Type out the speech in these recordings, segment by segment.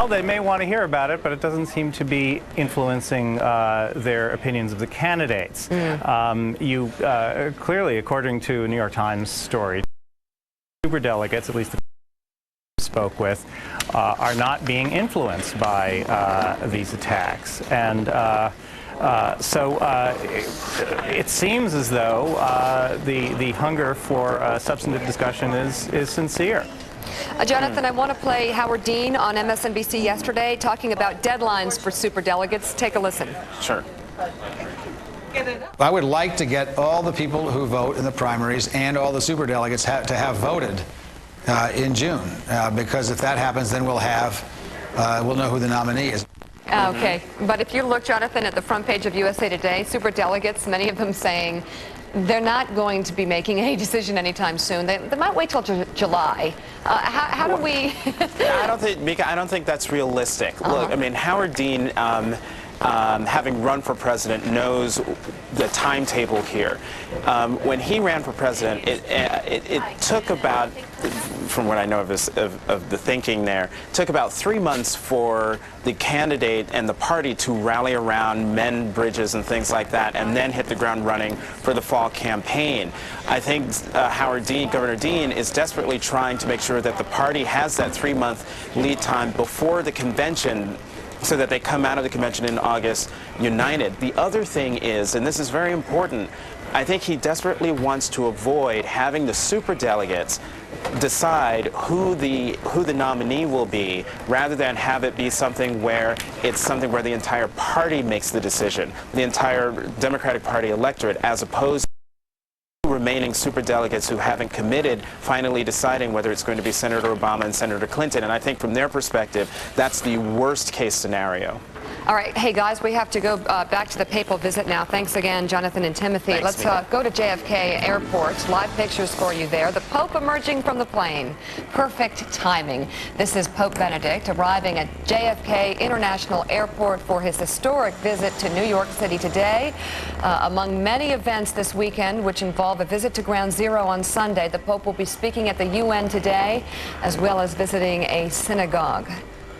Well, they may want to hear about it, but it doesn't seem to be influencing their opinions of the candidates. Clearly, according to a New York Times story, superdelegates, at least the spoke with, are not being influenced by these attacks. And it seems as though the hunger for substantive discussion is sincere. Jonathan, I want to play Howard Dean on MSNBC yesterday talking about deadlines for superdelegates. Take a listen. Sure. I would like to get all the people who vote in the primaries and all the superdelegates to have voted in June, because if that happens, then we'll know who the nominee is. Okay, but if you look, Jonathan, at the front page of USA Today, superdelegates, many of them saying they're not going to be making any decision anytime soon. They might wait till July. How do we? I don't think, Mika, I don't think that's realistic. Look, I mean, Howard Dean, having run for president, knows the timetable here. When he ran for president, it took about, from what I know of the thinking there, took about 3 months for the candidate and the party to rally around, mend bridges and things like that, and then hit the ground running for the fall campaign. I think Governor Dean is desperately trying to make sure that the party has that 3-month lead time before the convention, so that they come out of the convention in August united. The other thing is, and this is very important, I think he desperately wants to avoid having the superdelegates decide who the nominee will be, rather than have it be something where the entire party makes the decision, the entire Democratic Party electorate, as opposed to remaining superdelegates who haven't committed finally deciding whether it's going to be Senator Obama and Senator Clinton. And I think from their perspective, that's the worst case scenario. All right. Hey, guys, we have to go back to the papal visit now. Thanks again, Jonathan and Timothy. Thanks, Let's go to JFK Airport. Live pictures for you there. The Pope emerging from the plane. Perfect timing. This is Pope Benedict arriving at JFK International Airport for his historic visit to New York City today. Among many events this weekend, which involve a visit to Ground Zero on Sunday, the Pope will be speaking at the UN today, as well as visiting a synagogue.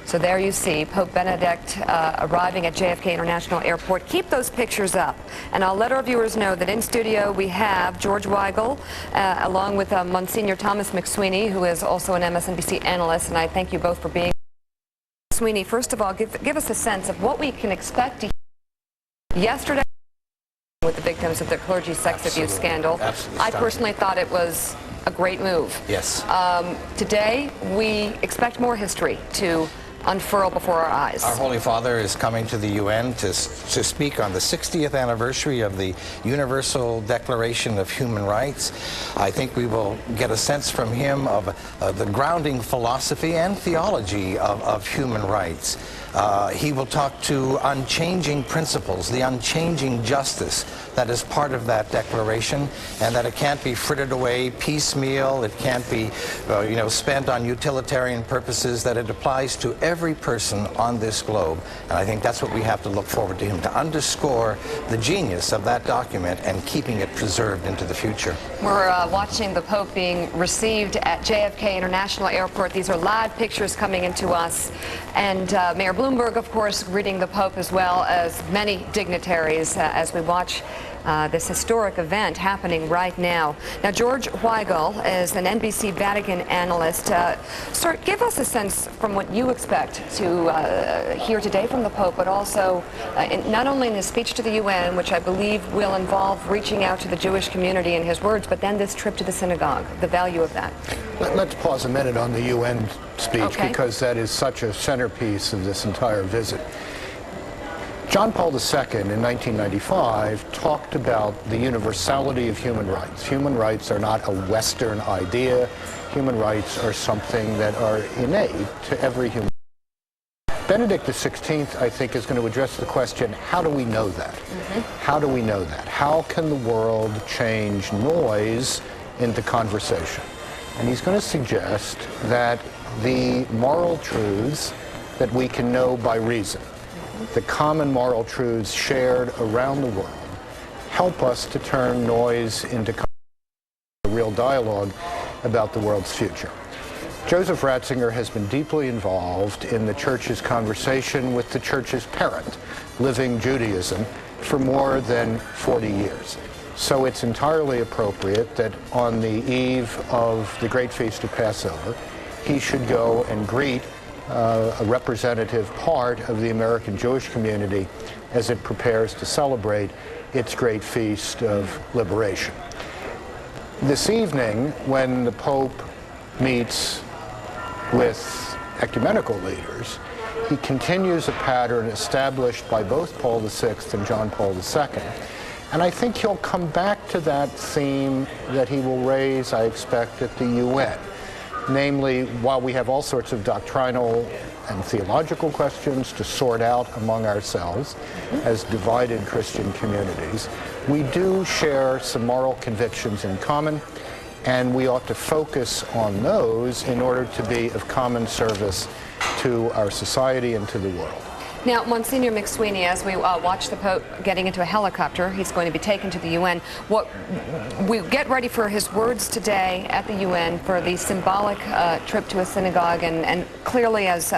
So there you see Pope Benedict arriving at JFK International Airport. Keep those pictures up. And I'll let our viewers know that in studio we have George Weigel, along with Monsignor Thomas McSweeney, who is also an MSNBC analyst. And I thank you both for being here. McSweeney, first of all, give us a sense of what we can expect to hear yesterday with the victims of the clergy sex abuse scandal. I personally thought it was a great move. Yes. Today, we expect more history to unfurl before our eyes. Our Holy Father is coming to the UN to speak on the 60th anniversary of the Universal Declaration of Human Rights. I think we will get a sense from him of the grounding philosophy and theology of human rights. He will talk to unchanging principles, the unchanging justice that is part of that declaration, and that it can't be frittered away piecemeal, it can't be spent on utilitarian purposes, that it applies to every person on this globe. And I think that's what we have to look forward to him, to underscore the genius of that document and keeping it preserved into the future. We're watching the Pope being received at JFK International Airport. These are live pictures coming into us. And Mayor Bloomberg, of course, greeting the Pope, as well as many dignitaries as we watch this historic event happening right now. Now, George Weigel is an NBC Vatican analyst. Sir, give us a sense from what you expect to hear today from the Pope, but also not only in his speech to the UN, which I believe will involve reaching out to the Jewish community in his words, but then this trip to the synagogue, the value of that. Let's pause a minute on the UN speech, because that is such a centerpiece of this entire visit. John Paul II in 1995 talked about the universality of human rights. Human rights are not a Western idea. Human rights are something that are innate to every human. Benedict XVI, I think, is going to address the question, how do we know that? How do we know that? How can the world change noise into conversation? And he's going to suggest that the moral truths that we can know by reason, the common moral truths shared around the world, help us to turn noise into a real dialogue about the world's future. Joseph Ratzinger has been deeply involved in the church's conversation with the church's parent, Living Judaism, for more than 40 years. So it's entirely appropriate that on the eve of the Great Feast of Passover, he should go and greet a representative part of the American Jewish community as it prepares to celebrate its great feast of liberation. This evening, when the Pope meets with ecumenical leaders, he continues a pattern established by both Paul VI and John Paul II. And I think he'll come back to that theme that he will raise, I expect, at the UN. Namely, while we have all sorts of doctrinal and theological questions to sort out among ourselves as divided Christian communities, we do share some moral convictions in common, and we ought to focus on those in order to be of common service to our society and to the world. Now, Monsignor McSweeney, as we watch the Pope getting into a helicopter, he's going to be taken to the UN. We get ready for his words today at the UN for the symbolic trip to a synagogue, and clearly, as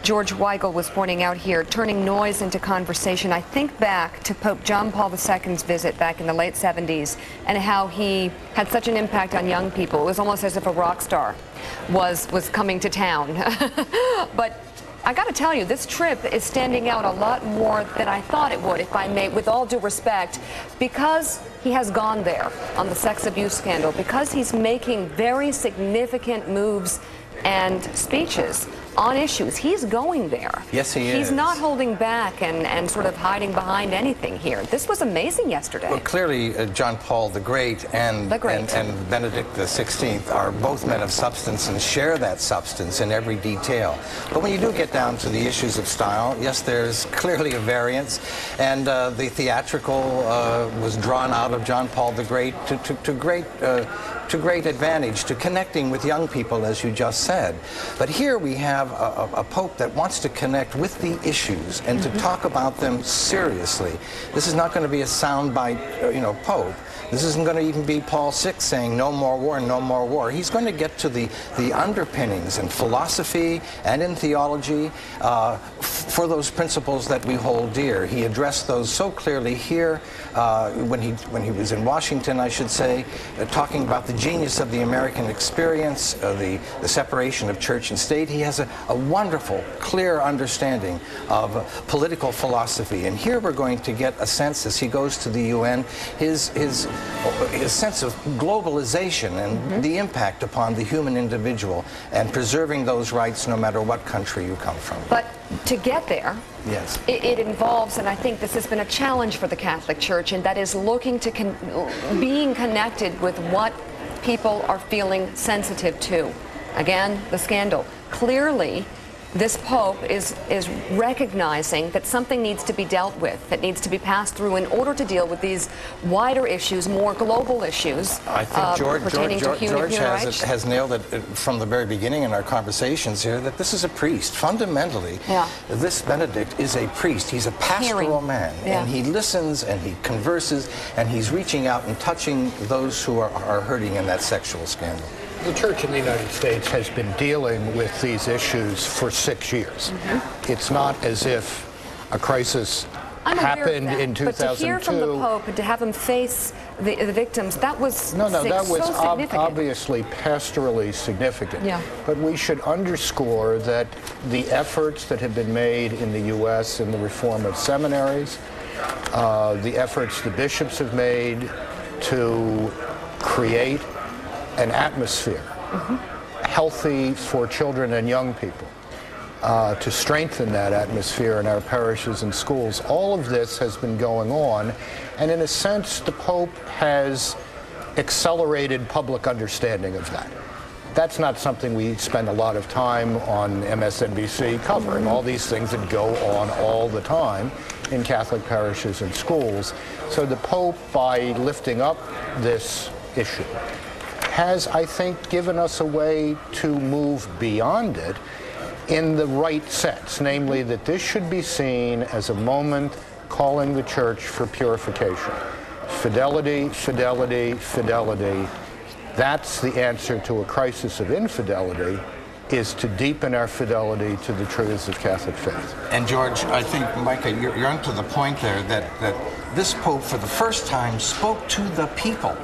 George Weigel was pointing out here, turning noise into conversation. I think back to Pope John Paul II's visit back in the late 70s and how he had such an impact on young people. It was almost as if a rock star was coming to town. But I got to tell you, this trip is standing out a lot more than I thought it would, if I may, with all due respect, because he has gone there on the sex abuse scandal, because he's making very significant moves and speeches on issues. He's going there. Yes, he is. He's not holding back and sort of hiding behind anything here. This was amazing yesterday. Well, clearly, John Paul the Great and Benedict XVI are both men of substance and share that substance in every detail. But when you do get down to the issues of style, yes, there's clearly a variance, and the theatrical was drawn out of John Paul the Great to great advantage, to connecting with young people, as you just said. But here we have a Pope that wants to connect with the issues and to talk about them seriously. This is not going to be a soundbite, Pope. This isn't going to even be Paul VI saying no more war, no more war. He's going to get to the underpinnings in philosophy and in theology for those principles that we hold dear. He addressed those so clearly here when he was in Washington, I should say, talking about the genius of the American experience, the separation of church and state. He has a wonderful, clear understanding of political philosophy. And here we're going to get a sense, as he goes to the UN, his sense of globalization and the impact upon the human individual and preserving those rights no matter what country you come from. But to get there, yes, it involves, and I think this has been a challenge for the Catholic Church, and that is looking to being connected with what people are feeling sensitive to. Again, the scandal. Clearly, this Pope is recognizing that something needs to be dealt with, that needs to be passed through in order to deal with these wider issues, more global issues. I think George has nailed it from the very beginning in our conversations here, that this is a priest. Fundamentally, this Benedict is a priest. He's a pastoral man, and he listens and he converses and he's reaching out and touching those who are hurting in that sexual scandal. The Church in the United States has been dealing with these issues for 6 years. It's not as if a crisis happened in 2002. But to hear from the Pope and to have him face the victims, that was that was obviously pastorally significant. Yeah. But we should underscore that the efforts that have been made in the U.S. in the reform of seminaries, the efforts the bishops have made to create an atmosphere healthy for children and young people, to strengthen that atmosphere in our parishes and schools. All of this has been going on, and in a sense, the Pope has accelerated public understanding of that. That's not something we spend a lot of time on MSNBC covering, all these things that go on all the time in Catholic parishes and schools. So the Pope, by lifting up this issue, has, I think, given us a way to move beyond it in the right sense, namely that this should be seen as a moment calling the Church for purification. Fidelity, fidelity, fidelity That's the answer to a crisis of infidelity, is to deepen our fidelity to the truths of Catholic faith. And George, I think, Micah, you're onto the point there that this Pope, for the first time, spoke to the people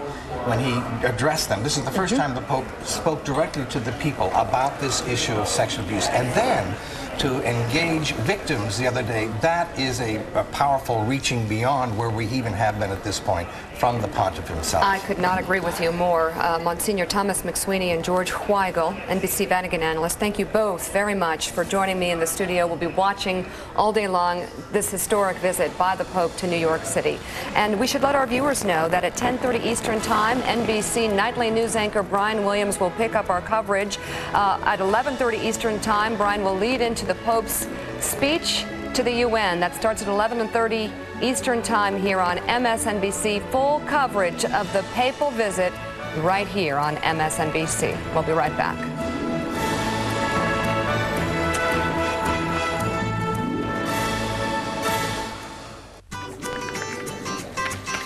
when he addressed them. This is the first time the Pope spoke directly to the people about this issue of sexual abuse. And then to engage victims the other day, that is a powerful reaching beyond where we even have been at this point from the Pontiff himself. I could not agree with you more. Monsignor Thomas McSweeney and George Weigel, NBC Vatican analyst, thank you both very much for joining me in the studio. We'll be watching all day long this historic visit by the Pope to New York City. And we should let our viewers know that at 10:30 Eastern Time, NBC nightly news anchor Brian Williams will pick up our coverage. At 11:30 Eastern Time, Brian will lead into the Pope's speech to the UN. That starts at 11:30 Eastern Time here on MSNBC. Full coverage of the papal visit right here on MSNBC. We'll be right back.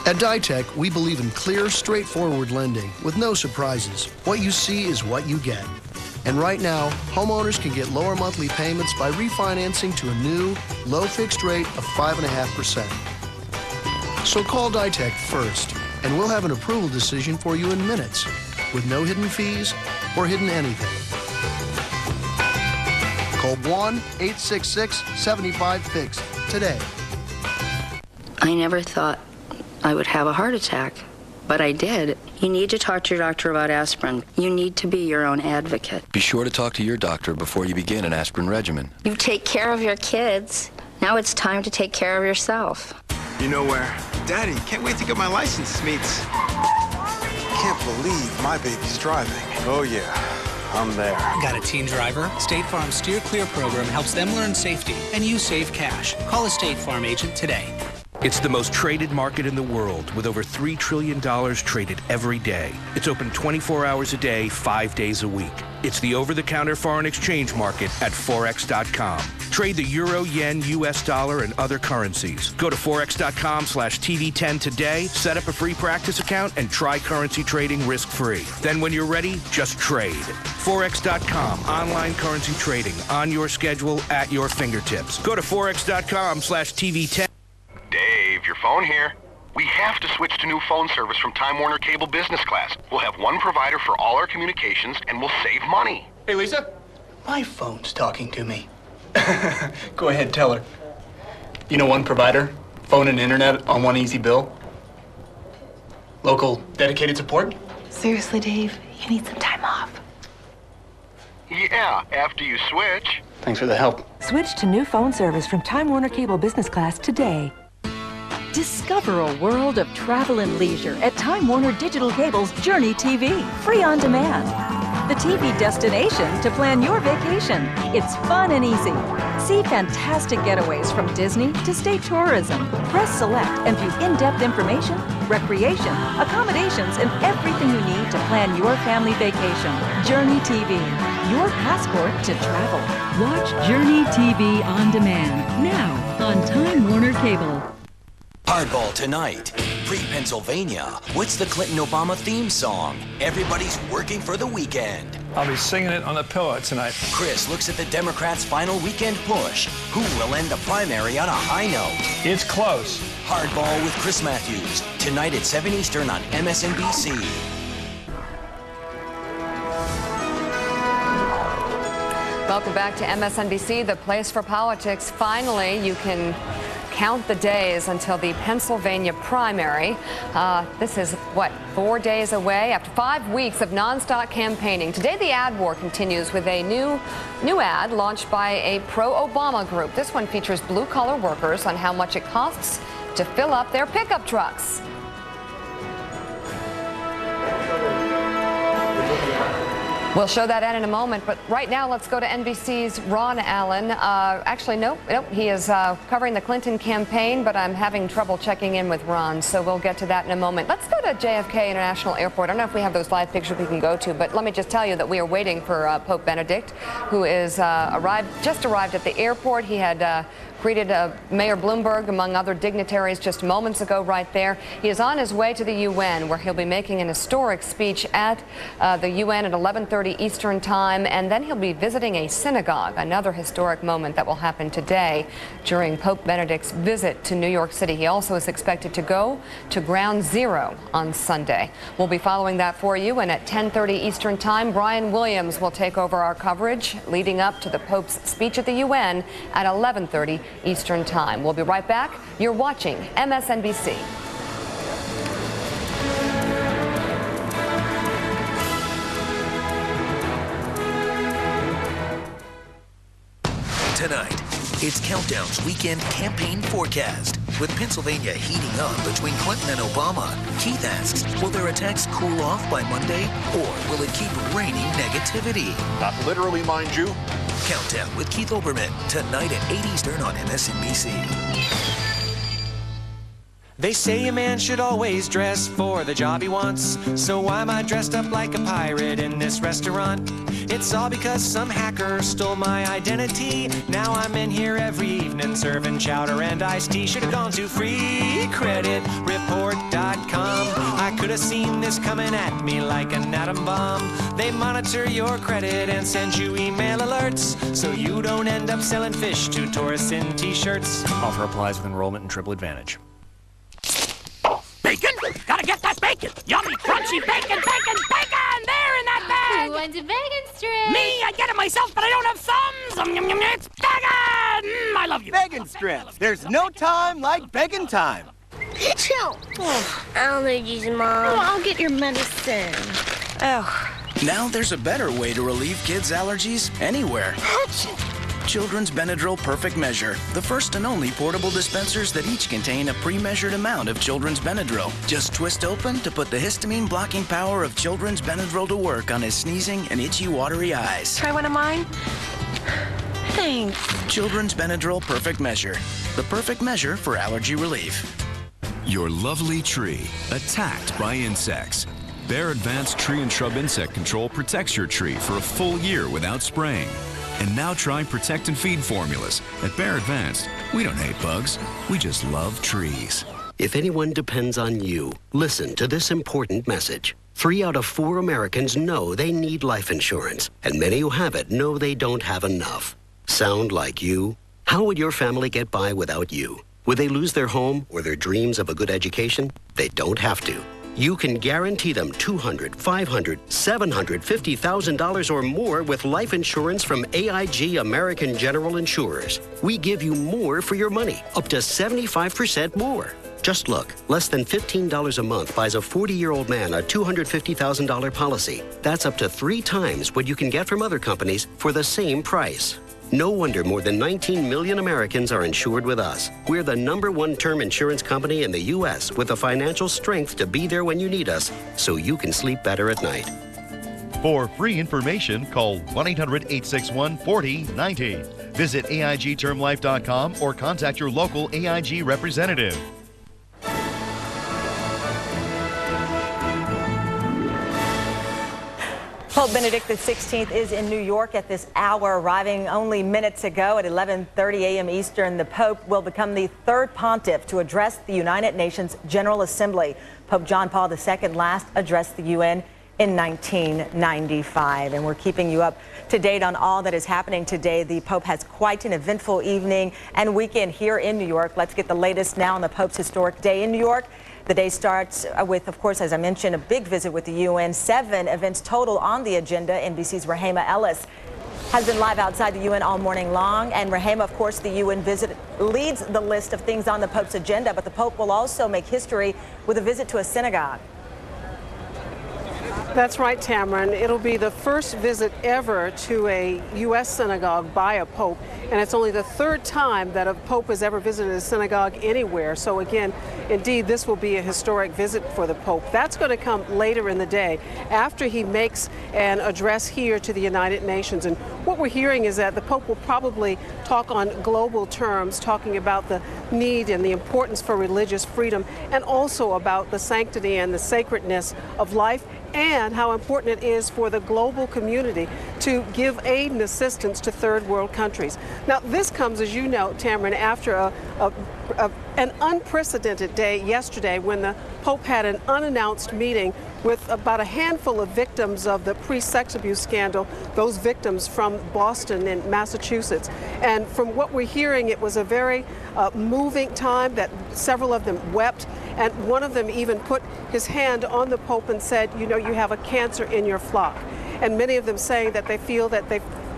At Ditech, we believe in clear, straightforward lending with no surprises. What you see is what you get. And right now, homeowners can get lower monthly payments by refinancing to a new, low fixed rate of 5.5%. So call Ditech first, and we'll have an approval decision for you in minutes, with no hidden fees or hidden anything. Call 1-866-75-FIXED today. I never thought I would have a heart attack, but I did. You need to talk to your doctor about aspirin. You need to be your own advocate. Be sure to talk to your doctor before you begin an aspirin regimen. You take care of your kids. Now it's time to take care of yourself. You know where? Daddy, can't wait to get my license meets. Can't believe my baby's driving. Oh yeah, I'm there. Got a teen driver? State Farm's Steer Clear program helps them learn safety, and you save cash. Call a State Farm agent today. It's the most traded market in the world, with over $3 trillion traded every day. It's open 24 hours a day, 5 days a week. It's the over-the-counter foreign exchange market at Forex.com. Trade the euro, yen, US dollar, and other currencies. Go to Forex.com/TV10 today, set up a free practice account, and try currency trading risk-free. Then when you're ready, just trade. Forex.com, online currency trading, on your schedule, at your fingertips. Go to Forex.com/TV10. Dave, your phone here. We have to switch to new phone service from Time Warner Cable Business Class. We'll have one provider for all our communications, and we'll save money. Hey, Lisa. My phone's talking to me. Go ahead, tell her. You know one provider, phone and internet on one easy bill? Local dedicated support? Seriously, Dave, you need some time off. Yeah, after you switch. Thanks for the help. Switch to new phone service from Time Warner Cable Business Class today. Discover a world of travel and leisure at Time Warner Digital Cable's Journey TV, free on demand. The TV destination to plan your vacation. It's fun and easy. See fantastic getaways from Disney to state tourism. Press select and view in-depth information, recreation, accommodations, and everything you need to plan your family vacation. Journey TV, your passport to travel. Watch Journey TV on demand now on Time Warner Cable. Hardball tonight. Pre-Pennsylvania. What's the Clinton-Obama theme song? Everybody's working for the weekend. I'll be singing it on the pillow tonight. Chris looks at the Democrats' final weekend push. Who will end the primary on a high note? It's close. Hardball with Chris Matthews. Tonight at 7 Eastern on MSNBC. Welcome back to MSNBC, the place for politics. Finally, you can count the days until the Pennsylvania primary. This is, 4 days away after 5 weeks of nonstop campaigning. Today, the ad war continues with a new ad launched by a pro-Obama group. This one features blue-collar workers on how much it costs to fill up their pickup trucks. We'll show that ad in a moment, but right now let's go to NBC's Ron Allen. Actually, nope, he is covering the Clinton campaign, but I'm having trouble checking in with Ron, so we'll get to that in a moment. Let's go to JFK International Airport. I don't know if we have those live pictures we can go to, but let me just tell you that we are waiting for Pope Benedict, who is just arrived at the airport. He had greeted Mayor Bloomberg, among other dignitaries, just moments ago right there. He is on his way to the UN, where he'll be making an historic speech at the UN at 11:30 Eastern Time, and then he'll be visiting a synagogue, another historic moment that will happen today during Pope Benedict's visit to New York City. He also is expected to go to Ground Zero on Sunday. We'll be following that for you, and at 10:30 Eastern Time, Brian Williams will take over our coverage leading up to the Pope's speech at the UN at 11:30 Eastern Time. We'll be right back. You're watching MSNBC. Tonight, it's Countdown's weekend campaign forecast. With Pennsylvania heating up between Clinton and Obama, Keith asks, will their attacks cool off by Monday, or will it keep raining negativity? Not literally, mind you. Countdown with Keith Olbermann, tonight at 8 Eastern on MSNBC. They say a man should always dress for the job he wants. So why am I dressed up like a pirate in this restaurant? It's all because some hacker stole my identity. Now I'm in here every evening serving chowder and iced tea. Should have gone to freecreditreport.com. I could have seen this coming at me like an atom bomb. They monitor your credit and send you email alerts, so you don't end up selling fish to tourists in t-shirts. Offer applies with enrollment and triple advantage. Bacon? Gotta get that bacon! Yummy, crunchy bacon, bacon, bacon! There in that bag! Who wants a bacon strip? Me, I get it myself, but I don't have thumbs! It's bacon! I love you. Bacon strips. There's no time like bacon time. Chill. Allergies, Mom. Oh, I'll get your medicine. Oh. Now there's a better way to relieve kids' allergies anywhere. Children's Benadryl Perfect Measure, the first and only portable dispensers that each contain a pre-measured amount of Children's Benadryl. Just twist open to put the histamine blocking power of Children's Benadryl to work on his sneezing and itchy watery eyes. Try one of mine? Thanks. Children's Benadryl Perfect Measure, the perfect measure for allergy relief. Your lovely tree attacked by insects. Bayer Advanced Tree and Shrub Insect Control protects your tree for a full year without spraying. And now try Protect and Feed formulas. At Bayer Advanced, we don't hate bugs, we just love trees. If anyone depends on you, listen to this important message. 3 out of 4 Americans know they need life insurance, and many who have it know they don't have enough. Sound like you? How would your family get by without you? Would they lose their home or their dreams of a good education? They don't have to. You can guarantee them $200,000, $500,000, $750,000 or more with life insurance from AIG American General Insurers. We give you more for your money, up to 75% more. Just look, less than $15 a month buys a 40-year-old man a $250,000 policy. That's up to 3 times what you can get from other companies for the same price. No wonder more than 19 million Americans are insured with us. We're the #1 term insurance company in the U.S. with the financial strength to be there when you need us, so you can sleep better at night. For free information, call 1-800-861-4090. Visit AIGTermLife.com or contact your local AIG representative. Pope Benedict XVI is in New York at this hour, arriving only minutes ago at 11:30 a.m. Eastern. The Pope will become the 3rd pontiff to address the United Nations General Assembly. Pope John Paul II last addressed the UN in 1995. And we're keeping you up to date on all that is happening today. The Pope has quite an eventful evening and weekend here in New York. Let's get the latest now on the Pope's historic day in New York. The day starts with, of course, as I mentioned, a big visit with the UN. 7 events total on the agenda. NBC's Rahema Ellis has been live outside the UN all morning long. And Rahema, of course, the UN visit leads the list of things on the Pope's agenda. But the Pope will also make history with a visit to a synagogue. That's right, Tamron. It'll be the first visit ever to a U.S. synagogue by a pope, and it's only the third time that a pope has ever visited a synagogue anywhere. So again, indeed, this will be a historic visit for the pope. That's going to come later in the day after he makes an address here to the United Nations. And what we're hearing is that the pope will probably talk on global terms, talking about the need and the importance for religious freedom, and also about the sanctity and the sacredness of life, and how important it is for the global community to give aid and assistance to third world countries. Now, this comes, as you know, Tamron, after an unprecedented day yesterday when the Pope had an unannounced meeting with about a handful of victims of the pre-sex abuse scandal, those victims from Boston and Massachusetts. And from what we're hearing, it was a very moving time, that several of them wept, and one of them even put his hand on the Pope and said, you know, you have a cancer in your flock. And many of them saying that they feel that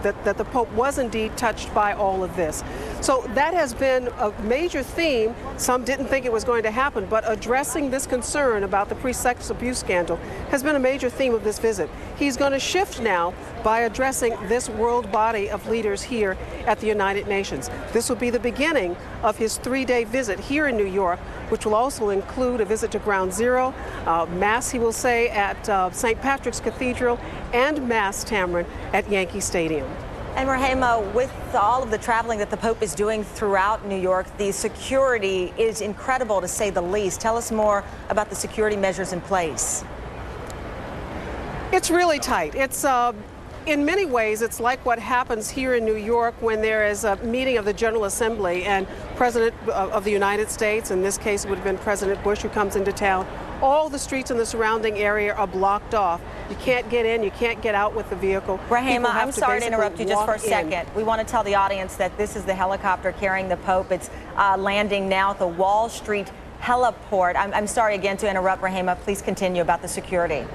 that the Pope was indeed touched by all of this. So that has been a major theme. Some didn't think it was going to happen, but addressing this concern about the pre-sex abuse scandal has been a major theme of this visit. He's going to shift now by addressing this world body of leaders here at the United Nations. This will be the beginning of his 3-day visit here in New York, which will also include a visit to Ground Zero, Mass, he will say, at St. Patrick's Cathedral, and Mass, Tamron, at Yankee Stadium. And Rahema, with all of the traveling that the Pope is doing throughout New York, the security is incredible, to say the least. Tell us more about the security measures in place. It's really tight. It's in many ways, it's like what happens here in New York when there is a meeting of the General Assembly and President of the United States, in this case it would have been President Bush, who comes into town. All the streets in the surrounding area are blocked off. You can't get in, you can't get out with the vehicle. Rahema, I'm sorry to interrupt you just for a second. We want to tell the audience that this is the helicopter carrying the Pope. It's landing now at the Wall Street heliport. I'm sorry again to interrupt, Rahema. Please continue about the security.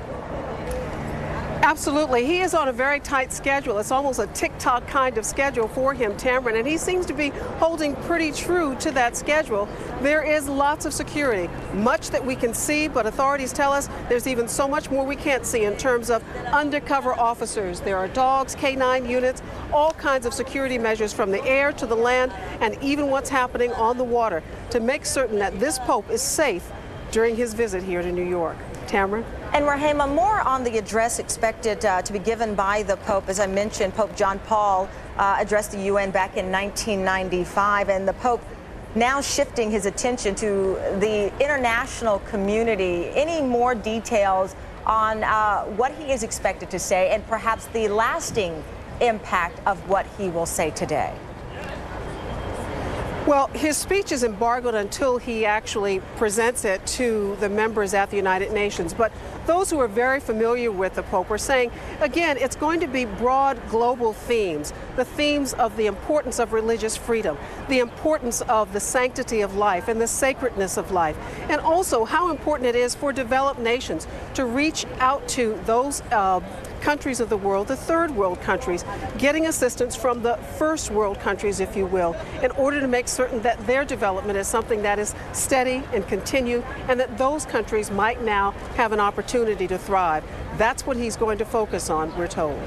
Absolutely. He is on a very tight schedule. It's almost a TikTok kind of schedule for him, Tamron, and he seems to be holding pretty true to that schedule. There is lots of security, much that we can see, but authorities tell us there's even so much more we can't see in terms of undercover officers. There are dogs, K9 units, all kinds of security measures from the air to the land, and even what's happening on the water to make certain that this Pope is safe during his visit here to New York. Tamron? And Rahema, more on the address expected to be given by the Pope. As I mentioned, Pope John Paul addressed the UN back in 1995, and the Pope now shifting his attention to the international community. Any more details on what he is expected to say and perhaps the lasting impact of what he will say today? Well, his speech is embargoed until he actually presents it to the members at the United Nations. But those who are very familiar with the Pope are saying, again, it's going to be broad global themes, the themes of the importance of religious freedom, the importance of the sanctity of life and the sacredness of life, and also how important it is for developed nations to reach out to those countries of the world, the third world countries, getting assistance from the first world countries, if you will, in order to make certain that their development is something that is steady and continue, and that those countries might now have an opportunity to thrive. That's what he's going to focus on, we're told.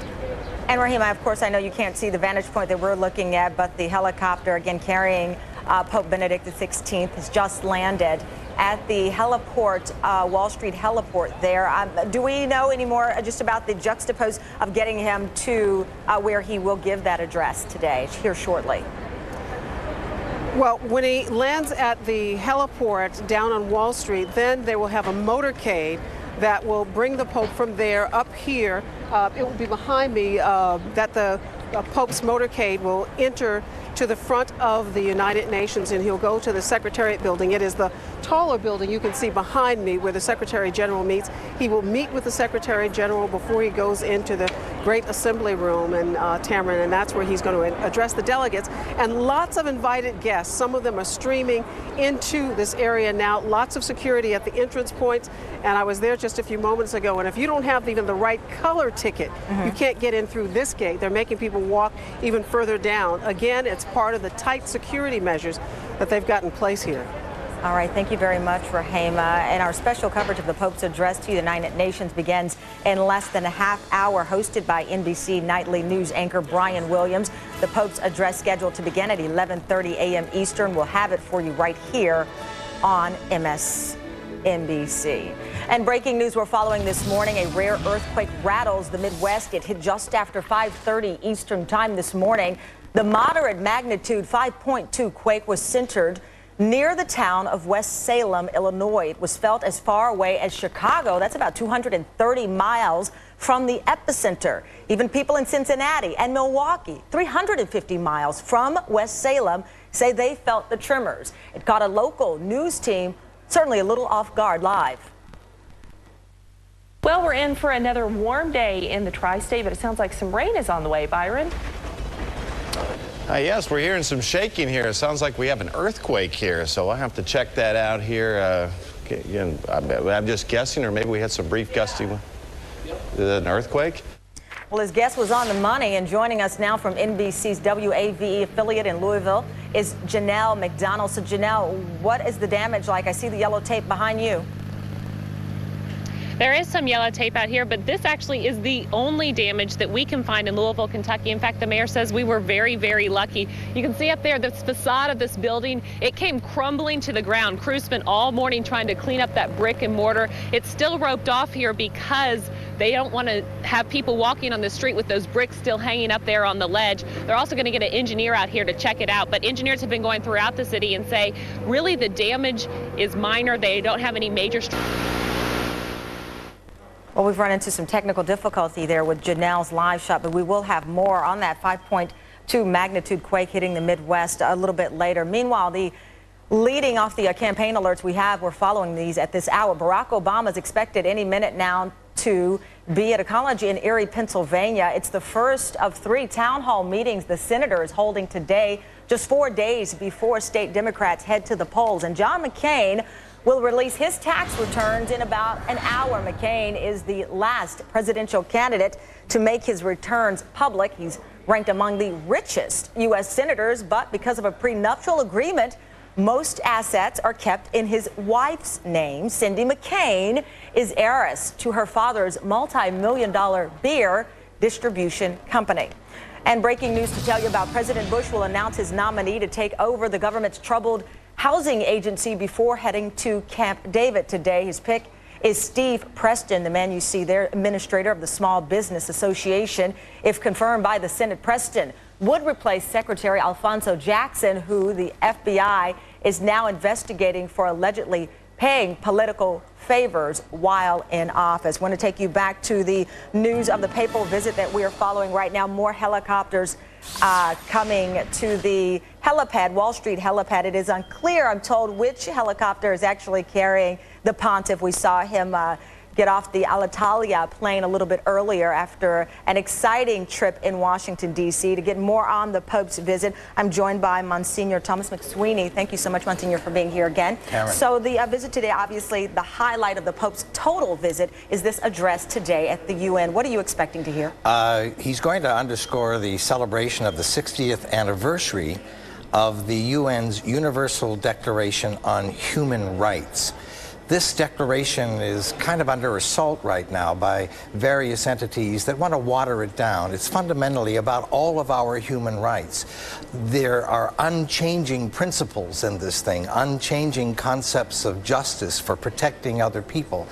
And Rahema, of course, I know you can't see the vantage point that we're looking at, but the helicopter, again, carrying Pope Benedict XVI has just landed at the heliport, Wall Street heliport there. Do we know any more just about the juxtapose of getting him to where he will give that address today, here shortly? Well, when he lands at the heliport down on Wall Street, then they will have a motorcade that will bring the Pope from there up here. It will be behind me that the Pope's motorcade will enter to the front of the United Nations, and he'll go to the Secretariat building. It is the taller building you can see behind me where the Secretary General meets. He will meet with the Secretary General before he goes into the Great Assembly Room in Tamron, and that's where he's going to address the delegates. And lots of invited guests. Some of them are streaming into this area now. Lots of security at the entrance points, and I was there just a few moments ago, and if you don't have even the right color ticket, you can't get in through this gate. They're making people walk even further down. Again, it's part of the tight security measures that they've got in place here. All right, thank you very much, Rahema. And our special coverage of the Pope's address to the United Nations begins in less than a half hour, hosted by NBC nightly news anchor Brian Williams. The Pope's address scheduled to begin at 11:30 a.m. Eastern. We'll have it for you right here on MSNBC. And breaking news we're following this morning, a rare earthquake rattles the Midwest. It hit just after 5:30 Eastern time this morning. The moderate magnitude 5.2 quake was centered near the town of West Salem, Illinois. It was felt as far away as Chicago. That's about 230 miles from the epicenter. Even people in Cincinnati and Milwaukee, 350 miles from West Salem, say they felt the tremors. It caught a local news team certainly a little off guard live. Well, we're in for another warm day in the tri-state, but it sounds like some rain is on the way. Byron? Yes, we're hearing some shaking here. It sounds like we have an earthquake here, so I'll have to check that out here. Again, I'm just guessing, or maybe we had some brief gusty one. An earthquake? Well, his guest was on the money, and joining us now from NBC's WAVE affiliate in Louisville is Janelle McDonald. So, Janelle, what is the damage like? I see the yellow tape behind you. There is some yellow tape out here, but this actually is the only damage that we can find in Louisville, Kentucky. In fact, the mayor says we were very, very lucky. You can see up there the facade of this building. It came crumbling to the ground. Crews spent all morning trying to clean up that brick and mortar. It's still roped off here because they don't want to have people walking on the street with those bricks still hanging up there on the ledge. They're also going to get an engineer out here to check it out. But engineers have been going throughout the city and say, really, the damage is minor. They don't have any major. Well, we've run into some technical difficulty there with Janelle's live shot, but we will have more on that 5.2 magnitude quake hitting the Midwest a little bit later. Meanwhile, leading off the campaign alerts we're following these at this hour. Barack Obama is expected any minute now to be at a college in Erie, Pennsylvania. It's the first of 3 town hall meetings the senator is holding today, just 4 days before state Democrats head to the polls. And John McCain will release his tax returns in about an hour. McCain is the last presidential candidate to make his returns public. He's ranked among the richest U.S. senators, but because of a prenuptial agreement, most assets are kept in his wife's name. Cindy McCain is heiress to her father's multi-million-dollar beer distribution company. And breaking news to tell you about: President Bush will announce his nominee to take over the government's troubled housing agency before heading to Camp David today. His pick is Steve Preston, the man you see there, administrator of the Small Business Association. If confirmed by the Senate, Preston would replace Secretary Alfonso Jackson, who the FBI is now investigating for allegedly paying political favors while in office. I want to take you back to the news of the papal visit that we are following right now. More helicopters coming to the helipad, Wall Street helipad. It is unclear, I'm told, which helicopter is actually carrying the pontiff. We saw him get off the Alitalia plane a little bit earlier after an exciting trip in Washington, D.C. To get more on the Pope's visit, I'm joined by Monsignor Thomas McSweeney. Thank you so much, Monsignor, for being here again. Karen. So the visit today, obviously, the highlight of the Pope's total visit is this address today at the UN. What are you expecting to hear? He's going to underscore the celebration of the 60th anniversary of the UN's Universal Declaration on Human Rights. This declaration is kind of under assault right now by various entities that want to water it down. It's fundamentally about all of our human rights. There are unchanging principles in this thing, unchanging concepts of justice for protecting other people.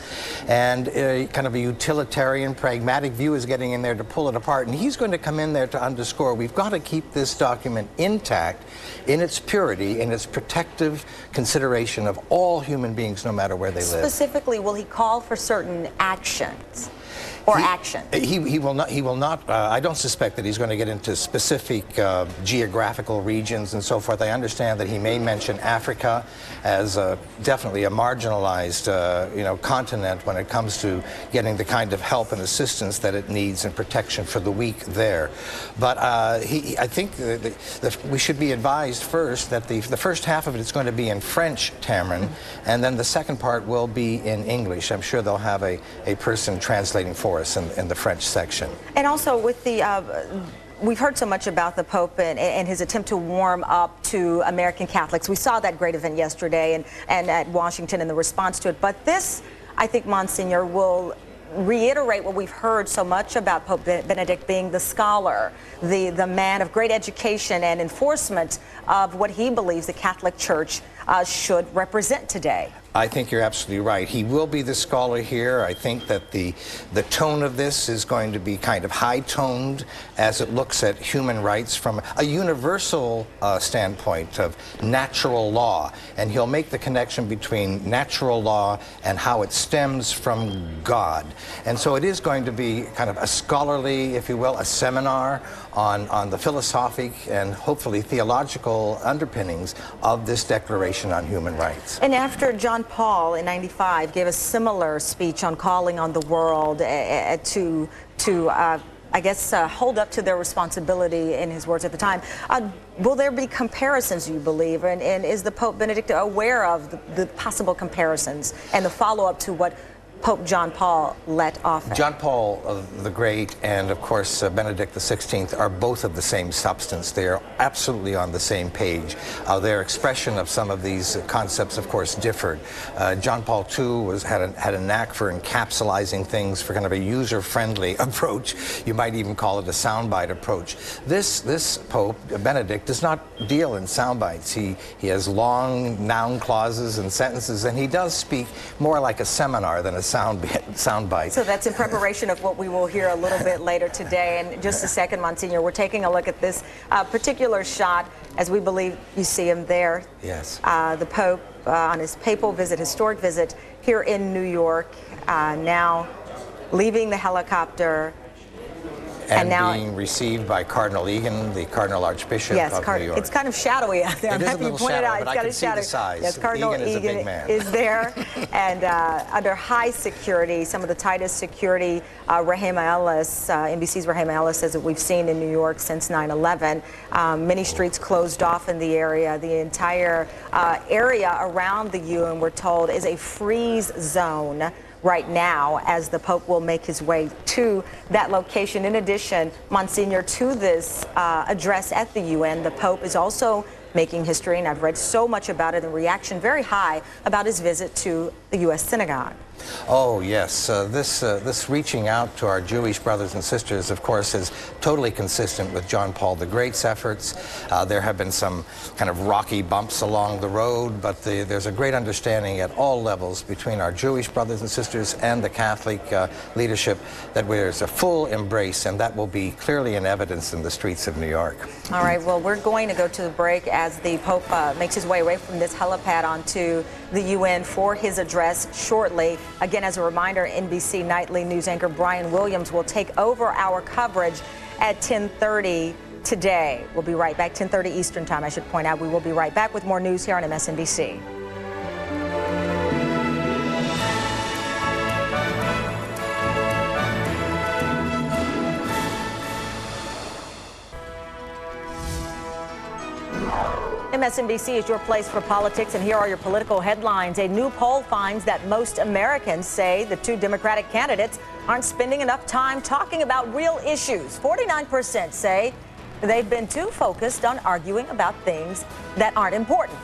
And kind of a utilitarian, pragmatic view is getting in there to pull it apart. And he's going to come in there to underscore we've got to keep this document intact in its purity, in its protective consideration of all human beings, no matter where they live. Specifically, will he call for certain actions? Or action? He will not. I don't suspect that he's going to get into specific geographical regions and so forth. I understand that he may mention Africa as definitely a marginalized continent when it comes to getting the kind of help and assistance that it needs and protection for the weak there. But I think we should be advised first that the first half of it is going to be in French, Tamron, and then the second part will be in English. I'm sure they'll have a person translating for us in the French section. And also with the we've heard so much about the Pope and his attempt to warm up to American Catholics. We saw that great event yesterday and at Washington and the response to it. But this, I think, Monsignor, will reiterate what we've heard so much about Pope Benedict being the scholar, the man of great education and enforcement of what he believes the Catholic Church should represent today. I think you're absolutely right. He will be the scholar here. I think that the tone of this is going to be kind of high-toned as it looks at human rights from a universal standpoint of natural law. And he'll make the connection between natural law and how it stems from God. And so it is going to be kind of a scholarly, if you will, a seminar on the philosophic and hopefully theological underpinnings of this Declaration on Human Rights. And after John Paul in '95 gave a similar speech on calling on the world to hold up to their responsibility, in his words at the time, will there be comparisons, you believe? And is the Pope Benedict aware of the possible comparisons and the follow-up to what Pope John Paul let off at? John Paul the Great and, of course, Benedict XVI are both of the same substance. They are absolutely on the same page. Their expression of some of these concepts, of course, differed. John Paul II had a knack for encapsulating things for kind of a user-friendly approach. You might even call it a soundbite approach. This Pope, Benedict, does not deal in soundbites. He has long noun clauses and sentences, and he does speak more like a seminar than a soundbite. So that's in preparation of what we will hear a little bit later today. And just a second, Monsignor, we're taking a look at this particular shot, as we believe you see him there. Yes. The Pope on his papal visit, historic visit here in New York, now leaving the helicopter. And now being received by Cardinal Egan, the Cardinal Archbishop of New York. It's kind of shadowy out there. It is a little shadowy, but I can see the size. Yes, Cardinal Egan is a big man. is there, and under high security, some of the tightest security. Rahema Ellis, NBC's Rahema Ellis, says that we've seen in New York since 9/11. Many streets closed off in the area. The entire area around the UN, we're told, is a freeze zone right now, as the Pope will make his way to that location. In addition, Monsignor, to this address at the UN, the Pope is also making history, and I've read so much about it, and reaction very high about his visit to the U.S. synagogue. Oh, yes. This reaching out to our Jewish brothers and sisters, of course, is totally consistent with John Paul the Great's efforts. There have been some kind of rocky bumps along the road, but there's a great understanding at all levels between our Jewish brothers and sisters and the Catholic leadership that there's a full embrace, and that will be clearly in evidence in the streets of New York. All right, well, we're going to go to the break as the Pope makes his way away from this helipad onto the UN for his address shortly. Again, as a reminder, NBC nightly news anchor Brian Williams will take over our coverage at 10:30 today. We'll be right back, 10:30 Eastern time, I should point out. We will be right back with more news here on MSNBC. MSNBC is your place for politics, and here are your political headlines. A new poll finds that most Americans say the two Democratic candidates aren't spending enough time talking about real issues. 49% say they've been too focused on arguing about things that aren't important.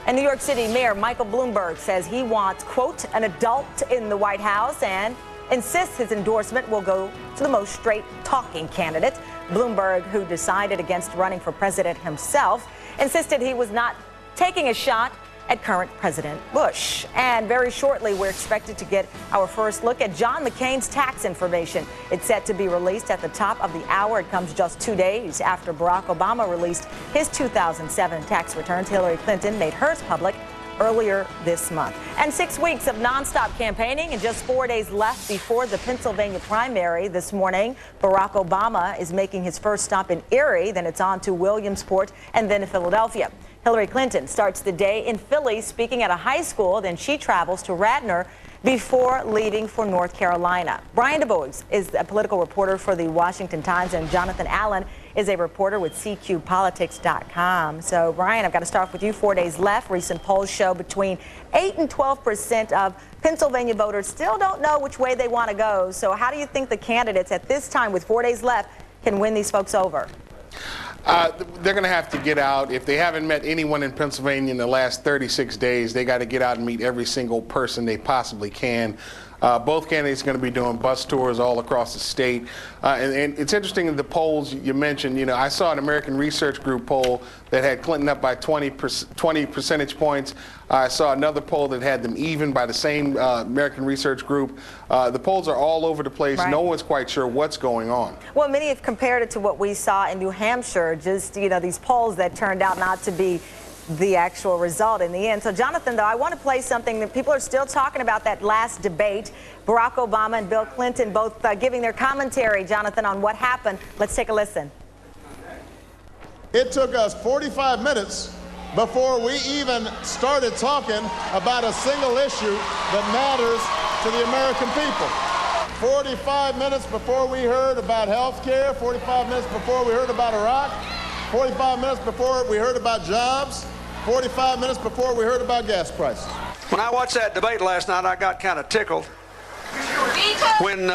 And New York City Mayor Michael Bloomberg says he wants, quote, an adult in the White House, and insists his endorsement will go to the most straight-talking candidate. Bloomberg, who decided against running for president himself, insisted he was not taking a shot at current President Bush. And very shortly, we're expected to get our first look at John McCain's tax information. It's set to be released at the top of the hour. It comes just 2 days after Barack Obama released his 2007 tax returns. Hillary Clinton made hers public earlier this month. And 6 weeks of nonstop campaigning and just 4 days left before the Pennsylvania primary this morning. Barack Obama is making his first stop in Erie, then it's on to Williamsport and then to Philadelphia. Hillary Clinton starts the day in Philly speaking at a high school, then she travels to Radnor before leaving for North Carolina. Brian DuBois is a political reporter for the Washington Times, and Jonathan Allen is a reporter with CQPolitics.com. So, Brian, I've got to start off with you. 4 days left. Recent polls show between 8 and 12% of Pennsylvania voters still don't know which way they want to go. So how do you think the candidates at this time, with 4 days left, can win these folks over? They're going to have to get out. If they haven't met anyone in Pennsylvania in the last 36 days, they got to get out and meet every single person they possibly can. Both candidates are going to be doing bus tours all across the state. And it's interesting in the polls you mentioned, you know, I saw an American Research Group poll that had Clinton up by 20 percentage points. I saw another poll that had them even by the same American Research Group. The polls are all over the place. Right. No one's quite sure what's going on. Well, many have compared it to what we saw in New Hampshire, just, you know, these polls that turned out not to be the actual result in the end. So, Jonathan, though, I want to play something that people are still talking about, that last debate. Barack Obama and Bill Clinton both giving their commentary, Jonathan, on what happened. Let's take a listen. It took us 45 minutes before we even started talking about a single issue that matters to the American people. 45 minutes before we heard about health care, 45 minutes before we heard about Iraq, 45 minutes before we heard about jobs, 45 minutes before we heard about gas prices. When I watched that debate last night, I got kind of tickled. When the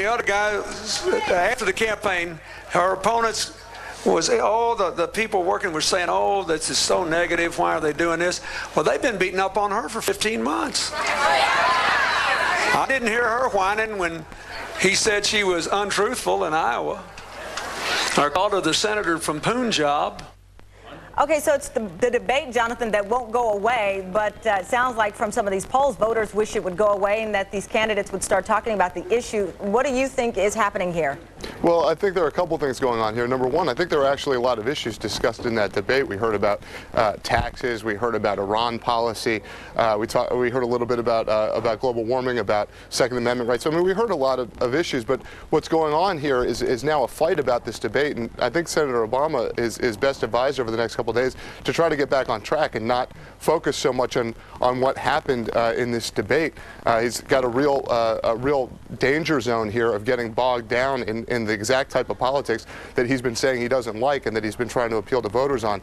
other guy, after the campaign, her opponents was, all the people working were saying, oh, this is so negative, why are they doing this? Well, they've been beating up on her for 15 months. I didn't hear her whining when he said she was untruthful in Iowa. I called her the senator from Punjab. Okay, so it's the debate, Jonathan, that won't go away, but it sounds like from some of these polls, voters wish it would go away and that these candidates would start talking about the issue. What do you think is happening here? Well, I think there are a couple things going on here. Number one, I think there are actually a lot of issues discussed in that debate. We heard about taxes. We heard about Iran policy. We heard a little bit about global warming, about Second Amendment rights. So, I mean, we heard a lot of issues, but what's going on here is now a fight about this debate, and I think Senator Obama is best advised over the next couple of days to try to get back on track and not focus so much on what happened in this debate. He's got a real danger zone here of getting bogged down in the exact type of politics that he's been saying he doesn't like and that he's been trying to appeal to voters on.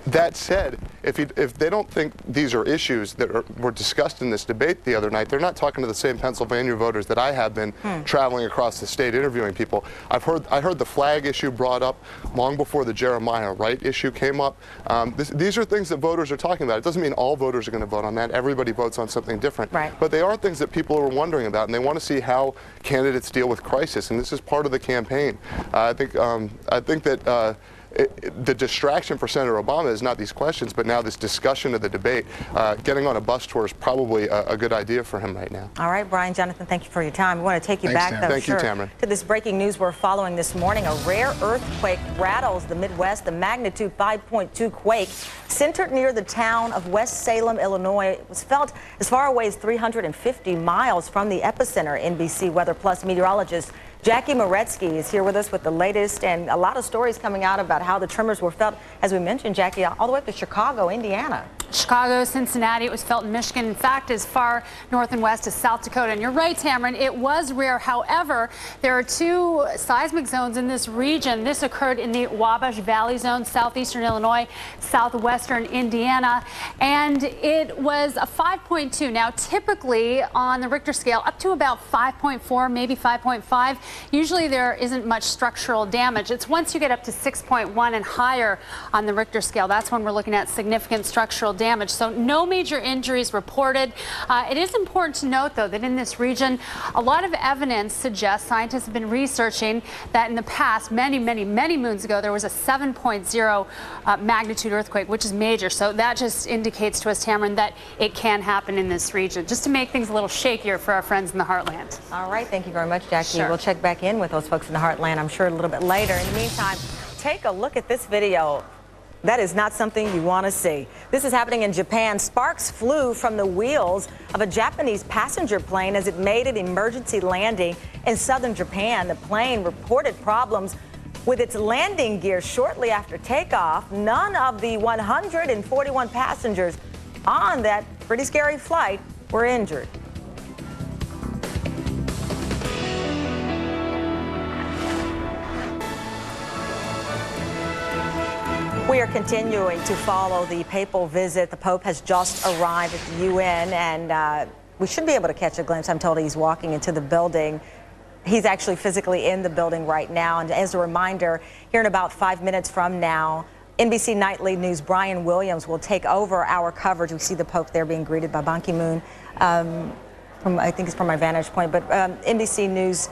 That said, if they don't think these are issues that were discussed in this debate the other night, they're not talking to the same Pennsylvania voters that I have been traveling across the state interviewing people. I heard the flag issue brought up long before the Jeremiah Wright issue came up. These are things that voters are talking about. It doesn't mean all voters are going to vote on that. Everybody votes on something different. Right. But they are things that people are wondering about, and they want to see how candidates deal with crisis, and this is part of the campaign. I think that the distraction for Senator Obama is not these questions, but now this discussion of the debate. Getting on a bus tour is probably a good idea for him right now. All right, Brian, Jonathan, thank you for your time. We want to take you back, though, Thank you, Tamara. to this breaking news we're following this morning. A rare earthquake rattles the Midwest. The magnitude 5.2 quake centered near the town of West Salem, Illinois. It was felt as far away as 350 miles from the epicenter. NBC Weather Plus meteorologist Jackie Moretsky is here with us with the latest, and a lot of stories coming out about how the tremors were felt, as we mentioned, Jackie, all the way up to Chicago, Indiana. Chicago, Cincinnati, it was felt in Michigan, in fact, as far north and west as South Dakota. And you're right, Tamron, it was rare. However, there are two seismic zones in this region. This occurred in the Wabash Valley zone, southeastern Illinois, southwestern Indiana, and it was a 5.2. Now, typically on the Richter scale, up to about 5.4, maybe 5.5. Usually there isn't much structural damage. It's once you get up to 6.1 and higher on the Richter scale, that's when we're looking at significant structural damage. So no major injuries reported. It is important to note, though, that in this region, a lot of evidence suggests, scientists have been researching, that in the past, many moons ago, there was a 7.0 magnitude earthquake, which is major. So that just indicates to us, Tamron, that it can happen in this region, just to make things a little shakier for our friends in the heartland. All right, thank you very much, Jackie. Sure. We'll check back in with those folks in the heartland, I'm sure, a little bit later. In the meantime, take a look at this video. That is not something you want to see. This is happening in Japan. Sparks flew from the wheels of a Japanese passenger plane as it made an emergency landing in southern Japan. The plane reported problems with its landing gear shortly after takeoff. None of the 141 passengers on that pretty scary flight were injured. We are continuing to follow the papal visit. The Pope has just arrived at the UN, and we should be able to catch a glimpse. I'm told he's walking into the building. he's actually physically in the building right now. And as a reminder, here in about 5 minutes from now, NBC Nightly News' Brian Williams will take over our coverage. We see the Pope there being greeted by Ban Ki-moon. I think it's from my vantage point, but NBC News'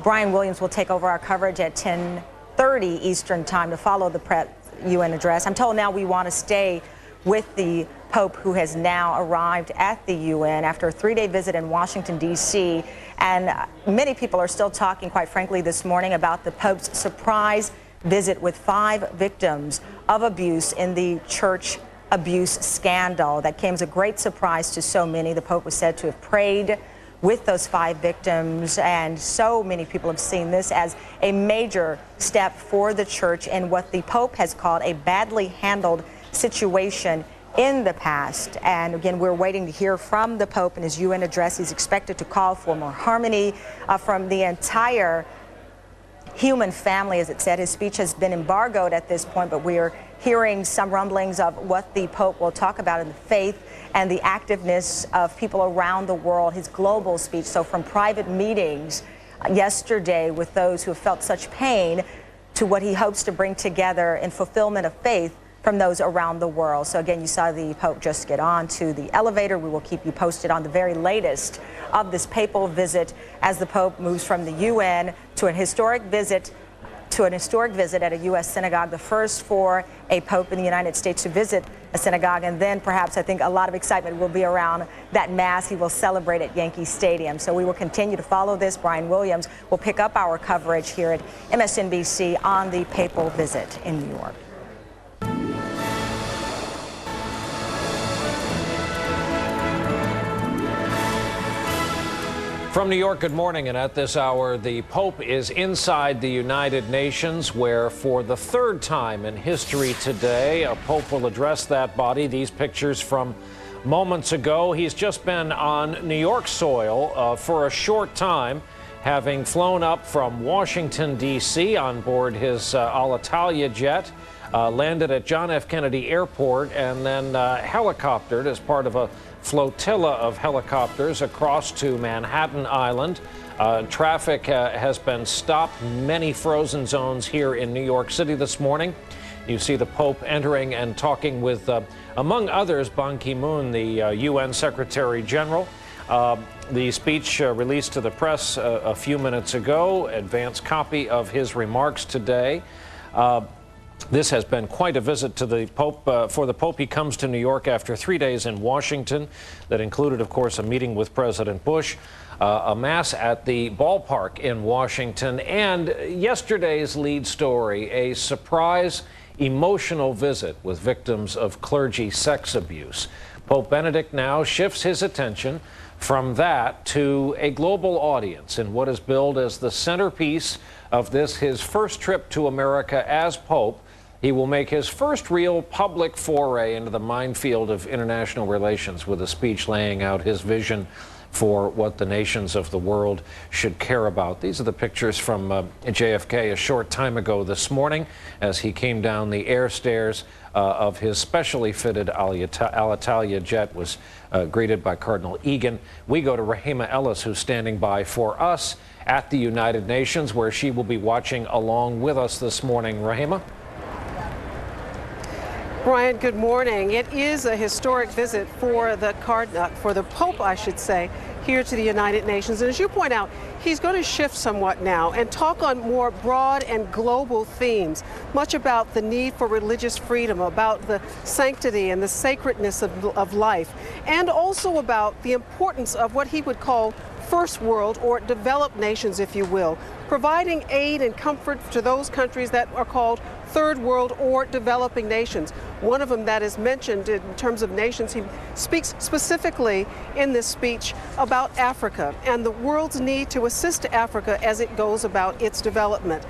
Brian Williams will take over our coverage at 10:30 Eastern time to follow the UN address. I'm told now we want to stay with the Pope, who has now arrived at the UN after a 3-day visit in Washington, D.C. And many people are still talking, quite frankly, this morning about the Pope's surprise visit with 5 victims of abuse in the church abuse scandal. That came as a great surprise to so many. The Pope was said to have prayed with those 5 victims, and so many people have seen this as a major step for the church in what the Pope has called a badly handled situation in the past. And again, we're waiting to hear from the Pope in his UN address. He's expected to call for more harmony from the entire human family, as it said. His speech has been embargoed at this point, but we are hearing some rumblings of what the Pope will talk about in the faith and the activeness of people around the world, his global speech. So from private meetings yesterday with those who have felt such pain to what he hopes to bring together in fulfillment of faith from those around the world. So again, you saw the Pope just get on to the elevator. We will keep you posted on the very latest of this papal visit as the Pope moves from the UN to an historic visit at a U.S. synagogue, the first for a Pope in the United States to visit a synagogue. And then perhaps I think a lot of excitement will be around that Mass he will celebrate at Yankee Stadium. So we will continue to follow this. Brian Williams will pick up our coverage here at MSNBC on the papal visit in New York. From New York, good morning. And at this hour, the Pope is inside the United Nations, where for the 3rd time in history today, a Pope will address that body. These pictures from moments ago. He's just been on New York soil for a short time, having flown up from Washington, D.C. on board his Alitalia jet, landed at John F. Kennedy Airport, and then helicoptered as part of a flotilla of helicopters across to Manhattan Island. Traffic has been stopped. Many frozen zones here in New York City this morning. You see the Pope entering and talking with, among others, Ban Ki-moon, the UN Secretary General. The speech released to the press a few minutes ago, advance copy of his remarks today. This has been quite a visit to the Pope. For the Pope, he comes to New York after 3 days in Washington that included, of course, a meeting with President Bush, a Mass at the ballpark in Washington, and yesterday's lead story, a surprise emotional visit with victims of clergy sex abuse. Pope Benedict now shifts his attention from that to a global audience in what is billed as the centerpiece of this, his first trip to America as Pope. He will make his first real public foray into the minefield of international relations with a speech laying out his vision for what the nations of the world should care about. These are the pictures from JFK a short time ago this morning as he came down the air stairs of his specially fitted Alitalia jet, was greeted by Cardinal Egan. We go to Rahima Ellis, who's standing by for us at the United Nations, where she will be watching along with us this morning. Rahima? Brian, good morning. It is a historic visit for the Pope, I should say, here to the United Nations. And as you point out, he's going to shift somewhat now and talk on more broad and global themes, much about the need for religious freedom, about the sanctity and the sacredness of life, and also about the importance of what he would call first world or developed nations, if you will, providing aid and comfort to those countries that are called third world or developing nations. One of them that is mentioned in terms of nations, he speaks specifically in this speech about Africa and the world's need to assist Africa as it goes about its development.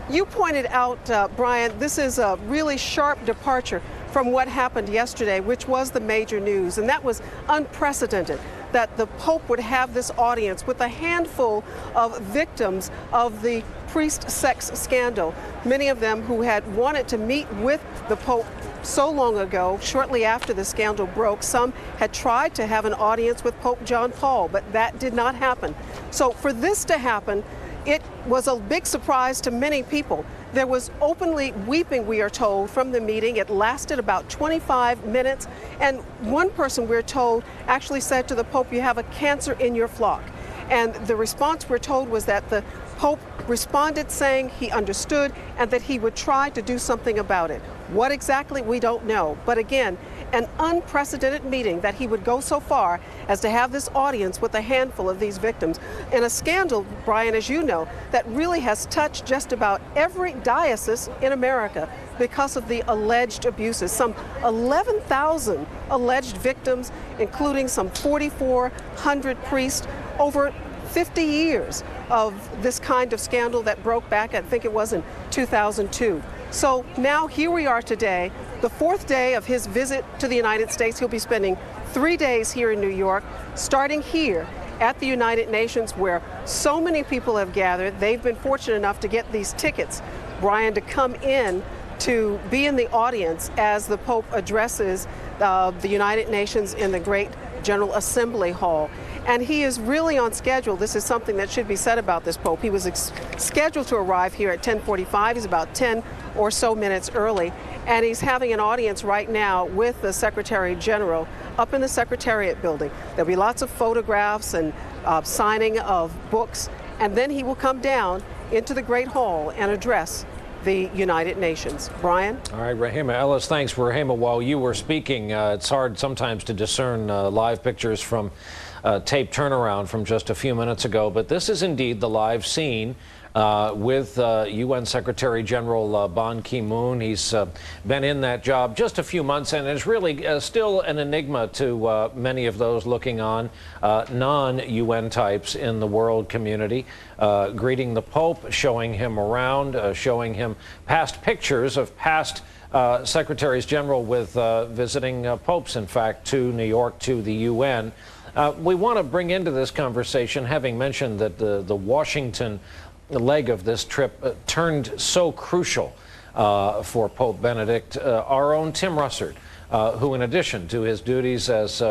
You pointed out, Brian, this is a really sharp departure from what happened yesterday, which was the major news, and that was unprecedented, that the Pope would have this audience with a handful of victims of the priest sex scandal, many of them who had wanted to meet with the Pope so long ago, shortly after the scandal broke. Some had tried to have an audience with Pope John Paul, but that did not happen. So for this to happen, it was a big surprise to many people. There was openly weeping, we are told, from the meeting. It lasted about 25 minutes. And one person, we're told, actually said to the Pope, "You have a cancer in your flock." And the response, we're told, was that the Pope responded saying he understood and that he would try to do something about it. What exactly, we don't know. But again, an unprecedented meeting that he would go so far as to have this audience with a handful of these victims in a scandal, Brian, as you know, that really has touched just about every diocese in America because of the alleged abuses. Some 11,000 alleged victims, including some 4,400 priests, over 50 years of this kind of scandal that broke back, I think it was in 2002. So now here we are today, the fourth day of his visit to the United States. He'll be spending 3 days here in New York, starting here at the United Nations, where so many people have gathered. They've been fortunate enough to get these tickets, Brian, to come in to be in the audience as the Pope addresses the United Nations in the great General Assembly Hall. And he is really on schedule. This is something that should be said about this Pope. He was scheduled to arrive here at 10:45. He's about 10 or so minutes early. And he's having an audience right now with the Secretary General up in the Secretariat building. There'll be lots of photographs and signing of books. And then he will come down into the Great Hall and address the United Nations. Brian? All right, Rahima Ellis, thanks. Rahima, while you were speaking, it's hard sometimes to discern live pictures from tape turnaround from just a few minutes ago, but this is indeed the live scene with UN Secretary General Ban Ki-moon. He's been in that job just a few months and is really still an enigma to many of those looking on, non-UN types in the world community, greeting the Pope, showing him around, showing him past pictures of past Secretaries General with visiting popes, in fact, to New York, to the UN. We want to bring into this conversation, having mentioned that the Washington leg of this trip turned so crucial for Pope Benedict, our own Tim Russert, who in addition to his duties as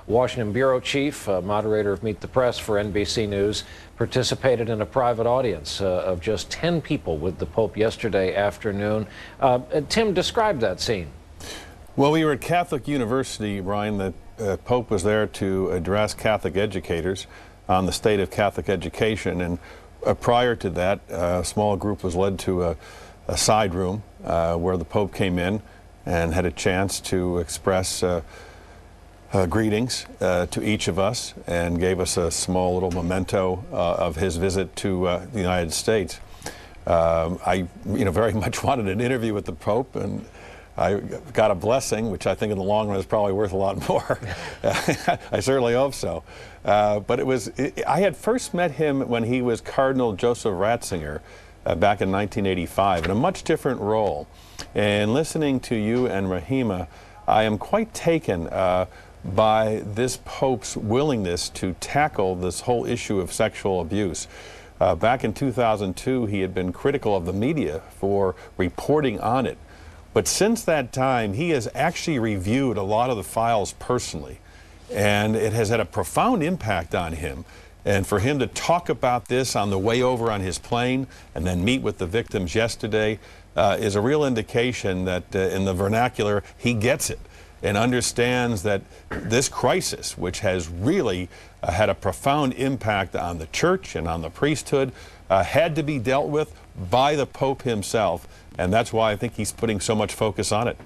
Washington bureau chief, moderator of Meet the Press for NBC News, participated in a private audience of just 10 people with the Pope yesterday afternoon. Tim, describe that scene. Well, we were at Catholic University, Brian. The Pope was there to address Catholic educators on the state of Catholic education. And prior to that, a small group was led to a side room where the Pope came in and had a chance to express greetings to each of us and gave us a small little memento of his visit to the United States. I very much wanted an interview with the Pope, and I got a blessing, which I think in the long run is probably worth a lot more. I certainly hope so. But I had first met him when he was Cardinal Joseph Ratzinger back in 1985 in a much different role. And listening to you and Rahima, I am quite taken by this Pope's willingness to tackle this whole issue of sexual abuse. Back in 2002, he had been critical of the media for reporting on it. But since that time, he has actually reviewed a lot of the files personally, and it has had a profound impact on him. And for him to talk about this on the way over on his plane and then meet with the victims yesterday is a real indication that in the vernacular, he gets it and understands that this crisis, which has really had a profound impact on the church and on the priesthood, had to be dealt with by the Pope himself. And that's why I think he's putting so much focus on it.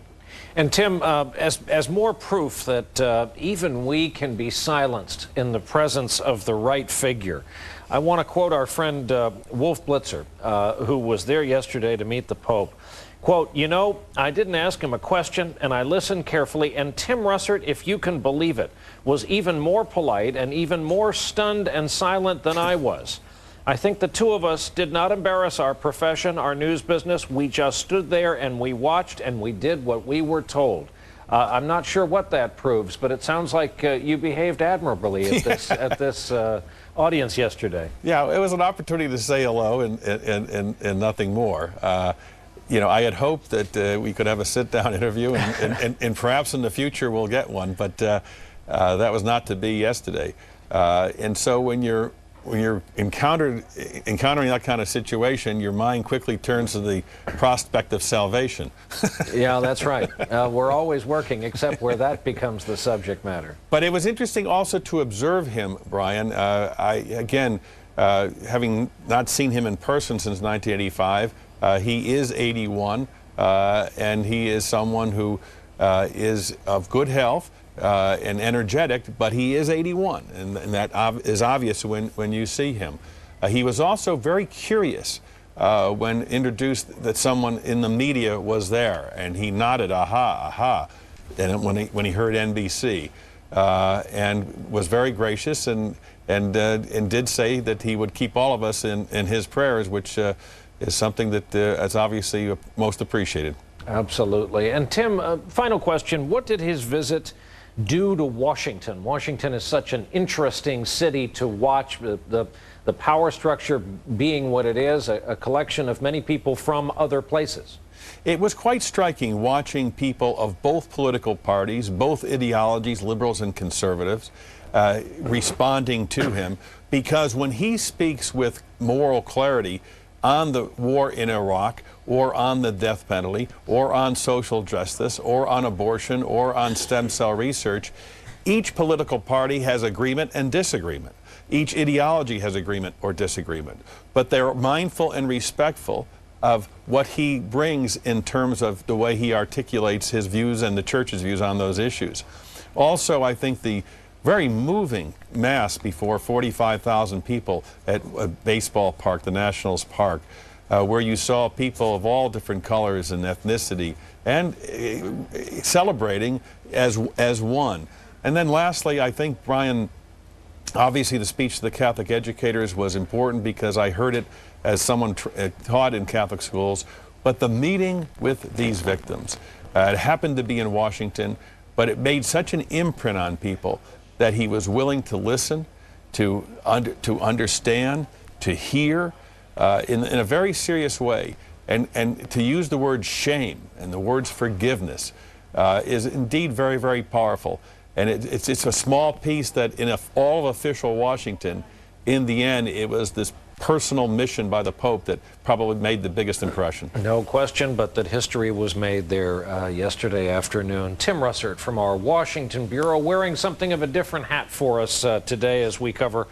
And Tim, as more proof that even we can be silenced in the presence of the right figure, I want to quote our friend Wolf Blitzer, who was there yesterday to meet the Pope. Quote, I didn't ask him a question, and I listened carefully, and Tim Russert, if you can believe it, was even more polite and even more stunned and silent than I was. I think the two of us did not embarrass our profession, our news business. We just stood there and we watched and we did what we were told. I'm not sure what that proves, but it sounds like you behaved admirably at this audience yesterday. Yeah, it was an opportunity to say hello and nothing more. I had hoped that we could have a sit-down interview, and perhaps in the future we'll get one, but that was not to be yesterday. And so when you're when you're encountering that kind of situation, your mind quickly turns to the prospect of salvation. Yeah, that's right. We're always working, except where that becomes the subject matter. But it was interesting also to observe him, Brian. Having not seen him in person since 1985, he is 81, and he is someone who is of good health and energetic, but he is 81, and that is obvious when you see him. He was also very curious when introduced that someone in the media was there, and he nodded, aha, aha, and when he heard NBC, and was very gracious and did say that he would keep all of us in his prayers, which is something that is obviously most appreciated. Absolutely. And Tim, final question. What did his visit do to Washington? Washington is such an interesting city to watch, the power structure being what it is, a collection of many people from other places. It was quite striking watching people of both political parties, both ideologies, liberals and conservatives, responding to him, because when he speaks with moral clarity on the war in Iraq, or on the death penalty, or on social justice, or on abortion, or on stem cell research, each political party has agreement and disagreement. Each ideology has agreement or disagreement. But they're mindful and respectful of what he brings in terms of the way he articulates his views and the church's views on those issues. Also, I think the very moving mass before 45,000 people at a baseball park, the Nationals Park, where you saw people of all different colors and ethnicity and celebrating as one. And then lastly, I think, Brian, obviously the speech to the Catholic educators was important because I heard it as someone taught in Catholic schools, but the meeting with these victims, it happened to be in Washington, but it made such an imprint on people that he was willing to listen, to understand, to hear in a very serious way. And to use the word shame and the words forgiveness is indeed very, very powerful. And it's a small piece that in all of official Washington, in the end, it was this personal mission by the Pope that probably made the biggest impression. No question, but that history was made there yesterday afternoon. Tim Russert from our Washington Bureau, wearing something of a different hat for us today as we cover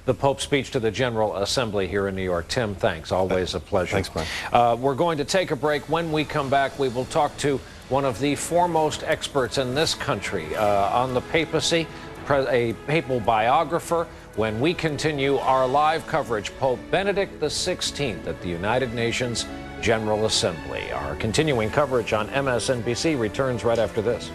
the Pope's speech to the General Assembly here in New York. Tim, thanks. Always a pleasure. Thanks, Brian. We're going to take a break. When we come back, we will talk to one of the foremost experts in this country on the papacy, a papal biographer, when we continue our live coverage, Pope Benedict XVI at the United Nations General Assembly. Our continuing coverage on MSNBC returns right after this.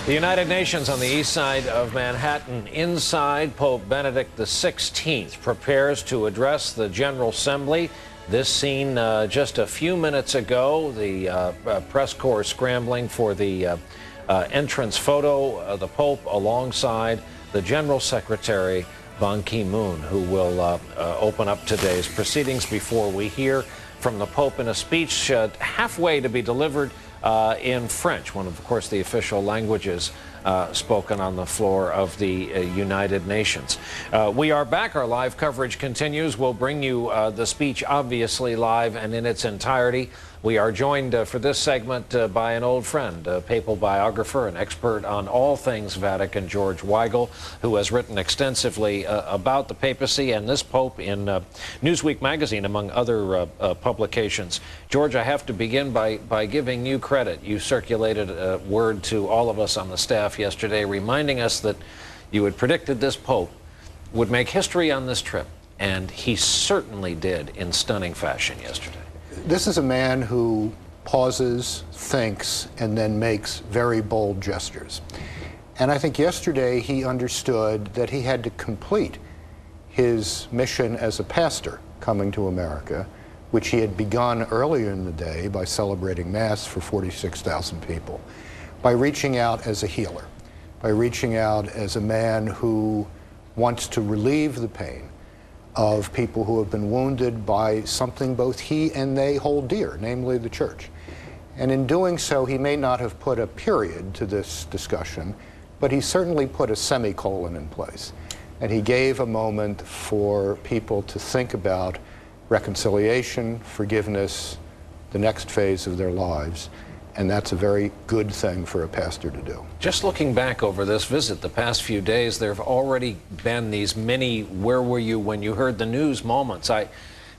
The United Nations on the east side of Manhattan. Inside, Pope Benedict XVI prepares to address the General Assembly. This scene just a few minutes ago, the press corps scrambling for the entrance photo of the Pope alongside the General Secretary Ban Ki-moon, who will open up today's proceedings before we hear from the Pope in a speech halfway to be delivered in French, one of course, the official languages spoken on the floor of the United Nations. We are back. Our live coverage continues. We'll bring you the speech, obviously, live and in its entirety. We are joined for this segment by an old friend, a papal biographer, an expert on all things Vatican, George Weigel, who has written extensively about the papacy and this Pope in Newsweek magazine, among other publications. George, I have to begin by giving you credit. You circulated a word to all of us on the staff yesterday, reminding us that you had predicted this Pope would make history on this trip, and he certainly did in stunning fashion yesterday. This is a man who pauses, thinks, and then makes very bold gestures. And I think yesterday he understood that he had to complete his mission as a pastor coming to America, which he had begun earlier in the day by celebrating Mass for 46,000 people, by reaching out as a healer, by reaching out as a man who wants to relieve the pain of people who have been wounded by something both he and they hold dear, namely the church. And in doing so, he may not have put a period to this discussion, but he certainly put a semicolon in place. And he gave a moment for people to think about reconciliation, forgiveness, the next phase of their lives. And that's a very good thing for a pastor to do. Just looking back over this visit the past few days, there have already been these many "where were you when you heard the news" moments. I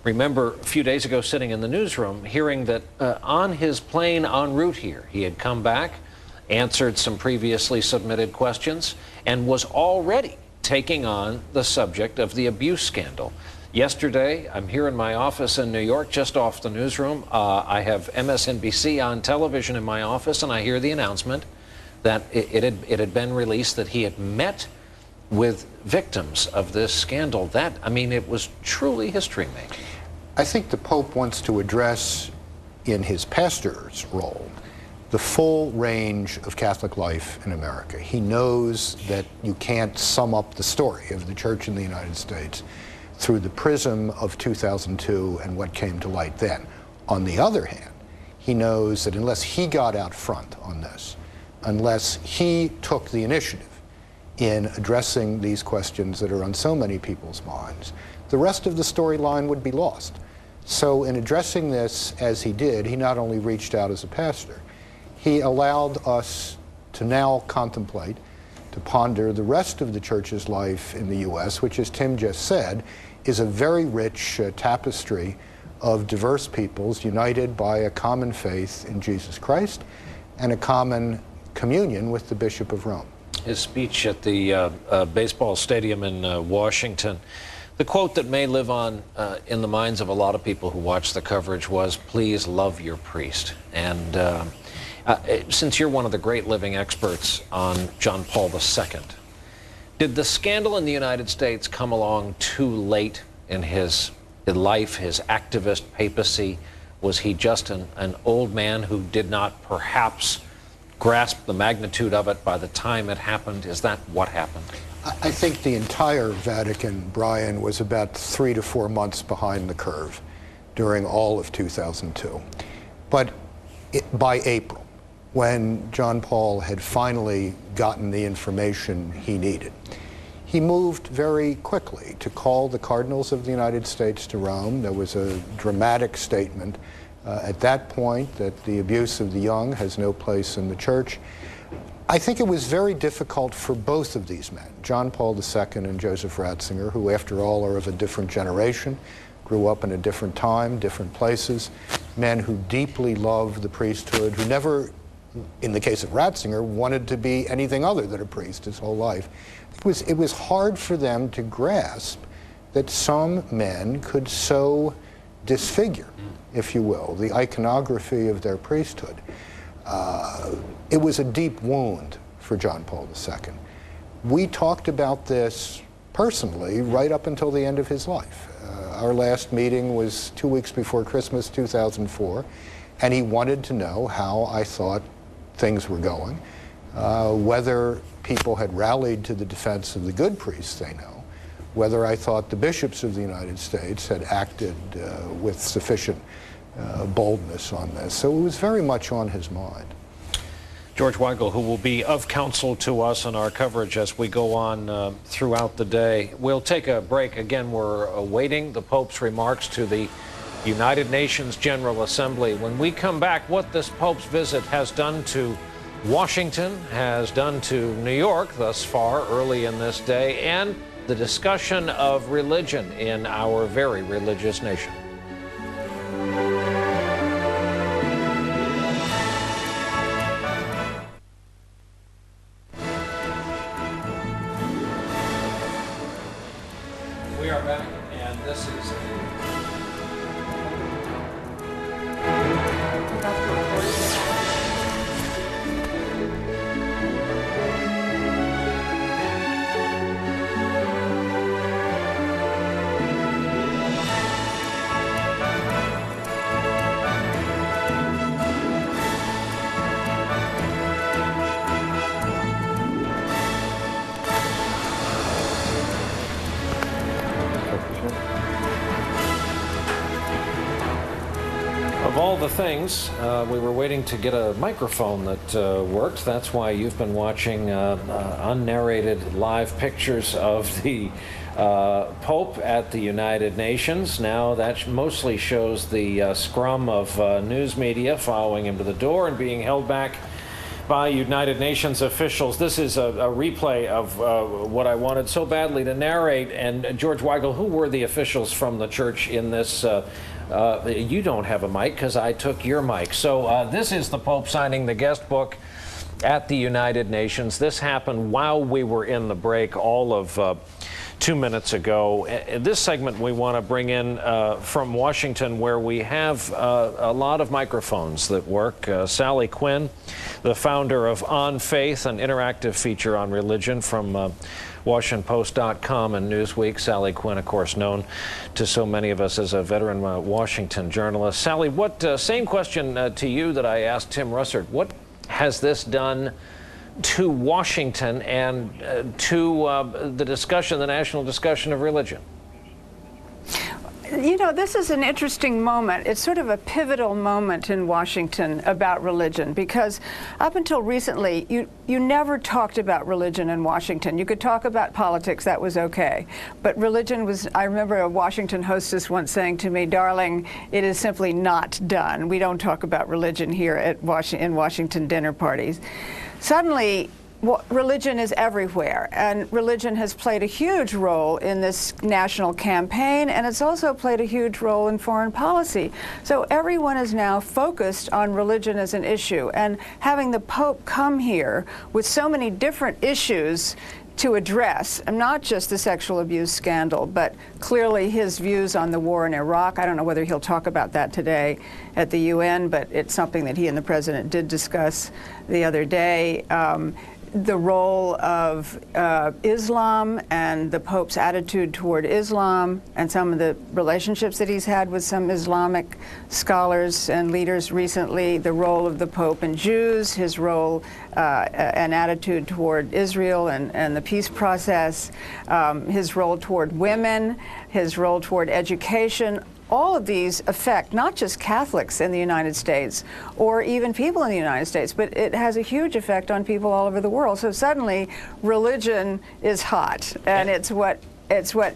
remember a few days ago sitting in the newsroom hearing that on his plane en route here, he had come back, answered some previously submitted questions, and was already taking on the subject of the abuse scandal. Yesterday, I'm here in my office in New York, just off the newsroom. I have MSNBC on television in my office, and I hear the announcement that it had been released that he had met with victims of this scandal. That, I mean, it was truly history-making. I think the Pope wants to address, in his pastor's role, the full range of Catholic life in America. He knows that you can't sum up the story of the Church in the United States through the prism of 2002 and what came to light then. On the other hand, he knows that unless he got out front on this, unless he took the initiative in addressing these questions that are on so many people's minds, the rest of the storyline would be lost. So in addressing this as he did, he not only reached out as a pastor, he allowed us to now contemplate, to ponder the rest of the Church's life in the U.S., which, as Tim just said, is a very rich tapestry of diverse peoples united by a common faith in Jesus Christ and a common communion with the Bishop of Rome. His speech at the baseball stadium in Washington, the quote that may live on in the minds of a lot of people who watch the coverage was, "Please love your priest." And since you're one of the great living experts on John Paul II, did the scandal in the United States come along too late in his life, his activist papacy? Was he just an old man who did not perhaps grasp the magnitude of it by the time it happened? Is that what happened? I think the entire Vatican, Brian, was about 3 to 4 months behind the curve during all of 2002. But by April, when John Paul had finally gotten the information he needed, he moved very quickly to call the cardinals of the United States to Rome. There was a dramatic statement at that point that the abuse of the young has no place in the Church. I think it was very difficult for both of these men, John Paul II and Joseph Ratzinger, who after all are of a different generation, grew up in a different time, different places, men who deeply loved the priesthood, who never, in the case of Ratzinger, wanted to be anything other than a priest his whole life. It was hard for them to grasp that some men could so disfigure, if you will, the iconography of their priesthood. It was a deep wound for John Paul II. We talked about this personally right up until the end of his life. Our last meeting was 2 weeks before Christmas 2004, and he wanted to know how I thought things were going, whether people had rallied to the defense of the good priests they know, whether I thought the bishops of the United States had acted with sufficient boldness on this. So it was very much on his mind. George Weigel, who will be of counsel to us in our coverage as we go on throughout the day. We'll take a break. Again, we're awaiting the Pope's remarks to the United Nations General Assembly. When we come back, what this Pope's visit has done to Washington, has done to New York thus far early in this day, and the discussion of religion in our very religious nation. We are back, and this is all the things. We were waiting to get a microphone that worked. That's why you've been watching unnarrated live pictures of the Pope at the United Nations. Now that mostly shows the scrum of news media following him to the door and being held back by United Nations officials. This is a replay of what I wanted so badly to narrate. And George Weigel, who were the officials from the church in this? You don't have a mic because I took your mic. So this is the Pope signing the guest book at the United Nations. This happened while we were in the break, all of 2 minutes ago. In this segment, we want to bring in from Washington, where we have a lot of microphones that work. Sally Quinn, the founder of On Faith, an interactive feature on religion from WashingtonPost.com and Newsweek. Sally Quinn, of course, known to so many of us as a veteran Washington journalist. Sally, what same question to you that I asked Tim Russert. What has this done to Washington and to the discussion, the national discussion of religion? You know, this is an interesting moment. It's sort of a pivotal moment in Washington about religion, because up until recently, you never talked about religion in Washington. You could talk about politics, that was okay. But religion was, I remember a Washington hostess once saying to me, "Darling, it is simply not done. We don't talk about religion here at in Washington dinner parties." Suddenly, religion is everywhere, and religion has played a huge role in this national campaign, and it's also played a huge role in foreign policy. So everyone is now focused on religion as an issue, and having the Pope come here with so many different issues to address, not just the sexual abuse scandal, but clearly his views on the war in Iraq. I don't know whether he'll talk about that today at the UN, but it's something that he and the president did discuss the other day. The role of Islam and the Pope's attitude toward Islam, and some of the relationships that he's had with some Islamic scholars and leaders recently, the role of the Pope and Jews, his role and attitude toward Israel and the peace process, his role toward women, his role toward education. All of these affect not just Catholics in the United States or even people in the United States, but it has a huge effect on people all over the world. So suddenly religion is hot, and it's what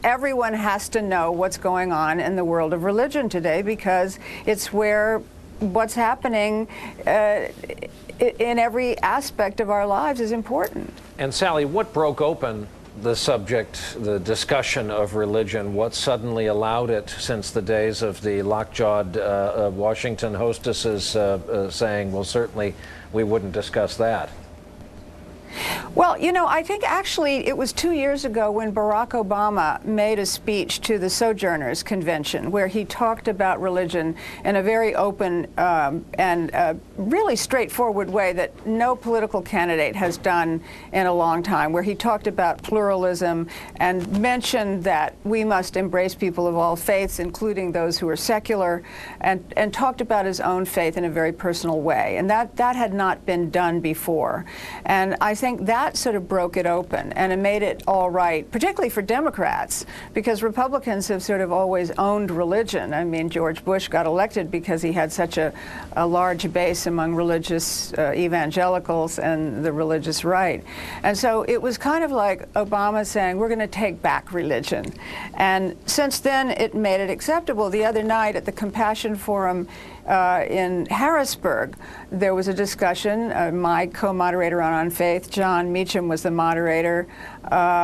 everyone has to know what's going on in the world of religion today, because it's where what's happening in every aspect of our lives is important. And Sally, what broke open the subject, the discussion of religion? What suddenly allowed it, since the days of the lockjawed Washington hostesses saying, well, certainly we wouldn't discuss that? Well, you know, I think actually it was 2 years ago when Barack Obama made a speech to the Sojourners Convention, where he talked about religion in a very open and really straightforward way that no political candidate has done in a long time, where he talked about pluralism and mentioned that we must embrace people of all faiths, including those who are secular, and talked about his own faith in a very personal way. And that had not been done before. And I think that sort of broke it open, and it made it all right, particularly for Democrats, because Republicans have sort of always owned religion. I mean, George Bush got elected because he had such a large base among religious evangelicals and the religious right. And so it was kind of like Obama saying, we're going to take back religion. And since then, it made it acceptable. The other night at the Compassion Forum in Harrisburg, there was a discussion. My co-moderator on Faith, John Meacham, was the moderator,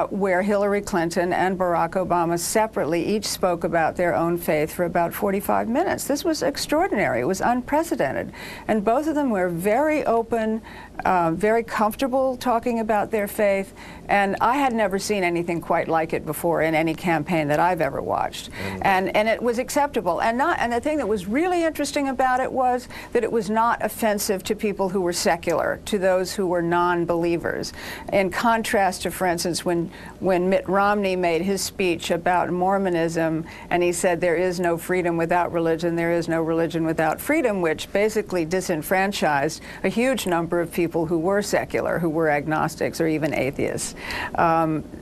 where Hillary Clinton and Barack Obama separately each spoke about their own faith for about 45 minutes. This was extraordinary. It was unprecedented. And both of them were very open, very comfortable talking about their faith. And I had never seen anything quite like it before in any campaign that I've ever watched. And it was acceptable. And the thing that was really interesting about it was that it was not offensive to people who were secular, to those who were non-believers. In contrast to, for instance, when Mitt Romney made his speech about Mormonism, and he said there is no freedom without religion, there is no religion without freedom, which basically disenfranchised a huge number of people who were secular, who were agnostics or even atheists.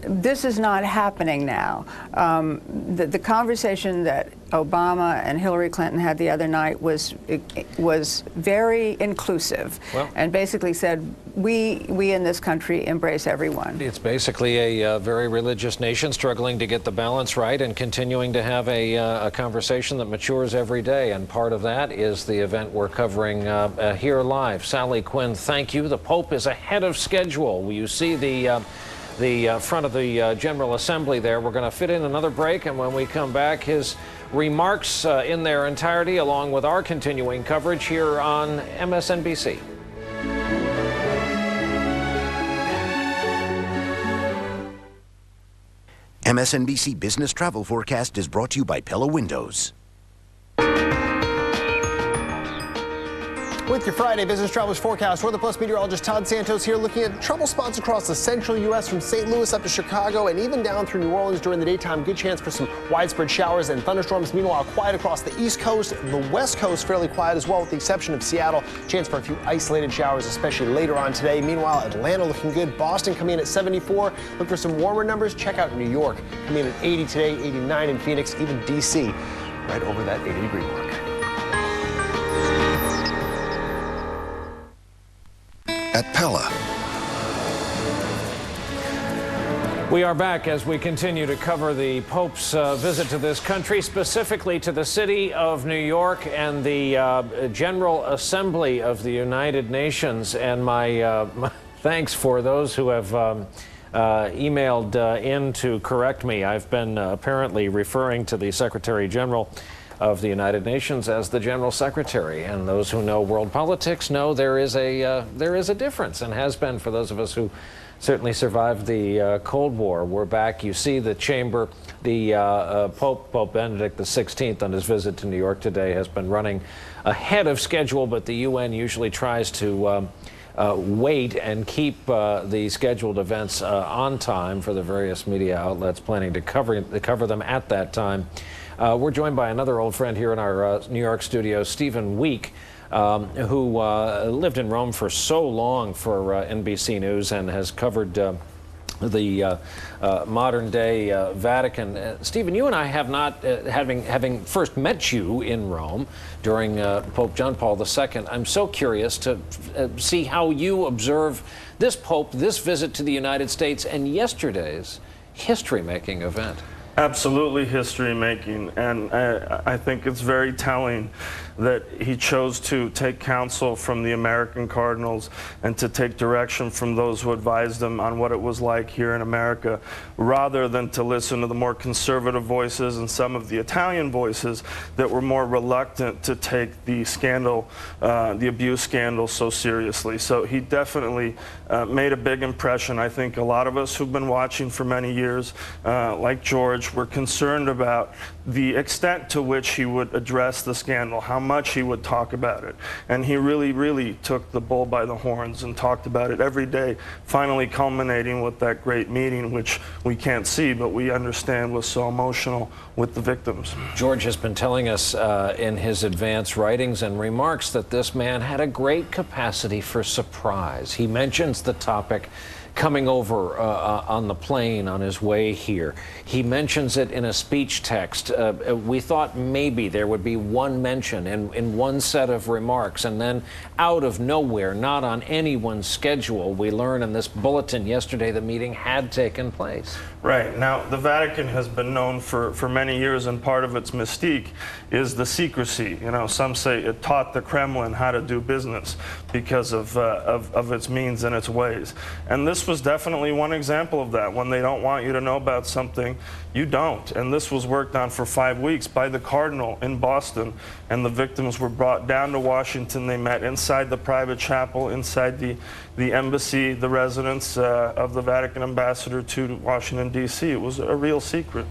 This is not happening now. The conversation that Obama and Hillary Clinton had the other night was very inclusive, and basically said, we in this country embrace everyone. It's basically a very religious nation struggling to get the balance right and continuing to have a conversation that matures every day. And part of that is the event we're covering here live. Sally Quinn, thank you. The Pope is ahead of schedule. You see the front of the General Assembly there. We're going to fit in another break, and when we come back, his remarks in their entirety, along with our continuing coverage here on MSNBC. MSNBC Business Travel Forecast is brought to you by Pella Windows. With your Friday Business Travelers Forecast, Weather Plus meteorologist Todd Santos here looking at trouble spots across the central U.S. from St. Louis up to Chicago and even down through New Orleans during the daytime. Good chance for some widespread showers and thunderstorms. Meanwhile, quiet across the East Coast. The West Coast fairly quiet as well, with the exception of Seattle. Chance for a few isolated showers, especially later on today. Meanwhile, Atlanta looking good. Boston coming in at 74. Look for some warmer numbers. Check out New York coming in at 80 today, 89 in Phoenix, even D.C. right over that 80-degree mark. At Pella. We are back as we continue to cover the Pope's visit to this country, specifically to the city of New York and the General Assembly of the United Nations. And my thanks for those who have emailed in to correct me. I've been apparently referring to the Secretary General of the United Nations as the General Secretary, and those who know world politics know there is a difference, and has been for those of us who certainly survived the Cold War. We're back. You see the chamber. The Pope Benedict XVI on his visit to New York today has been running ahead of schedule, but the UN usually tries to wait and keep the scheduled events on time for the various media outlets planning to cover them at that time. We're joined by another old friend here in our New York studio, Stephen Week, who lived in Rome for so long for NBC News and has covered the modern-day Vatican. Stephen, you and I have not, having first met you in Rome during Pope John Paul II, I'm so curious to see how you observe this Pope, this visit to the United States, and yesterday's history-making event. Absolutely history-making, and I think it's very telling that he chose to take counsel from the American cardinals and to take direction from those who advised him on what it was like here in America, rather than to listen to the more conservative voices and some of the Italian voices that were more reluctant to take the scandal, the abuse scandal, so seriously. So he definitely made a big impression. I think a lot of us who've been watching for many years, like George, were concerned about the extent to which he would address the scandal, how much he would talk about it. And he really, really took the bull by the horns and talked about it every day, finally culminating with that great meeting, which we can't see, but we understand was so emotional with the victims. George has been telling us in his advance writings and remarks that this man had a great capacity for surprise. He mentions the topic coming over on the plane on his way here. He mentions it in a speech text. We thought maybe there would be one mention in one set of remarks, and then out of nowhere, not on anyone's schedule, we learn in this bulletin yesterday the meeting had taken place. Right. Now, the Vatican has been known for many years, and part of its mystique is the secrecy. You know, some say it taught the Kremlin how to do business because of its means and its ways. And this was definitely one example of that. When they don't want you to know about something, you don't. And this was worked on for 5 weeks by the Cardinal in Boston, and the victims were brought down to Washington. They met inside the private chapel, inside the embassy, the residence of the Vatican ambassador to Washington, D.C. It was a real secret.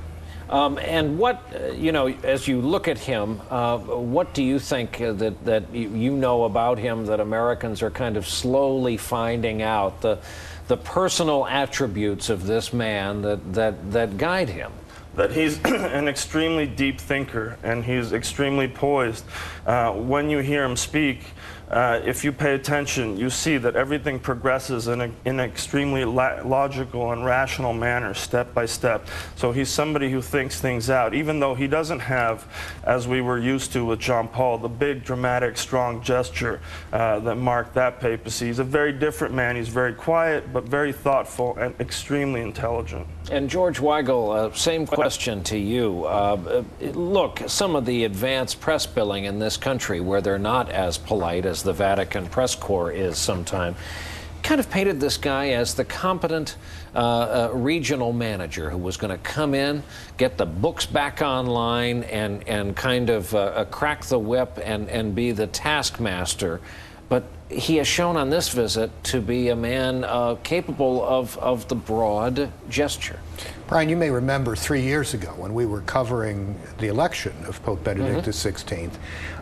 And what, you know, as you look at him, what do you think that you know about him that Americans are kind of slowly finding out, the personal attributes of this man that guide him? That he's an extremely deep thinker, and he's extremely poised. When you hear him speak, if you pay attention, you see that everything progresses in an extremely logical and rational manner, step by step. So he's somebody who thinks things out, even though he doesn't have, as we were used to with John Paul, the big, dramatic, strong gesture that marked that papacy. He's a very different man. He's very quiet, but very thoughtful and extremely intelligent. And George Weigel, same question to you. Look, some of the advanced press billing in this country, where they're not as polite as the Vatican press corps is sometimes, kind of painted this guy as the competent regional manager who was going to come in, get the books back online, and kind of crack the whip and be the taskmaster. But he has shown on this visit to be a man capable of the broad gesture. Brian, you may remember 3 years ago when we were covering the election of Pope Benedict XVI.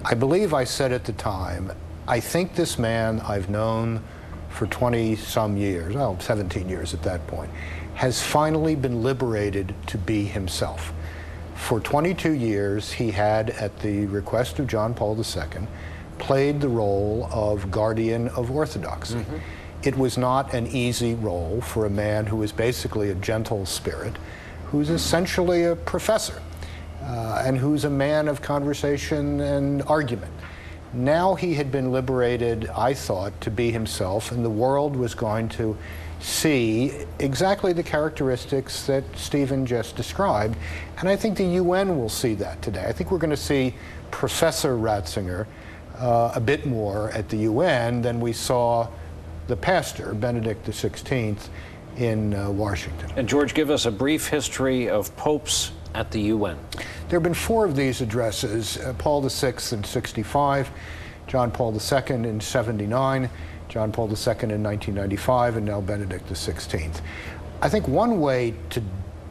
I believe I said at the time, I think this man I've known for 20-some years, well, 17 years at that point, has finally been liberated to be himself. For 22 years, he had, at the request of John Paul II, played the role of guardian of orthodoxy. It was not an easy role for a man who is basically a gentle spirit, who's essentially a professor, and who's a man of conversation and argument. Now he had been liberated, I thought, to be himself, and the world was going to see exactly the characteristics that Stephen just described. And I think the UN will see that today. I think we're going to see Professor Ratzinger a bit more at the UN than we saw the pastor, Benedict XVI, in Washington. And George, give us a brief history of popes at the UN. There have been 4 of these addresses, Paul VI in 65, John Paul II in 79, John Paul II in 1995, and now Benedict XVI. I think one way to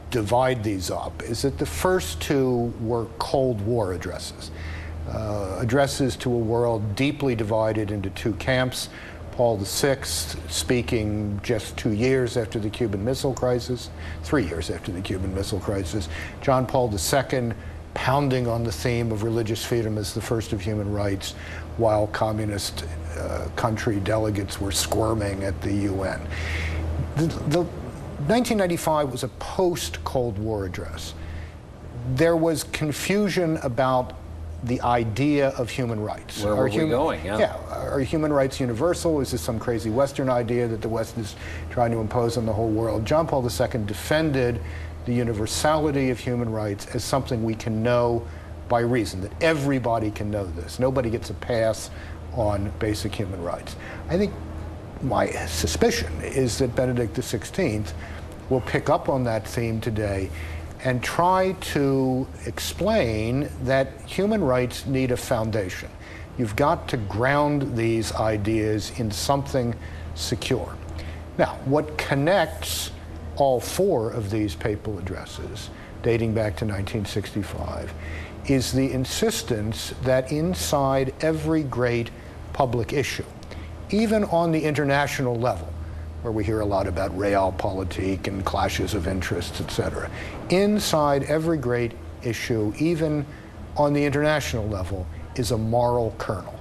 divide these up is that the first 2 were Cold War addresses. Addresses to a world deeply divided into 2 camps. Paul VI speaking just 2 years after the Cuban Missile Crisis, 3 years after the Cuban Missile Crisis. John Paul II pounding on the theme of religious freedom as the first of human rights, while communist country delegates were squirming at the UN. The 1995 was a post-Cold War address. There was confusion about the idea of human rights. Where were we going? Yeah, are human rights universal? Is this some crazy Western idea that the West is trying to impose on the whole world? John Paul II defended the universality of human rights as something we can know by reason, that everybody can know this. Nobody gets a pass on basic human rights. I think my suspicion is that Benedict XVI will pick up on that theme today and try to explain that human rights need a foundation. You've got to ground these ideas in something secure. Now, what connects all 4 of these papal addresses, dating back to 1965, is the insistence that inside every great public issue, even on the international level, where we hear a lot about realpolitik and clashes of interests, etc. Inside every great issue, even on the international level, is a moral kernel.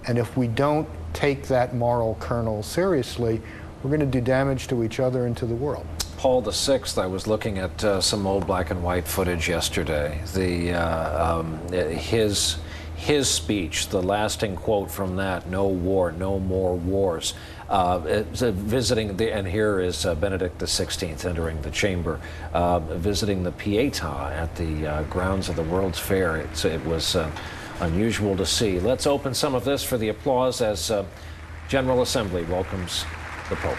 And if we don't take that moral kernel seriously, we're going to do damage to each other and to the world. Paul VI, I was looking at some old black and white footage yesterday. His speech, the lasting quote from that, "No war, no more wars," visiting, and here is Benedict XVI entering the chamber, visiting the Pietà at the grounds of the World's Fair. It was unusual to see. Let's open some of this for the applause as General Assembly welcomes the Pope.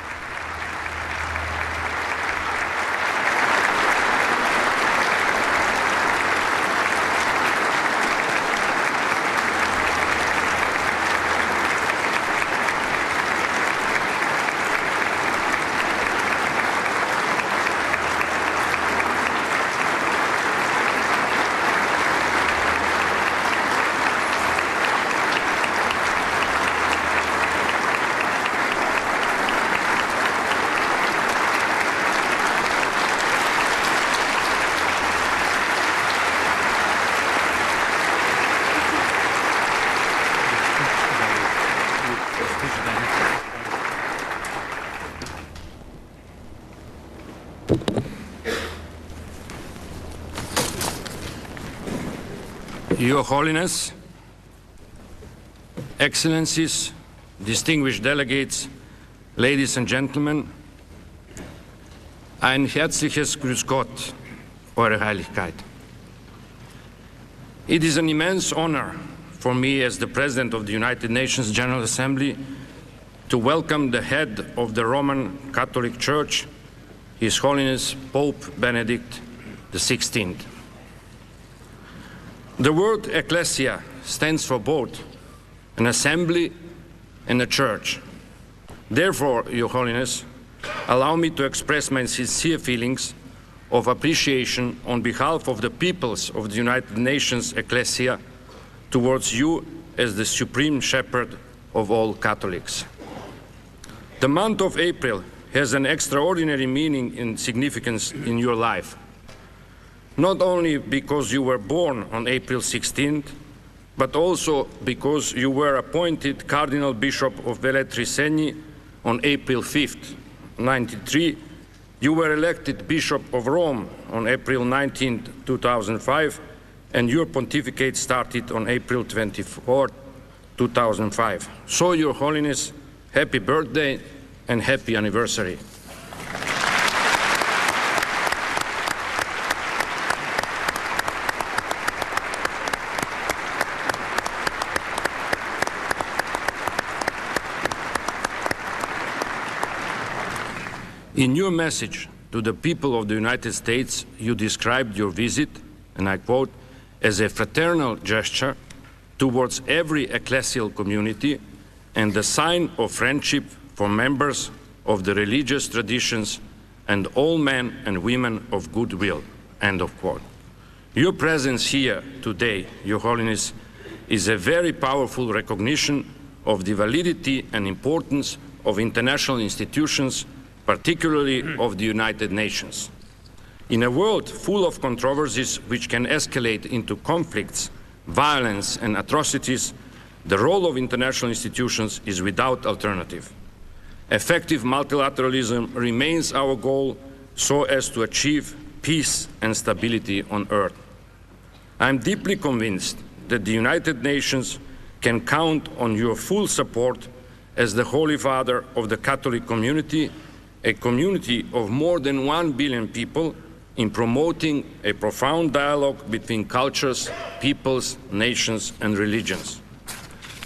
Your Holiness, Excellencies, distinguished delegates, ladies and gentlemen, ein herzliches Grüß Gott, Eure Heiligkeit. It is an immense honor for me as the President of the United Nations General Assembly to welcome the head of the Roman Catholic Church, His Holiness Pope Benedict XVI. The word ecclesia stands for both an assembly and a church. Therefore, Your Holiness, allow me to express my sincere feelings of appreciation on behalf of the peoples of the United Nations Ecclesia towards you as the Supreme Shepherd of all Catholics. The month of April has an extraordinary meaning and significance in your life, not only because you were born on April 16th, but also because you were appointed Cardinal Bishop of Velletri Segni on April 5th, 1993. You were elected Bishop of Rome on April 19, 2005, and your pontificate started on April 24, 2005. So, Your Holiness, happy birthday and happy anniversary. In your message to the people of the United States, you described your visit, and I quote, as a fraternal gesture towards every ecclesial community and the sign of friendship for members of the religious traditions and all men and women of goodwill, end of quote. Your presence here today, Your Holiness, is a very powerful recognition of the validity and importance of international institutions, particularly of the United Nations. In a world full of controversies which can escalate into conflicts, violence, and atrocities, the role of international institutions is without alternative. Effective multilateralism remains our goal so as to achieve peace and stability on Earth. I am deeply convinced that the United Nations can count on your full support as the Holy Father of the Catholic community, a community of more than 1 billion people, in promoting a profound dialogue between cultures, peoples, nations, and religions.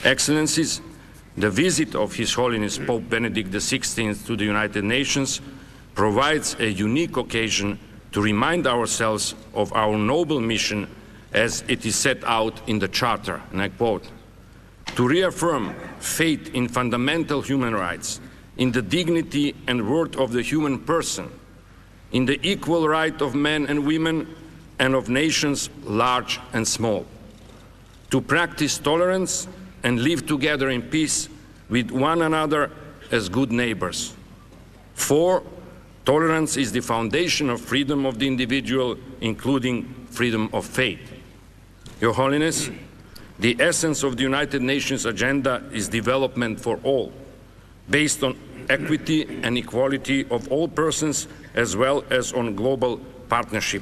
Excellencies, the visit of His Holiness Pope Benedict XVI to the United Nations provides a unique occasion to remind ourselves of our noble mission as it is set out in the Charter, and I quote, to reaffirm faith in fundamental human rights, in the dignity and worth of the human person, in the equal right of men and women and of nations large and small, to practice tolerance and live together in peace with one another as good neighbors. 4, tolerance is the foundation of freedom of the individual, including freedom of faith. Your Holiness, the essence of the United Nations agenda is development for all, based on equity and equality of all persons, as well as on global partnership.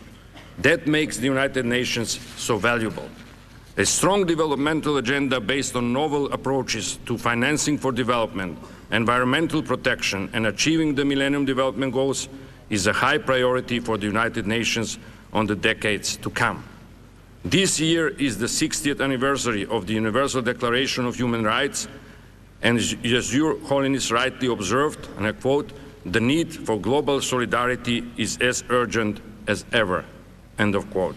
That makes the United Nations so valuable. A strong developmental agenda based on novel approaches to financing for development, environmental protection, and achieving the Millennium Development Goals is a high priority for the United Nations on the decades to come. This year is the 60th anniversary of the Universal Declaration of Human Rights, and as Your Holiness rightly observed, and I quote, the need for global solidarity is as urgent as ever, end of quote.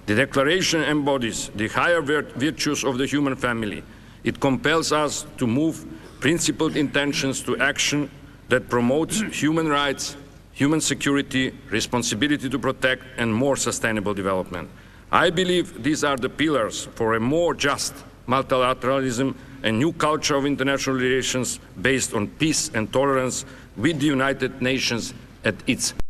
The Declaration embodies the higher virtues of the human family. It compels us to move principled intentions to action that promotes human rights, human security, responsibility to protect, and more sustainable development. I believe these are the pillars for a more just multilateralism, a new culture of international relations based on peace and tolerance with the United Nations at its heart.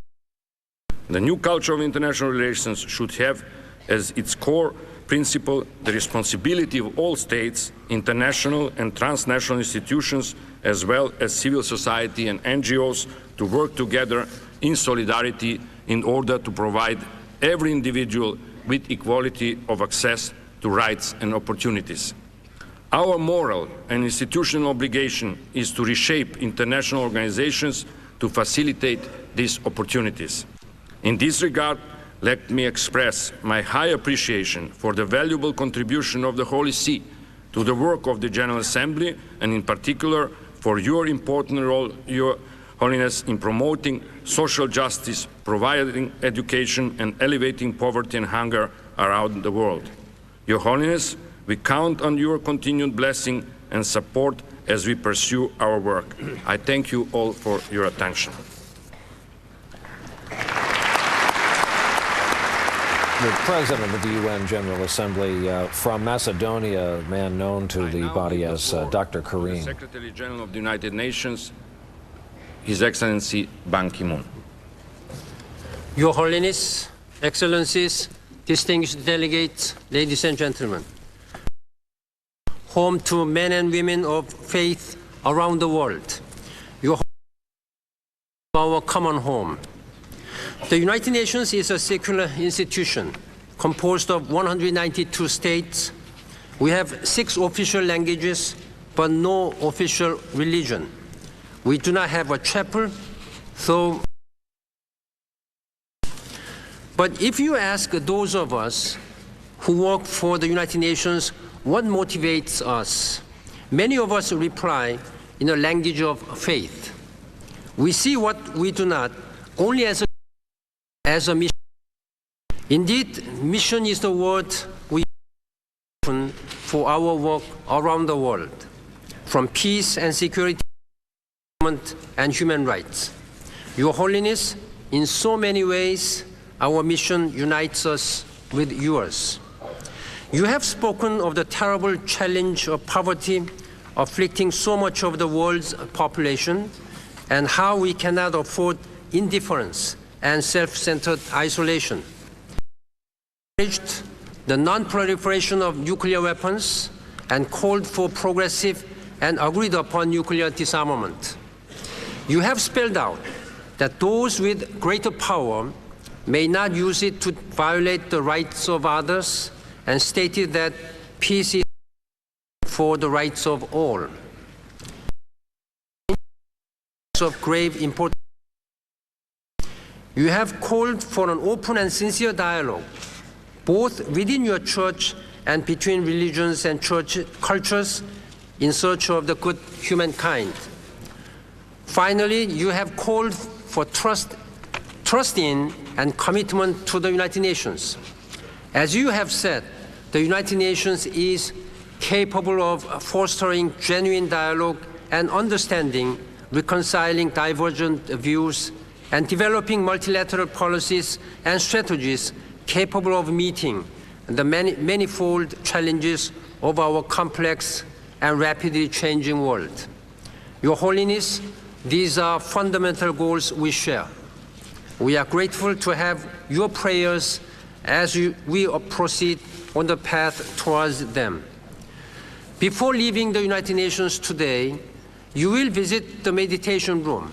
The new culture of international relations should have as its core principle the responsibility of all states, international and transnational institutions, as well as civil society and NGOs to work together in solidarity in order to provide every individual with equality of access to rights and opportunities. Our moral and institutional obligation is to reshape international organizations to facilitate these opportunities. In this regard, let me express my high appreciation for the valuable contribution of the Holy See to the work of the General Assembly, and in particular for your important role, Your Holiness, in promoting social justice, providing education, and elevating poverty and hunger around the world. Your Holiness, we count on your continued blessing and support as we pursue our work. I thank you all for your attention. The President of the UN General Assembly from Macedonia, a man known to the body as Dr. Karim. Secretary General of the United Nations, His Excellency Ban Ki-moon. Your Holiness, Excellencies, distinguished delegates, ladies and gentlemen. Home to men and women of faith around the world. Your Holiness, our common home. The United Nations is a secular institution composed of 192 states. We have 6 official languages, but no official religion. We do not have a chapel, so. But if you ask those of us who work for the United Nations what motivates us, many of us reply in a language of faith. We see what we do not only as a mission. Indeed, mission is the word we use for our work around the world, from peace and security and human rights. Your Holiness, in so many ways, our mission unites us with yours. You have spoken of the terrible challenge of poverty afflicting so much of the world's population and how we cannot afford indifference and self-centered isolation. Encouraged the non-proliferation of nuclear weapons and called for progressive and agreed upon nuclear disarmament. You have spelled out that those with greater power may not use it to violate the rights of others, and stated that peace is for the rights of all. Of grave importance. You have called for an open and sincere dialogue, both within your church and between religions and church cultures, in search of the good humankind. Finally, you have called for trust in and commitment to the United Nations. As you have said, the United Nations is capable of fostering genuine dialogue and understanding, reconciling divergent views, and developing multilateral policies and strategies capable of meeting the manifold challenges of our complex and rapidly changing world. Your Holiness, these are fundamental goals we share. We are grateful to have your prayers as we proceed on the path towards them. Before leaving the United Nations today, you will visit the meditation room.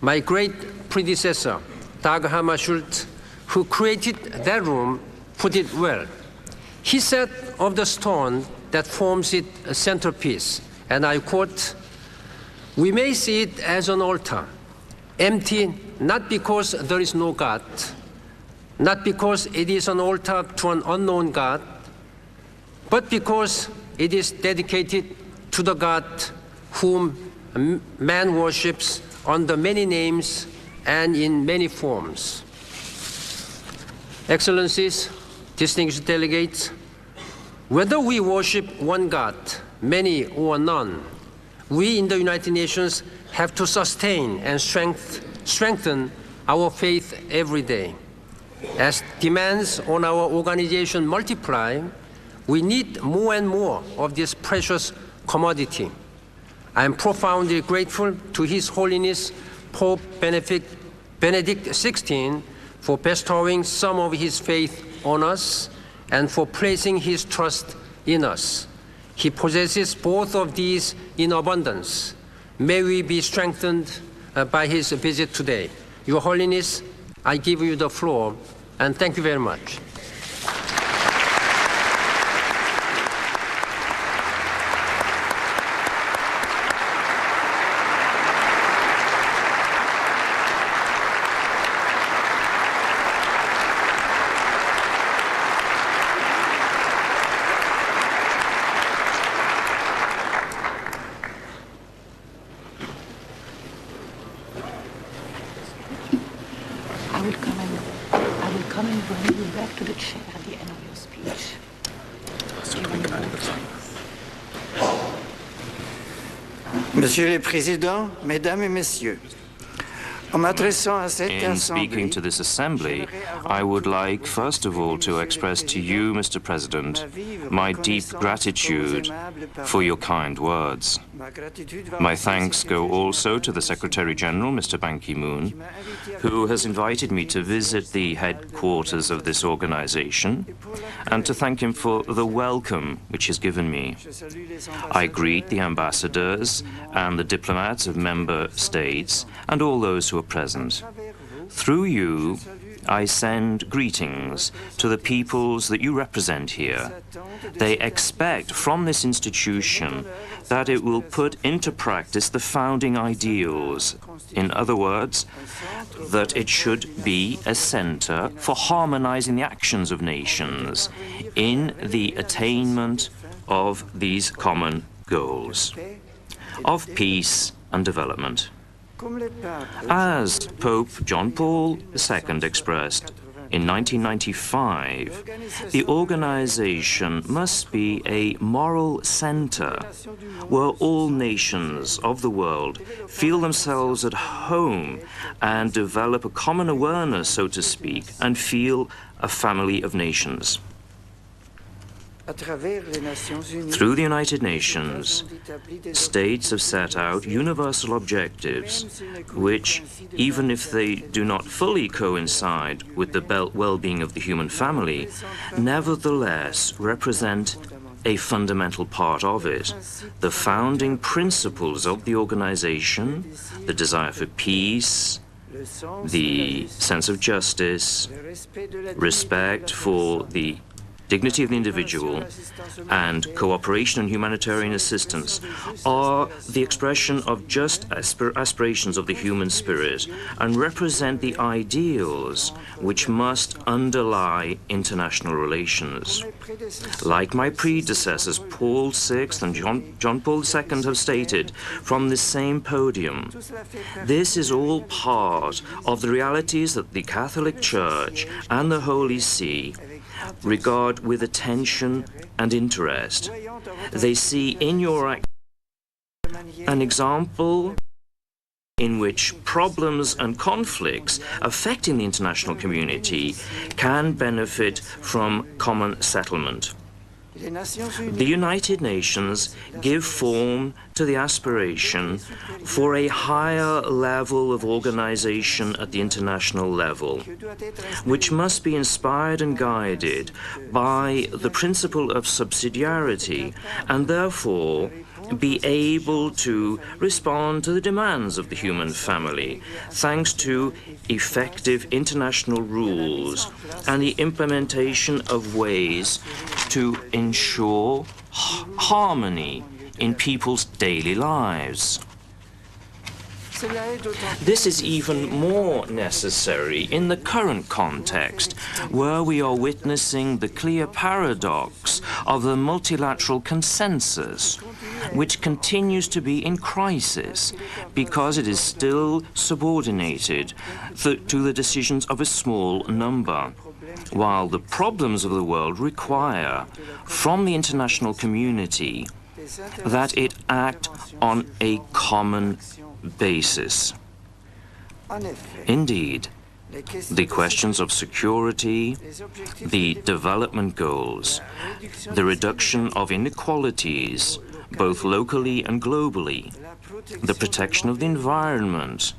My great predecessor, Dag Hammarskjöld, who created that room, put it well. He said of the stone that forms its centerpiece, and I quote, "We may see it as an altar, empty not because there is no God, not because it is an altar to an unknown God, but because it is dedicated to the God whom man worships under many names and in many forms." Excellencies, distinguished delegates, whether we worship one God, many or none, we in the United Nations have to sustain and strengthen our faith every day. As demands on our organization multiply, we need more and more of this precious commodity. I am profoundly grateful to His Holiness Pope Benedict XVI for bestowing some of his faith on us and for placing his trust in us. He possesses both of these in abundance. May we be strengthened by his visit today. Your Holiness, I give you the floor, and thank you very much. I will come and bring you back to the chair at the end of your speech. Monsieur le Président, Mesdames et Messieurs, in speaking to this assembly, I would like, first of all, to express to you, Mr. President, my deep gratitude for your kind words. My thanks go also to the Secretary General, Mr. Ban Ki-moon, who has invited me to visit the headquarters of this organization, and to thank him for the welcome which he's given me. I greet the ambassadors and the diplomats of member states and all those who are present. Through you, I send greetings to the peoples that you represent here. They expect from this institution that it will put into practice the founding ideals. In other words, that it should be a center for harmonizing the actions of nations in the attainment of these common goals of peace and development. As Pope John Paul II expressed in 1995, the organization must be a moral center where all nations of the world feel themselves at home and develop a common awareness, so to speak, and feel a family of nations. Through the United Nations, states have set out universal objectives which, even if they do not fully coincide with the well-being of the human family, nevertheless represent a fundamental part of it. The founding principles of the organization, the desire for peace, the sense of justice, respect for the dignity of the individual, and cooperation and humanitarian assistance are the expression of just aspirations of the human spirit and represent the ideals which must underlie international relations. Like my predecessors, Paul VI and John Paul II have stated from this same podium, this is all part of the realities that the Catholic Church and the Holy See regard with attention and interest. They see in your act an example in which problems and conflicts affecting the international community can benefit from common settlement. The United Nations give form to the aspiration for a higher level of organization at the international level, which must be inspired and guided by the principle of subsidiarity and therefore be able to respond to the demands of the human family, thanks to effective international rules and the implementation of ways to ensure harmony in people's daily lives. This is even more necessary in the current context, where we are witnessing the clear paradox of the multilateral consensus, which continues to be in crisis because it is still subordinated to the decisions of a small number, while the problems of the world require from the international community that it act on a common basis. Indeed, the questions of security, the development goals, the reduction of inequalities, both locally and globally, the protection of the environment,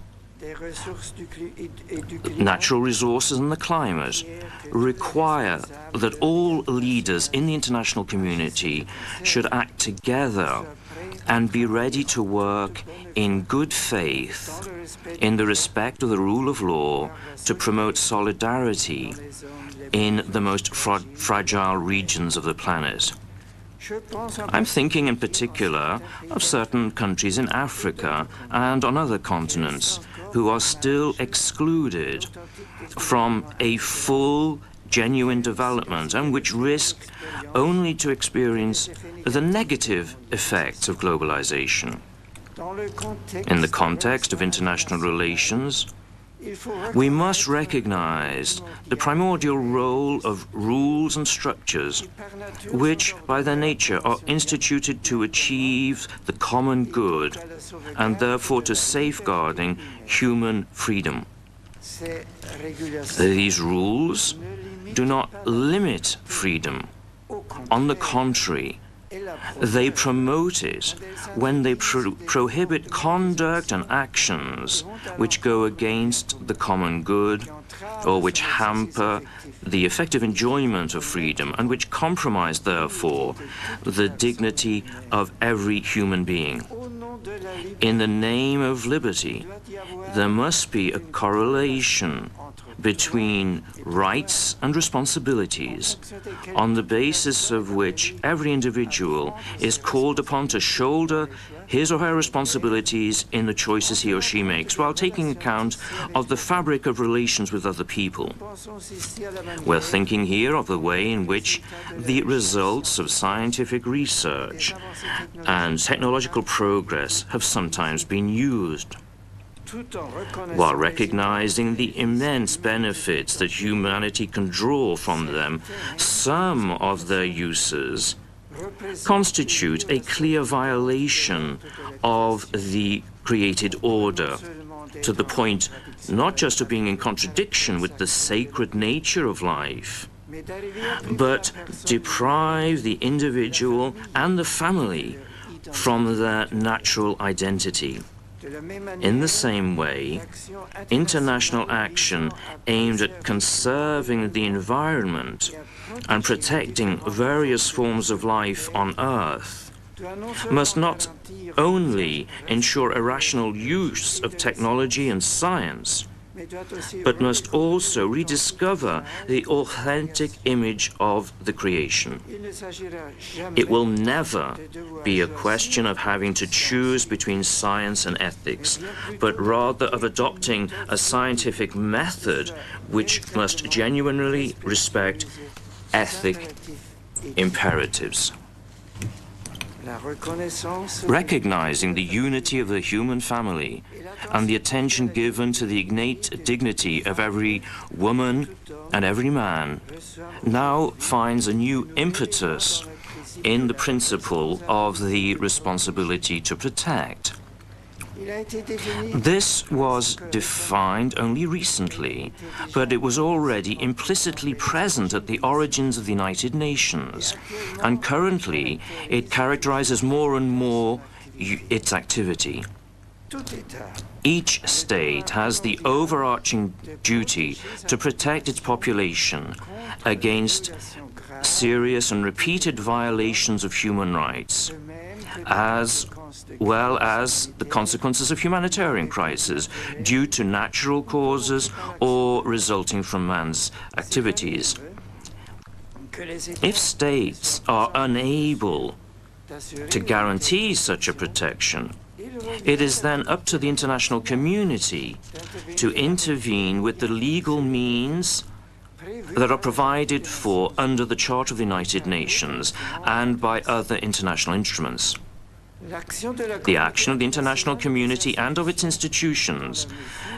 natural resources and the climate require that all leaders in the international community should act together and be ready to work in good faith, in the respect of the rule of law, to promote solidarity in the most fragile regions of the planet. I'm thinking in particular of certain countries in Africa and on other continents who are still excluded from a full, genuine development and which risk only to experience the negative effects of globalization. In the context of international relations, We must recognize the primordial role of rules and structures, which by their nature are instituted to achieve the common good and therefore to safeguarding human freedom. These rules do not limit freedom. On the contrary, they promote it when they prohibit conduct and actions which go against the common good or which hamper the effective enjoyment of freedom and which compromise, therefore, the dignity of every human being. In the name of liberty, there must be a correlation between rights and responsibilities, on the basis of which every individual is called upon to shoulder his or her responsibilities in the choices he or she makes, while taking account of the fabric of relations with other people. We're thinking here of the way in which the results of scientific research and technological progress have sometimes been used. While recognizing the immense benefits that humanity can draw from them, some of their uses constitute a clear violation of the created order, to the point not just of being in contradiction with the sacred nature of life, but deprive the individual and the family from their natural identity. In the same way, international action aimed at conserving the environment and protecting various forms of life on Earth must not only ensure a rational use of technology and science, but must also rediscover the authentic image of the creation. It will never be a question of having to choose between science and ethics, but rather of adopting a scientific method which must genuinely respect ethic imperatives. Recognizing the unity of the human family and the attention given to the innate dignity of every woman and every man now finds a new impetus in the principle of the responsibility to protect. This was defined only recently, but it was already implicitly present at the origins of the United Nations, and currently it characterizes more and more its activity. Each state has the overarching duty to protect its population against serious and repeated violations of human rights, as well as the consequences of humanitarian crises due to natural causes or resulting from man's activities. If states are unable to guarantee such a protection, it is then up to the international community to intervene with the legal means that are provided for under the Charter of the United Nations and by other international instruments. The action of the international community and of its institutions,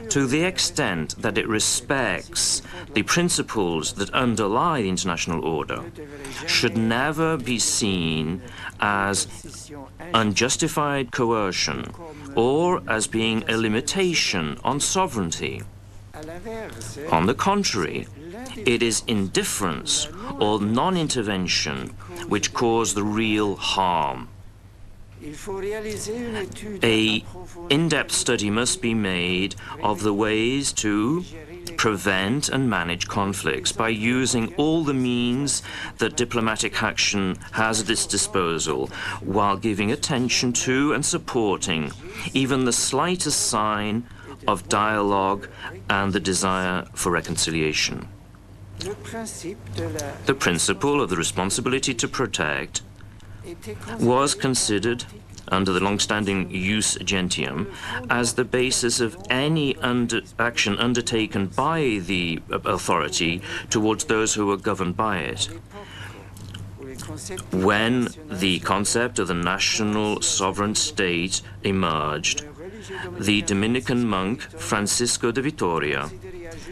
to the extent that it respects the principles that underlie the international order, should never be seen as unjustified coercion or as being a limitation on sovereignty. On the contrary, it is indifference or non-intervention which cause the real harm. An in-depth study must be made of the ways to prevent and manage conflicts by using all the means that diplomatic action has at its disposal, while giving attention to and supporting even the slightest sign of dialogue and the desire for reconciliation. The principle of the responsibility to protect was considered, under the long-standing jus gentium, as the basis of any action undertaken by the authority towards those who were governed by it. When the concept of the national sovereign state emerged, the Dominican monk Francisco de Vitoria,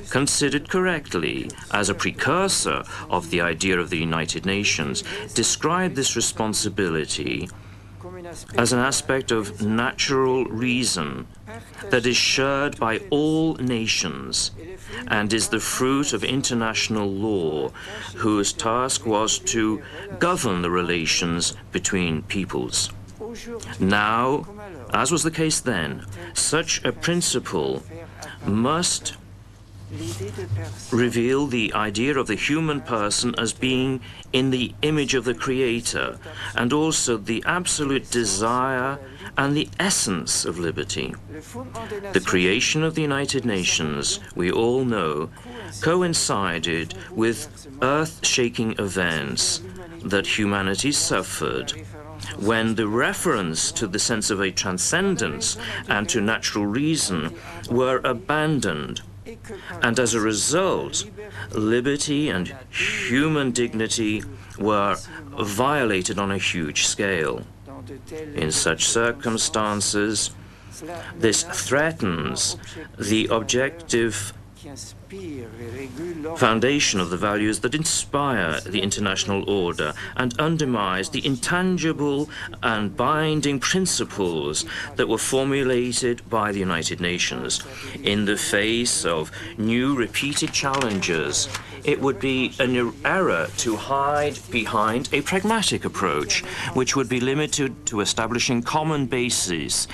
considered correctly as a precursor of the idea of the United Nations, described this responsibility as an aspect of natural reason that is shared by all nations and is the fruit of international law, whose task was to govern the relations between peoples. Now, as was the case then, such a principle must reveal the idea of the human person as being in the image of the Creator, and also the absolute desire and the essence of liberty. The creation of the United Nations, we all know, coincided with earth-shaking events that humanity suffered, when the reference to the sense of a transcendence and to natural reason were abandoned. And as a result, liberty and human dignity were violated on a huge scale. In such circumstances, this threatens the objective foundation of the values that inspire the international order and undermines the intangible and binding principles that were formulated by the United Nations. In the face of new repeated challenges, it would be an error to hide behind a pragmatic approach, which would be limited to establishing common bases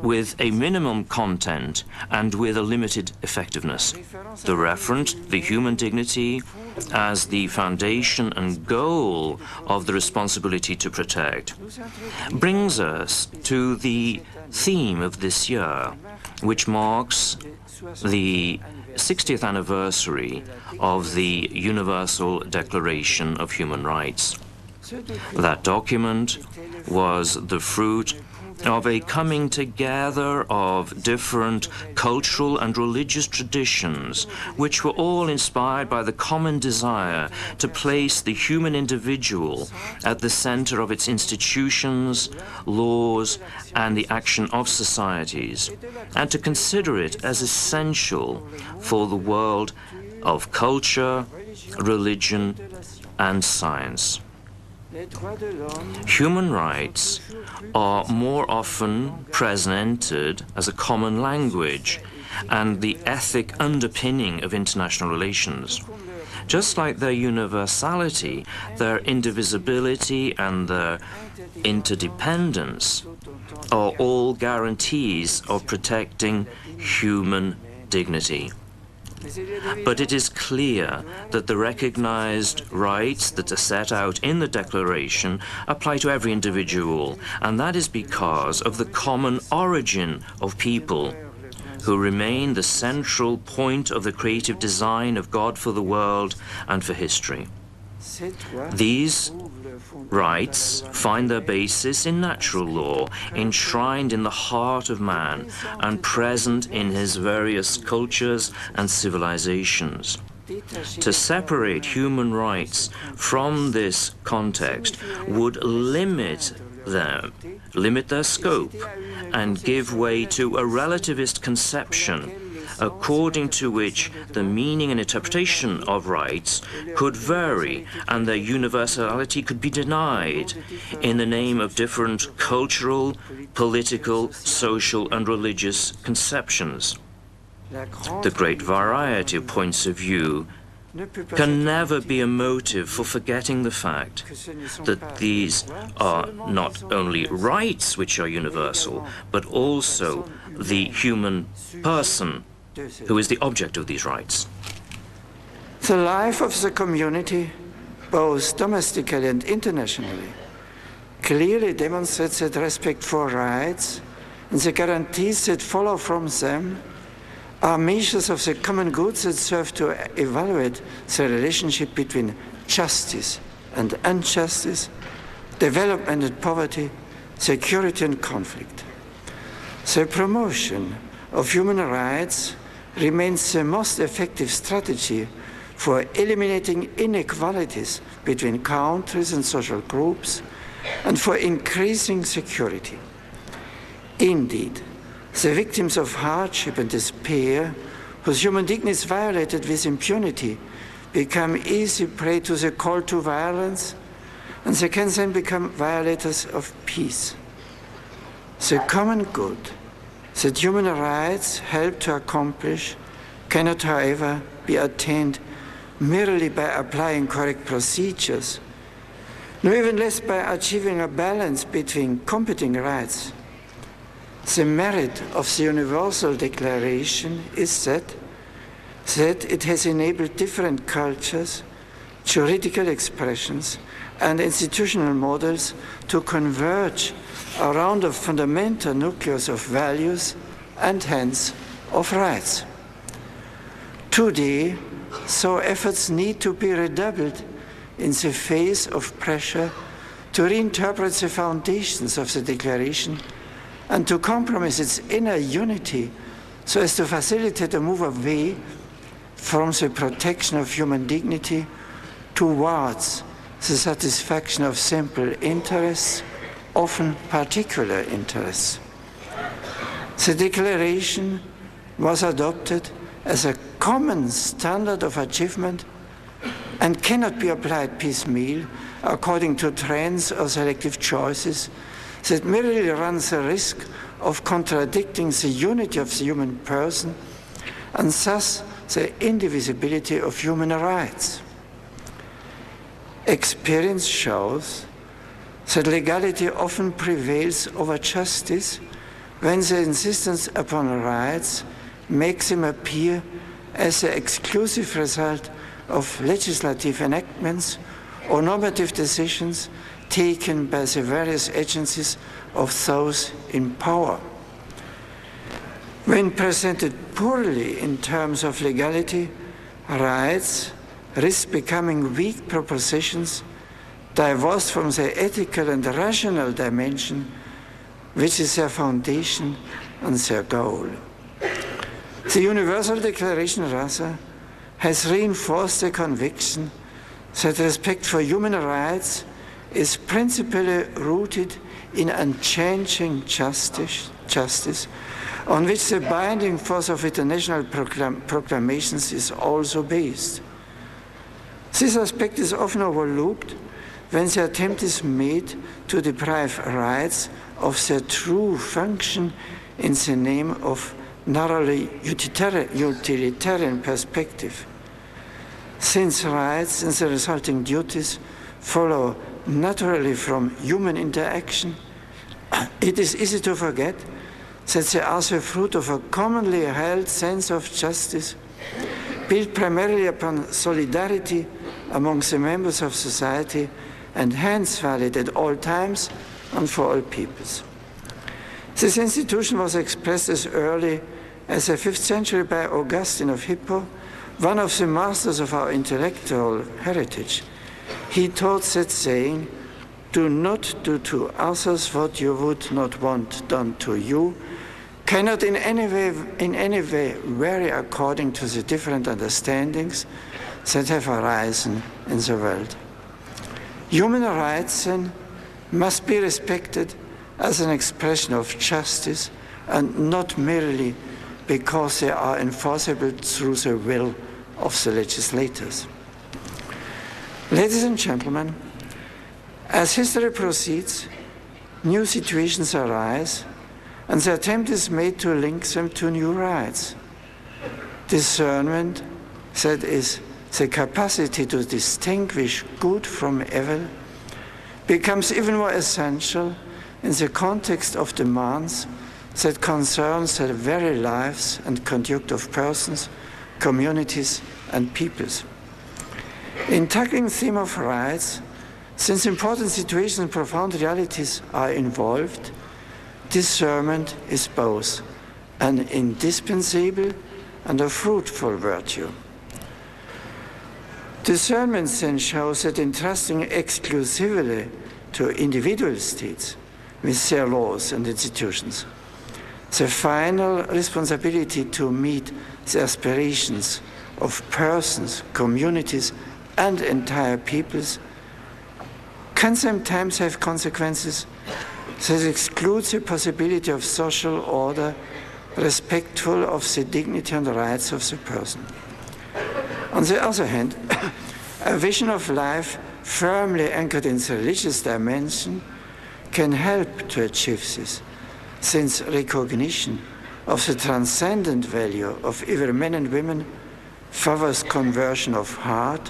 with a minimum content and with a limited effectiveness. The reference, the human dignity, as the foundation and goal of the responsibility to protect, brings us to the theme of this year, which marks the 60th anniversary of the Universal Declaration of Human Rights. That document was the fruit of a coming together of different cultural and religious traditions, which were all inspired by the common desire to place the human individual at the center of its institutions, laws, and the action of societies, and to consider it as essential for the world of culture, religion, and science. Human rights are more often presented as a common language and the ethic underpinning of international relations. Just like their universality, their indivisibility and their interdependence are all guarantees of protecting human dignity. But it is clear that the recognized rights that are set out in the Declaration apply to every individual, and that is because of the common origin of people, who remain the central point of the creative design of God for the world and for history. These rights find their basis in natural law, enshrined in the heart of man and present in his various cultures and civilizations. To separate human rights from this context would limit their scope and give way to a relativist conception according to which the meaning and interpretation of rights could vary and their universality could be denied in the name of different cultural, political, social, and religious conceptions. The great variety of points of view can never be a motive for forgetting the fact that these are not only rights which are universal, but also the human person who is the object of these rights. The life of the community, both domestically and internationally, clearly demonstrates that respect for rights and the guarantees that follow from them are measures of the common goods that serve to evaluate the relationship between justice and injustice, development and poverty, security and conflict. The promotion of human rights remains the most effective strategy for eliminating inequalities between countries and social groups and for increasing security. Indeed, the victims of hardship and despair, whose human dignity is violated with impunity, become easy prey to the call to violence, and they can then become violators of peace. The common good that human rights help to accomplish cannot, however, be attained merely by applying correct procedures, nor even less by achieving a balance between competing rights. The merit of the Universal Declaration is that it has enabled different cultures, juridical expressions, and institutional models to converge around a fundamental nucleus of values and hence of rights. Today, so efforts need to be redoubled in the face of pressure to reinterpret the foundations of the Declaration and to compromise its inner unity so as to facilitate a move away from the protection of human dignity towards the satisfaction of simple interests, often particular interests. The Declaration was adopted as a common standard of achievement and cannot be applied piecemeal according to trends or selective choices that merely runs the risk of contradicting the unity of the human person and thus the indivisibility of human rights. Experience shows that legality often prevails over justice when the insistence upon rights makes them appear as the exclusive result of legislative enactments or normative decisions taken by the various agencies of those in power. When presented poorly in terms of legality, rights risk becoming weak propositions divorced from the ethical and rational dimension, which is their foundation and their goal. The Universal Declaration, rather, has reinforced the conviction that respect for human rights is principally rooted in unchanging justice, on which the binding force of international proclamations is also based. This aspect is often overlooked when the attempt is made to deprive rights of their true function in the name of narrowly utilitarian perspective. Since rights and the resulting duties follow naturally from human interaction, it is easy to forget that they are the fruit of a commonly held sense of justice, built primarily upon solidarity amongst the members of society and hence valid at all times and for all peoples. This institution was expressed as early as the 5th century by Augustine of Hippo, one of the masters of our intellectual heritage. He taught that saying, "Do not do to others what you would not want done to you," cannot in any way vary according to the different understandings that have arisen in the world. Human rights, then, must be respected as an expression of justice and not merely because they are enforceable through the will of the legislators. Ladies and gentlemen, as history proceeds, new situations arise, and the attempt is made to link them to new rights. Discernment, that is, the capacity to distinguish good from evil, becomes even more essential in the context of demands that concerns the very lives and conduct of persons, communities, and peoples. In tackling the theme of rights, since important situations and profound realities are involved, discernment is both an indispensable and a fruitful virtue. Discernment then shows that entrusting exclusively to individual states with their laws and institutions, the final responsibility to meet the aspirations of persons, communities, and entire peoples can sometimes have consequences that exclude the possibility of social order respectful of the dignity and rights of the person. On the other hand, a vision of life firmly anchored in the religious dimension can help to achieve this, since recognition of the transcendent value of either men and women favours conversion of heart,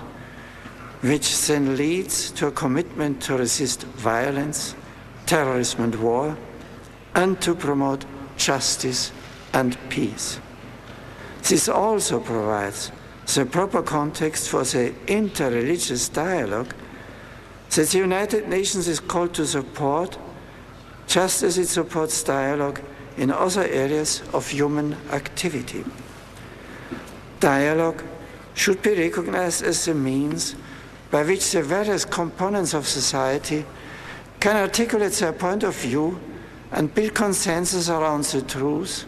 which then leads to a commitment to resist violence, terrorism and war, and to promote justice and peace. This also provides the proper context for the interreligious dialogue that the United Nations is called to support, just as it supports dialogue in other areas of human activity. Dialogue should be recognized as a means by which the various components of society can articulate their point of view and build consensus around the truth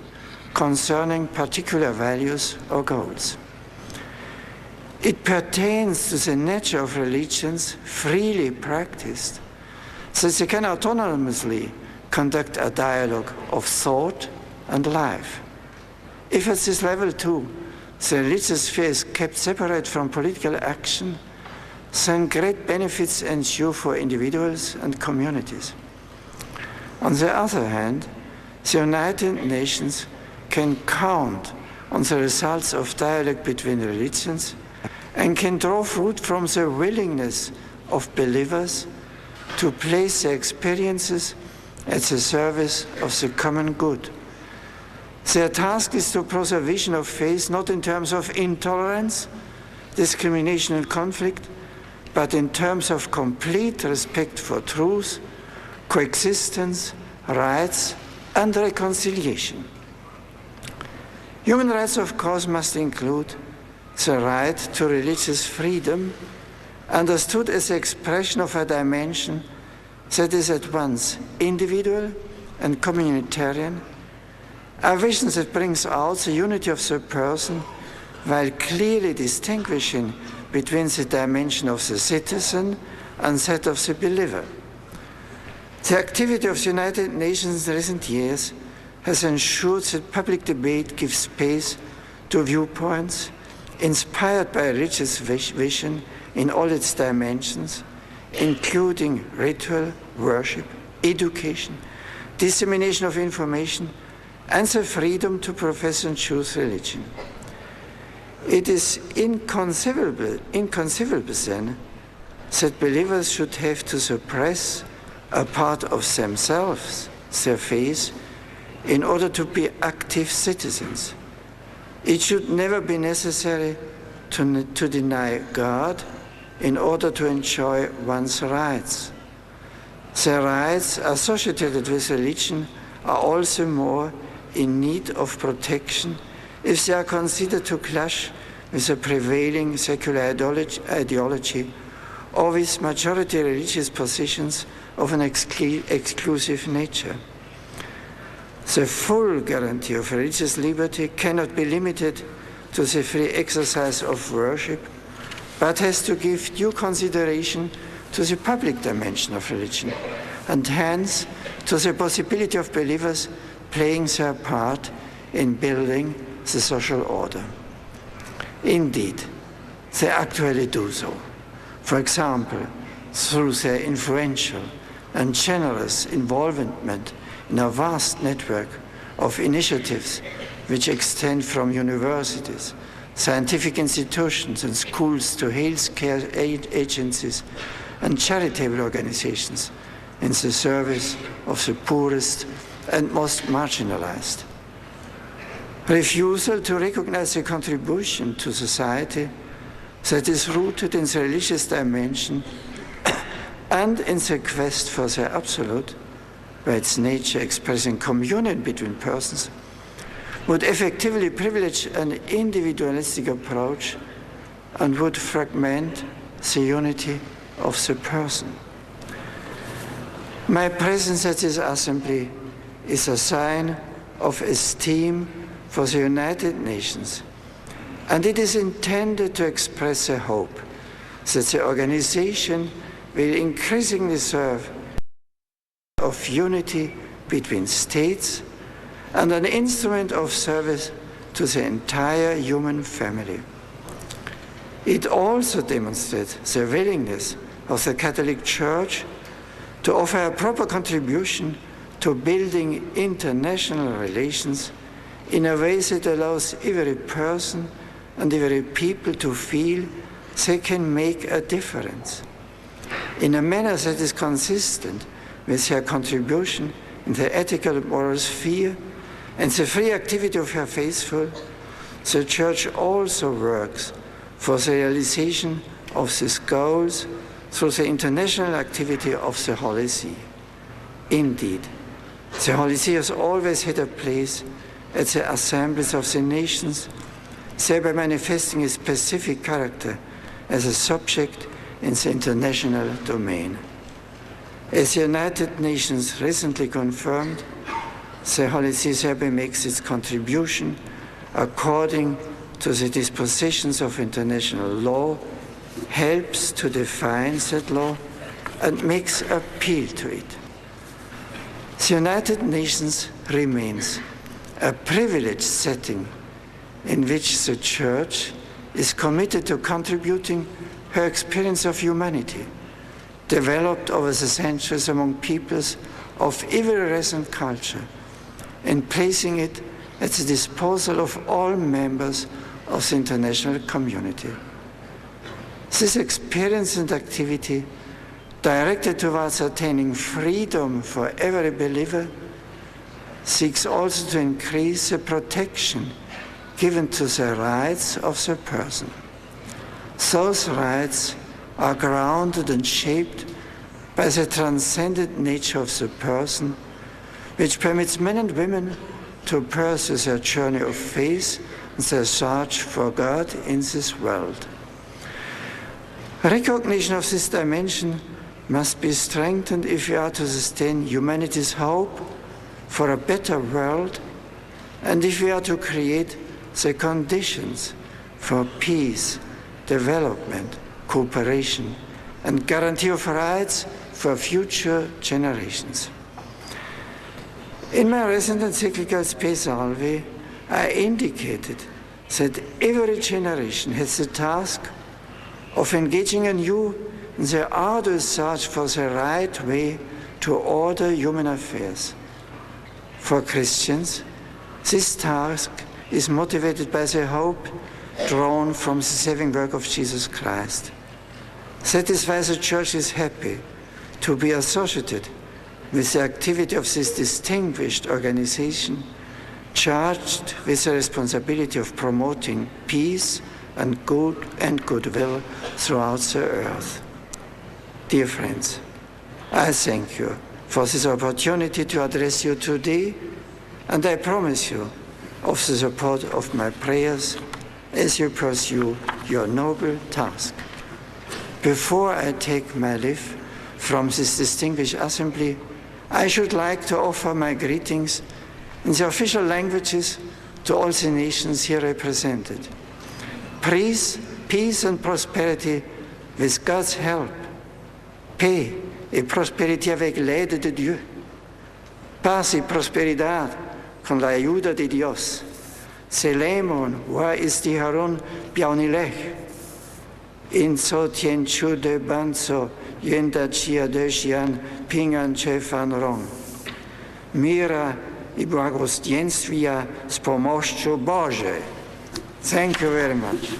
concerning particular values or goals. It pertains to the nature of religions freely practiced, so they can autonomously conduct a dialogue of thought and life. If at this level too, the religious sphere is kept separate from political action, then great benefits ensue for individuals and communities. On the other hand, the United Nations can count on the results of dialogue between religions and can draw fruit from the willingness of believers to place their experiences at the service of the common good. Their task is to preserve vision of faith not in terms of intolerance, discrimination and conflict, but in terms of complete respect for truth, coexistence, rights, and reconciliation. Human rights, of course, must include the right to religious freedom, understood as the expression of a dimension that is at once individual and communitarian, a vision that brings out the unity of the person while clearly distinguishing between the dimension of the citizen and that of the believer. The activity of the United Nations in recent years has ensured that public debate gives space to viewpoints inspired by a religious vision in all its dimensions, including ritual, worship, education, dissemination of information, and the freedom to profess and choose religion. It is inconceivable then that believers should have to suppress a part of themselves, their faith, in order to be active citizens. It should never be necessary to deny God in order to enjoy one's rights. The rights associated with religion are also more in need of protection if they are considered to clash with the prevailing secular ideology or with majority religious positions of an exclusive nature. The full guarantee of religious liberty cannot be limited to the free exercise of worship, but has to give due consideration to the public dimension of religion, and hence to the possibility of believers playing their part in building the social order. Indeed, they actually do so. For example, through their influential and generous involvement in a vast network of initiatives which extend from universities, scientific institutions and schools to healthcare agencies and charitable organizations in the service of the poorest and most marginalized. Refusal to recognize the contribution to society that is rooted in the religious dimension and in the quest for the absolute, by its nature expressing communion between persons, would effectively privilege an individualistic approach and would fragment the unity of the person. My presence at this assembly is a sign of esteem for the United Nations, and it is intended to express a hope that the organization will increasingly serve of unity between states and an instrument of service to the entire human family. It also demonstrates the willingness of the Catholic Church to offer a proper contribution to building international relations in a way that allows every person and every people to feel they can make a difference in a manner that is consistent with their contribution in the ethical and moral sphere and the free activity of her faithful. The Church also works for the realization of these goals through the international activity of the Holy See. Indeed, the Holy See has always had a place at the assemblies of the nations, thereby manifesting its specific character as a subject in the international domain. As the United Nations recently confirmed, the Holy See thereby makes its contribution according to the dispositions of international law, helps to define that law, and makes appeal to it. The United Nations remains a privileged setting in which the Church is committed to contributing her experience of humanity, developed over the centuries among peoples of every race and culture, and placing it at the disposal of all members of the international community. This experience and activity, directed towards attaining freedom for every believer, seeks also to increase the protection given to the rights of the person. Those rights are grounded and shaped by the transcendent nature of the person, which permits men and women to pursue their journey of faith and their search for God in this world. Recognition of this dimension must be strengthened if we are to sustain humanity's hope for a better world, and if we are to create the conditions for peace, development, cooperation, and guarantee of rights for future generations. In my recent encyclical Spe Salvi, I indicated that every generation has the task of engaging anew in the arduous search for the right way to order human affairs. For Christians, this task is motivated by the hope drawn from the saving work of Jesus Christ. That is why the Church is happy to be associated with the activity of this distinguished organization, charged with the responsibility of promoting peace and goodwill throughout the earth. Dear friends, I thank you for this opportunity to address you today, and I promise you of the support of my prayers as you pursue your noble task. Before I take my leave from this distinguished assembly, I should like to offer my greetings in the official languages to all the nations here represented. Peace and prosperity with God's help. Paix et prospérité avec l'aide de Dieu. Paz y prosperidad con la ayuda de Dios. Selemon wa istiharon piaunilech. In so tien chu de banzo yenda chia de xian pingan che fan rong. Mira i błogosławieństwa z pomocą Boże. Thank you very much.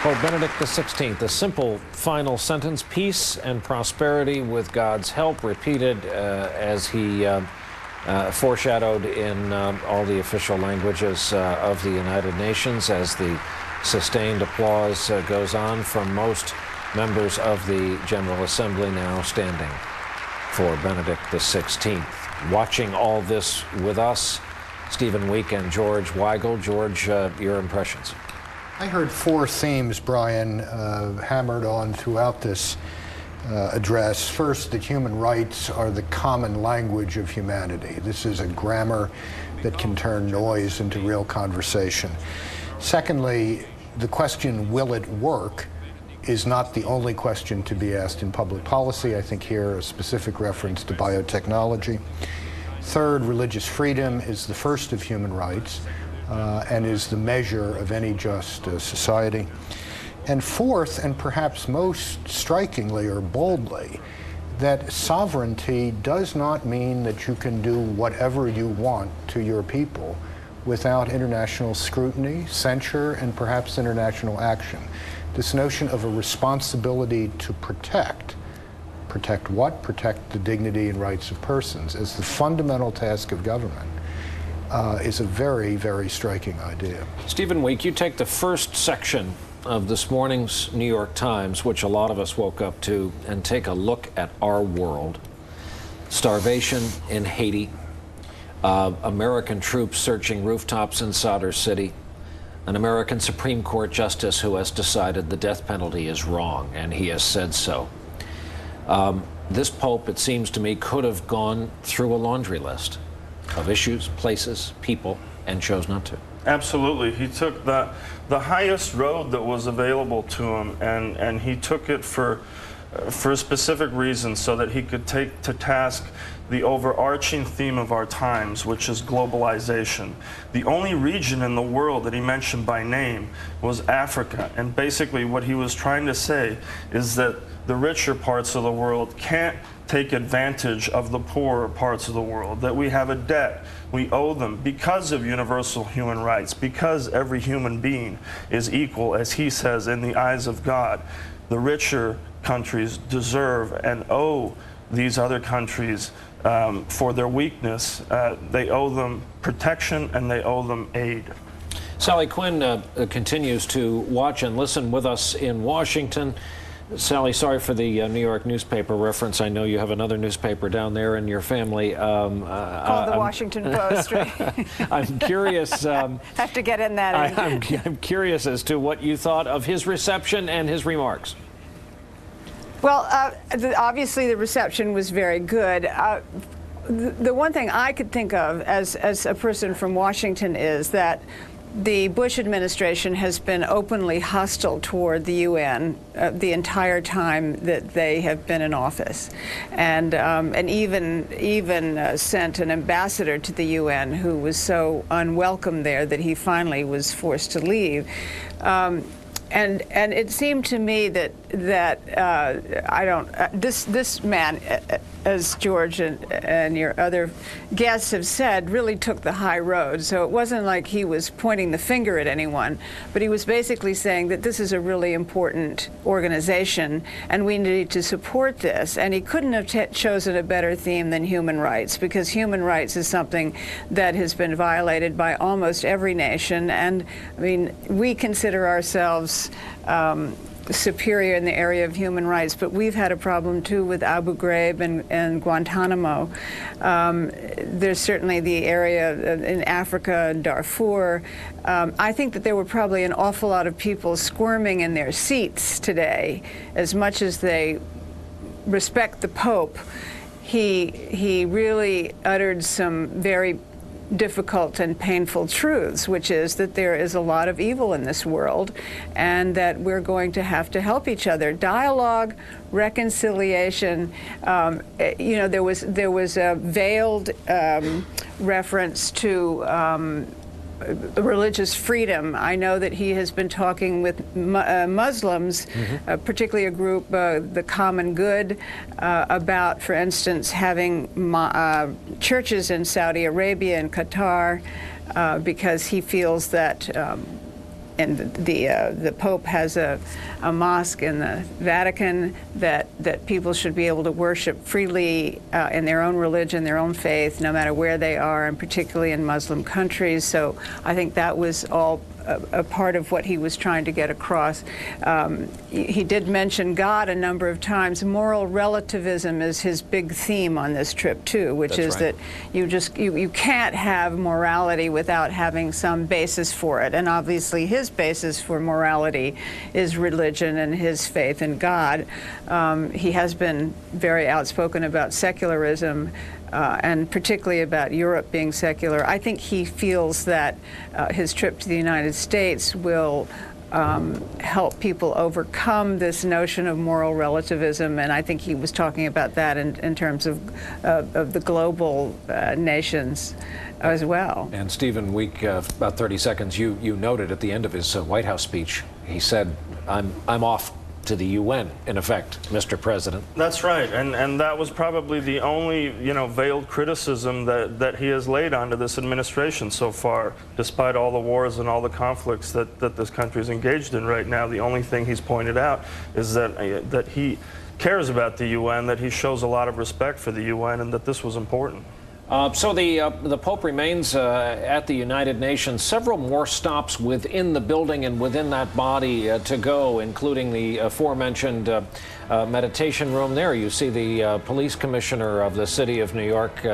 Pope Benedict XVI, a simple final sentence, peace and prosperity with God's help, repeated as he foreshadowed in all the official languages of the United Nations as the sustained applause goes on from most members of the General Assembly now standing for Benedict XVI. Watching all this with us, Stephen Week and George Weigel. George, your impressions? I heard four themes, Brian, hammered on throughout this address. First, that human rights are the common language of humanity. This is a grammar that can turn noise into real conversation. Secondly, the question, will it work, is not the only question to be asked in public policy. I think here a specific reference to biotechnology. Third, religious freedom is the first of human rights and is the measure of any just society. And fourth, and perhaps most strikingly or boldly, that sovereignty does not mean that you can do whatever you want to your people without international scrutiny, censure, and perhaps international action. This notion of a responsibility to protect. Protect what? Protect the dignity and rights of persons as the fundamental task of government is a very, very striking idea. Stephen Week, you take the first section of this morning's New York Times, which a lot of us woke up to, and take a look at our world. Starvation in Haiti, American troops searching rooftops in Sadr City, an American Supreme Court justice who has decided the death penalty is wrong, and he has said so. This Pope, it seems to me, could have gone through a laundry list of issues, places, people, and chose not to. Absolutely. He took the highest road that was available to him, and he took it for a specific reason, so that he could take to task the overarching theme of our times, which is globalization. The only region in the world that he mentioned by name was Africa, and basically what he was trying to say is that the richer parts of the world can't take advantage of the poorer parts of the world, that we have a debt we owe them because of universal human rights, because every human being is equal, as he says, in the eyes of God. The richer countries deserve and owe these other countries for their weakness. They owe them protection and they owe them aid. Sally Quinn continues to watch and listen with us in Washington. Sally, sorry for the New York newspaper reference. I know you have another newspaper down there in your family. Called the Washington Post, right? I'm curious. Have to get in that. I'm curious as to what you thought of his reception and his remarks. Well, obviously the reception was very good. The one thing I could think of as a person from Washington is that the Bush administration has been openly hostile toward the UN the entire time that they have been in office, and even sent an ambassador to the UN who was so unwelcome there that he finally was forced to leave. And it seemed to me that this man, as George and your other guests have said, really took the high road. So it wasn't like he was pointing the finger at anyone, but he was basically saying that this is a really important organization and we need to support this. And he couldn't have chosen a better theme than human rights, because human rights is something that has been violated by almost every nation. And I mean, we consider ourselves superior in the area of human rights, but we've had a problem too with Abu Ghraib and Guantanamo. There's certainly the area in Africa, Darfur. I think that there were probably an awful lot of people squirming in their seats today. As much as they respect the Pope, he really uttered some very difficult and painful truths, which is that there is a lot of evil in this world and that we're going to have to help each other. Dialogue, reconciliation, you know, there was a veiled reference to religious freedom. I know that he has been talking with Muslims, particularly a group, the Common Good, about, for instance, having churches in Saudi Arabia and Qatar, because he feels that and the Pope has a mosque in the Vatican that people should be able to worship freely in their own religion, their own faith, no matter where they are, and particularly in Muslim countries. So I think that was all a part of what he was trying to get across. He did mention God a number of times. Moral relativism is his big theme on this trip too, which is that you can't have morality without having some basis for it. And obviously his basis for morality is religion and his faith in God. He has been very outspoken about secularism, and particularly about Europe being secular. I think he feels that his trip to the United States will help people overcome this notion of moral relativism, and I think he was talking about that in terms of the global nations as well. And Stephen Week, about 30 seconds, you noted at the end of his White House speech, he said, I'm off to the UN, in effect, Mr. President. That's right, and that was probably the only, veiled criticism that he has laid onto this administration so far. Despite all the wars and all the conflicts that this country is engaged in right now, the only thing he's pointed out is that he cares about the UN, that he shows a lot of respect for the UN, and that this was important. So the Pope remains at the United Nations. Several more stops within the building and within that body to go, including the aforementioned meditation room there. You see the police commissioner of the city of New York,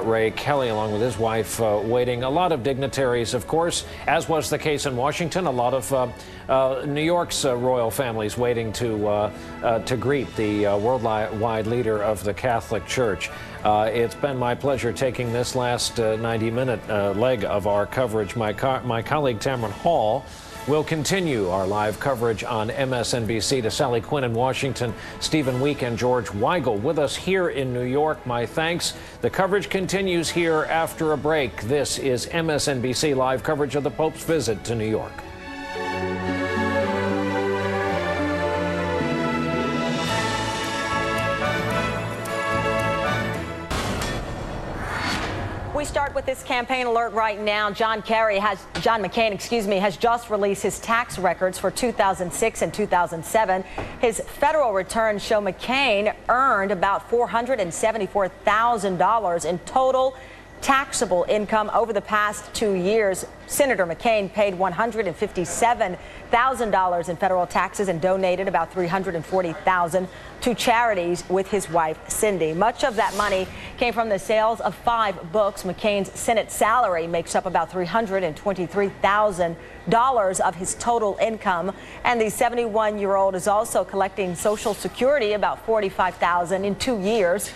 Ray Kelly, along with his wife, waiting. A lot of dignitaries, of course, as was the case in Washington. A lot of New York's royal families waiting to greet the worldwide leader of the Catholic Church. It's been my pleasure taking this last 90-minute leg of our coverage. My colleague Tamron Hall will continue our live coverage on MSNBC. To Sally Quinn in Washington, Stephen Week and George Weigel with us here in New York. My thanks. The coverage continues here after a break. This is MSNBC live coverage of the Pope's visit to New York. We start with this campaign alert right now. John McCain, has just released his tax records for 2006 and 2007. His federal returns show McCain earned about $474,000 in total taxable income over the past 2 years. Senator McCain paid $157,000 in federal taxes and donated about $340,000 to charities with his wife, Cindy. Much of that money came from the sales of 5 books. McCain's Senate salary makes up about $323,000 of his total income. And the 71-year-old is also collecting Social Security, about $45,000 in 2 years.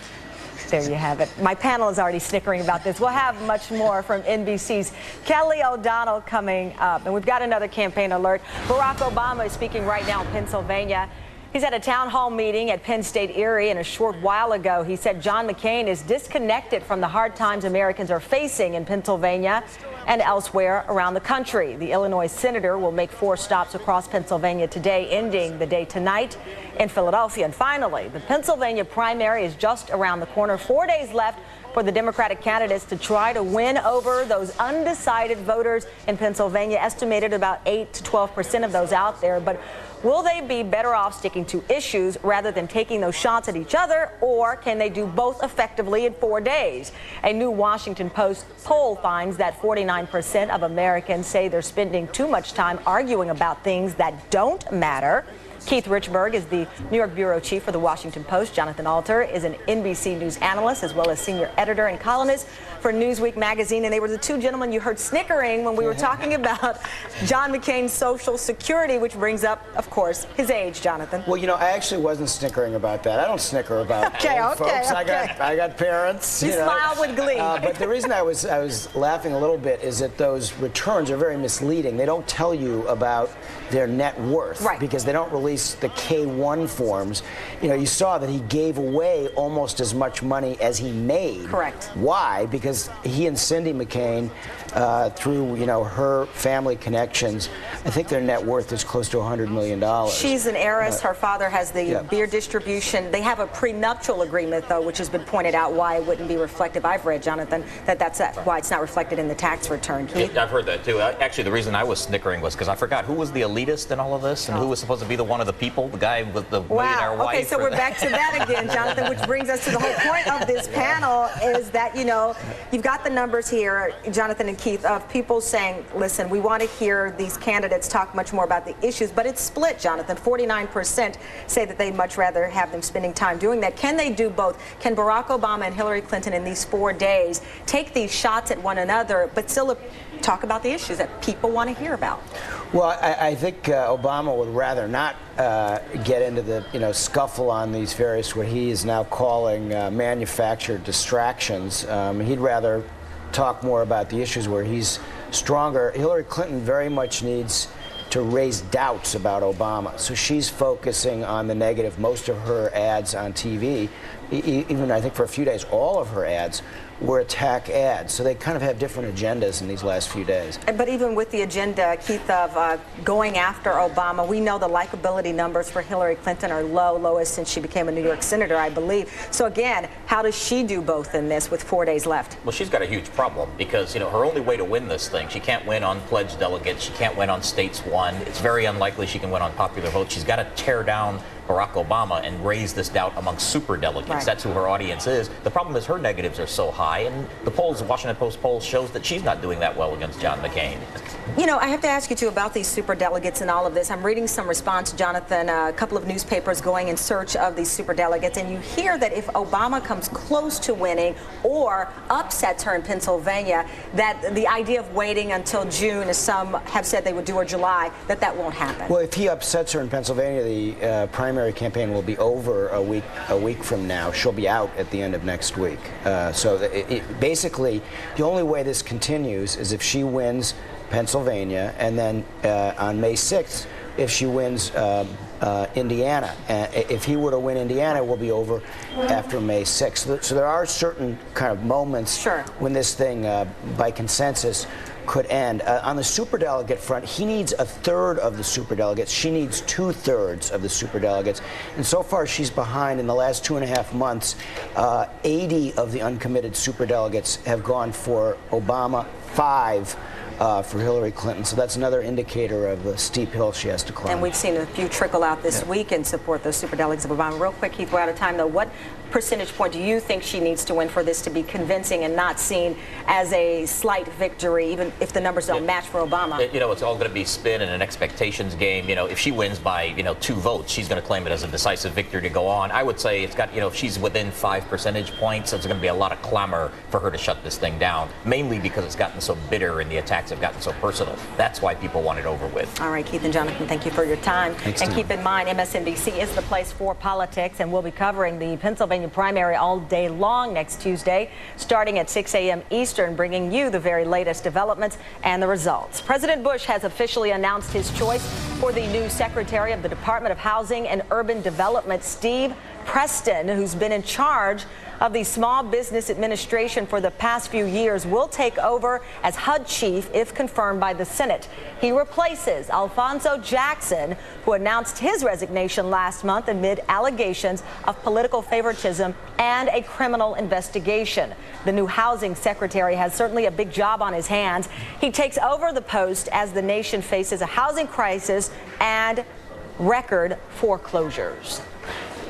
There you have it. My panel is already snickering about this. We'll have much more from NBC's Kelly O'Donnell coming up. And we've got another campaign alert. Barack Obama is speaking right now in Pennsylvania. He's at a town hall meeting at Penn State Erie, and a short while ago he said John McCain is disconnected from the hard times Americans are facing in Pennsylvania and elsewhere around the country. The Illinois senator will make 4 stops across Pennsylvania today, ending the day tonight in Philadelphia. And finally, the Pennsylvania primary is just around the corner. 4 days left for the Democratic candidates to try to win over those undecided voters in Pennsylvania, estimated about 8 to 12% of those out there. But will they be better off sticking to issues rather than taking those shots at each other, or can they do both effectively in 4 days? A new Washington Post poll finds that 49% of Americans say they're spending too much time arguing about things that don't matter. Keith Richburg is the New York bureau chief for the Washington Post. Jonathan Alter is an NBC News analyst as well as senior editor and columnist for Newsweek magazine. And they were the 2 gentlemen you heard snickering when we were talking about John McCain's Social Security, which brings up, of course, his age, Jonathan. Well, I actually wasn't snickering about that. I don't snicker about old folks. I got parents. You smile with glee. But the reason I was laughing a little bit is that those returns are very misleading. They don't tell you about their net worth, because they don't release the K-1 forms. You saw that he gave away almost as much money as he made. Correct. Why? Because he and Cindy McCain, through her family connections, I think their net worth is close to $100 million. million. She's an heiress. Her father has the beer distribution. They have a prenuptial agreement, though, which has been pointed out why it wouldn't be reflective. I've read, Jonathan, that's why it's not reflected in the tax return. Keith? I've heard that, too. Actually, the reason I was snickering was because I forgot who was the elitist in all of this and who was supposed to be the one of the people, the guy with the millionaire wife. Okay, so we're back to that again, Jonathan, which brings us to the whole point of this panel is that, you know, you've got the numbers here, Jonathan and Keith, of people saying, listen, we want to hear these candidates talk much more about the issues, but it's split, Jonathan. 49% say that they'd much rather have them spending time doing that. Can they do both? Can Barack Obama and Hillary Clinton in these 4 days take these shots at one another, but still talk about the issues that people want to hear about? Well, I think Obama would rather not get into the scuffle on these various what he is now calling manufactured distractions. He'd rather talk more about the issues where he's stronger. Hillary Clinton very much needs to raise doubts about Obama, so she's focusing on the negative. Most of her ads on TV, even I think for a few days, all of her ads were attack ads. So they kind of have different agendas in these last few days. But even with the agenda, Keith, of going after Obama, we know the likability numbers for Hillary Clinton are lowest since she became a New York senator, I believe. So again, how does she do both in this with 4 days left? Well, she's got a huge problem because, her only way to win this thing, she can't win on pledged delegates, she can't win on states won. It's very unlikely she can win on popular vote. She's got to tear down Barack Obama and raise this doubt among super delegates. Right. That's who her audience is. The problem is her negatives are so high, and the polls, the Washington Post poll shows that she's not doing that well against John McCain. I have to ask you, too, about these super delegates and all of this. I'm reading some response, Jonathan, a couple of newspapers going in search of these super delegates, and you hear that if Obama comes close to winning or upsets her in Pennsylvania, that the idea of waiting until June, as some have said they would do, or July, that won't happen. Well, if he upsets her in Pennsylvania, the primary campaign will be over a week from now. She'll be out at the end of next week. Basically, the only way this continues is if she wins Pennsylvania, and then on May 6th, if she wins Indiana. If he were to win Indiana, it will be over after May 6th. So there are certain kind of moments when this thing, by consensus, could end. On the superdelegate front, he needs a third of the superdelegates. She needs 2/3 of the superdelegates. And so far, she's behind. In the last 2.5 months, 80 of the uncommitted superdelegates have gone for Obama, 5 for Hillary Clinton. So that's another indicator of the steep hill she has to climb. And we've seen a few trickle out this week and support those superdelegates of Obama. Real quick, Keith, we're out of time, though. What percentage point do you think she needs to win for this to be convincing and not seen as a slight victory, even if the numbers don't match for Obama? It's all going to be spin and an expectations game. If she wins by, 2 votes, she's going to claim it as a decisive victory to go on. I would say it's got, if she's within 5 percentage points, there's going to be a lot of clamor for her to shut this thing down, mainly because it's gotten so bitter and the attacks have gotten so personal. That's why people want it over with. All right, Keith and Jonathan, thank you for your time. Thanks, and keep in mind, MSNBC is the place for politics, and we'll be covering the Pennsylvania primary all day long next Tuesday, starting at 6 a.m. Eastern, bringing you the very latest developments and the results. President Bush has officially announced his choice for the new Secretary of the Department of Housing and Urban Development, Steve Preston, who's been in charge of the Small Business Administration for the past few years, will take over as HUD chief if confirmed by the Senate. He replaces Alfonso Jackson, who announced his resignation last month amid allegations of political favoritism and a criminal investigation. The new housing secretary has certainly a big job on his hands. He takes over the post as the nation faces a housing crisis and record foreclosures.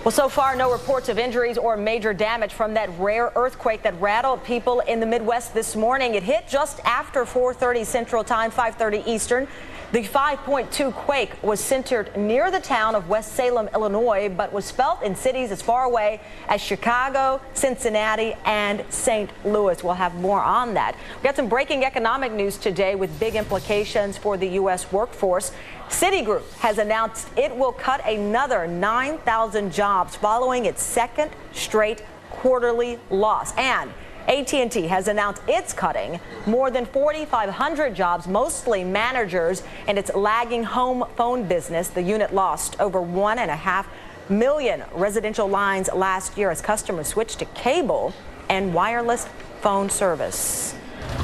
Well, so far, no reports of injuries or major damage from that rare earthquake that rattled people in the Midwest this morning. It hit just after 4:30 Central Time, 5:30 Eastern. The 5.2 quake was centered near the town of West Salem, Illinois, but was felt in cities as far away as Chicago, Cincinnati, and St. Louis. We'll have more on that. We got some breaking economic news today with big implications for the U.S. workforce. Citigroup has announced it will cut another 9,000 jobs following its second straight quarterly loss. And AT&T has announced it's cutting more than 4,500 jobs, mostly managers, in its lagging home phone business. The unit lost over 1.5 million residential lines last year as customers switched to cable and wireless phone service.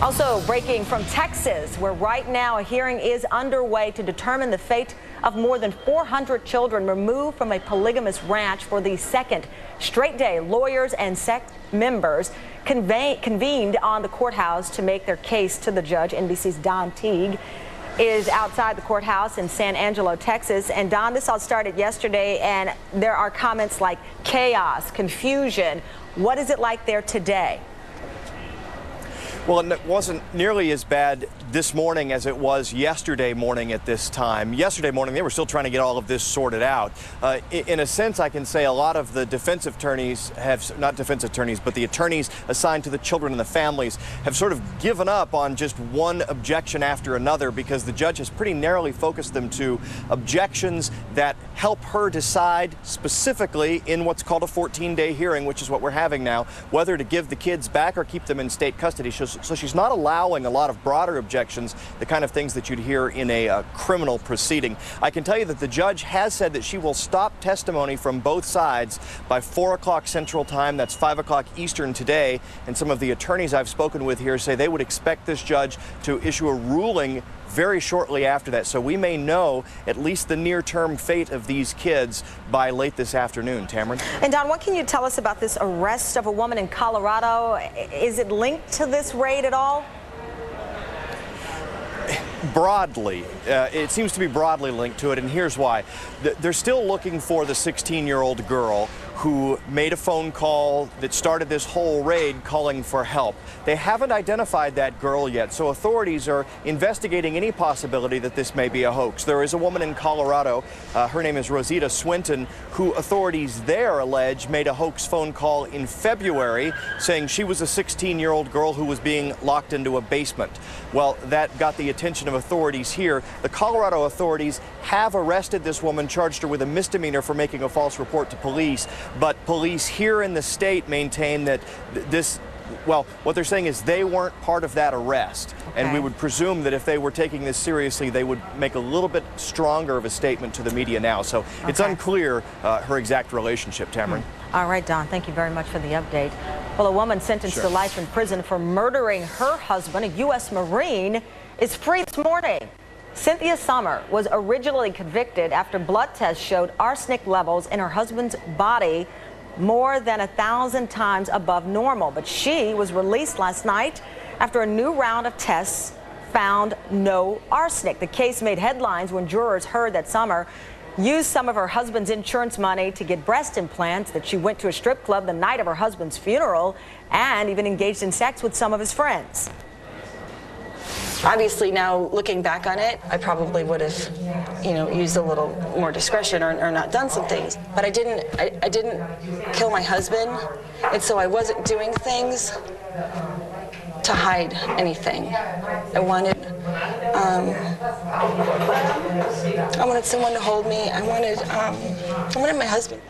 Also breaking from Texas, where right now a hearing is underway to determine the fate of more than 400 children removed from a polygamous ranch for the second straight day. Lawyers and sect members convened on the courthouse to make their case to the judge. NBC's Don Teague is outside the courthouse in San Angelo, Texas. And Don, this all started yesterday, and there are comments like chaos, confusion. What is it like there today? Well, it wasn't nearly as bad this morning as it was yesterday morning at this time. Yesterday morning, they were still trying to get all of this sorted out. In a sense, I can say a lot of the defensive attorneys have, not defensive attorneys, but the attorneys assigned to the children and the families have sort of given up on just one objection after another, because the judge has pretty narrowly focused them to objections that help her decide specifically in what's called a 14-day hearing, which is what we're having now, whether to give the kids back or keep them in state custody. So she's not allowing a lot of broader objections, the kind of things that you'd hear in a criminal proceeding. I can tell you that the judge has said that she will stop testimony from both sides by 4 o'clock Central Time. That's 5 o'clock Eastern today. And some of the attorneys I've spoken with here say they would expect this judge to issue a ruling very shortly after that. So we may know at least the near-term fate of these kids by late this afternoon. Tamron? And Don, what can you tell us about this arrest of a woman in Colorado? Is it linked to this raid at all? Broadly, it seems to be broadly linked to it, and here's why. They're still looking for the 16-year-old girl who made a phone call that started this whole raid calling for help. They haven't identified that girl yet, so authorities are investigating any possibility that this may be a hoax. There is a woman in Colorado, her name is Rosita Swinton, who authorities there allege made a hoax phone call in February saying she was a 16-year-old girl who was being locked into a basement. Well, that got the attention of authorities here. The Colorado authorities have arrested this woman, charged her with a misdemeanor for making a false report to police. But police here in the state maintain that what they're saying is they weren't part of that arrest. Okay. And we would presume that if they were taking this seriously, they would make a little bit stronger of a statement to the media now. So it's unclear her exact relationship, Tamron. All right, Don, thank you very much for the update. Well, a woman sentenced to life in prison for murdering her husband, a U.S. Marine, is free this morning. Cynthia Sommer was originally convicted after blood tests showed arsenic levels in her husband's body more than 1,000 times above normal. But she was released last night after a new round of tests found no arsenic. The case made headlines when jurors heard that Sommer used some of her husband's insurance money to get breast implants, that she went to a strip club the night of her husband's funeral, and even engaged in sex with some of his friends. Obviously, now looking back on it, I probably would have, used a little more discretion or not done some things. But I didn't kill my husband, and so I wasn't doing things to hide anything. I wanted someone to hold me. I wanted my husband.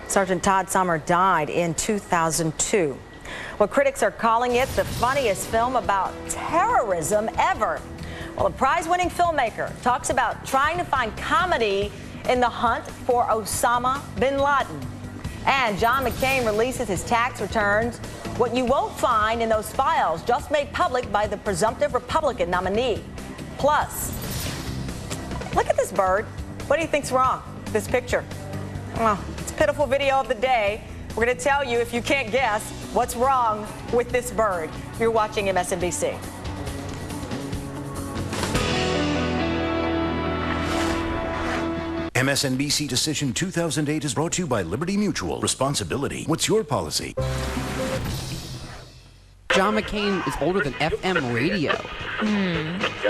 Sergeant Todd Sommer died in 2002. Well, critics are calling it the funniest film about terrorism ever. Well, a prize-winning filmmaker talks about trying to find comedy in the hunt for Osama bin Laden. And John McCain releases his tax returns. What you won't find in those files just made public by the presumptive Republican nominee. Plus, look at this bird. What do you think's wrong? This picture. Well, it's a pitiful video of the day. We're going to tell you, if you can't guess, what's wrong with this bird. You're watching MSNBC. MSNBC Decision 2008 is brought to you by Liberty Mutual. Responsibility. What's your policy? John McCain is older than FM radio.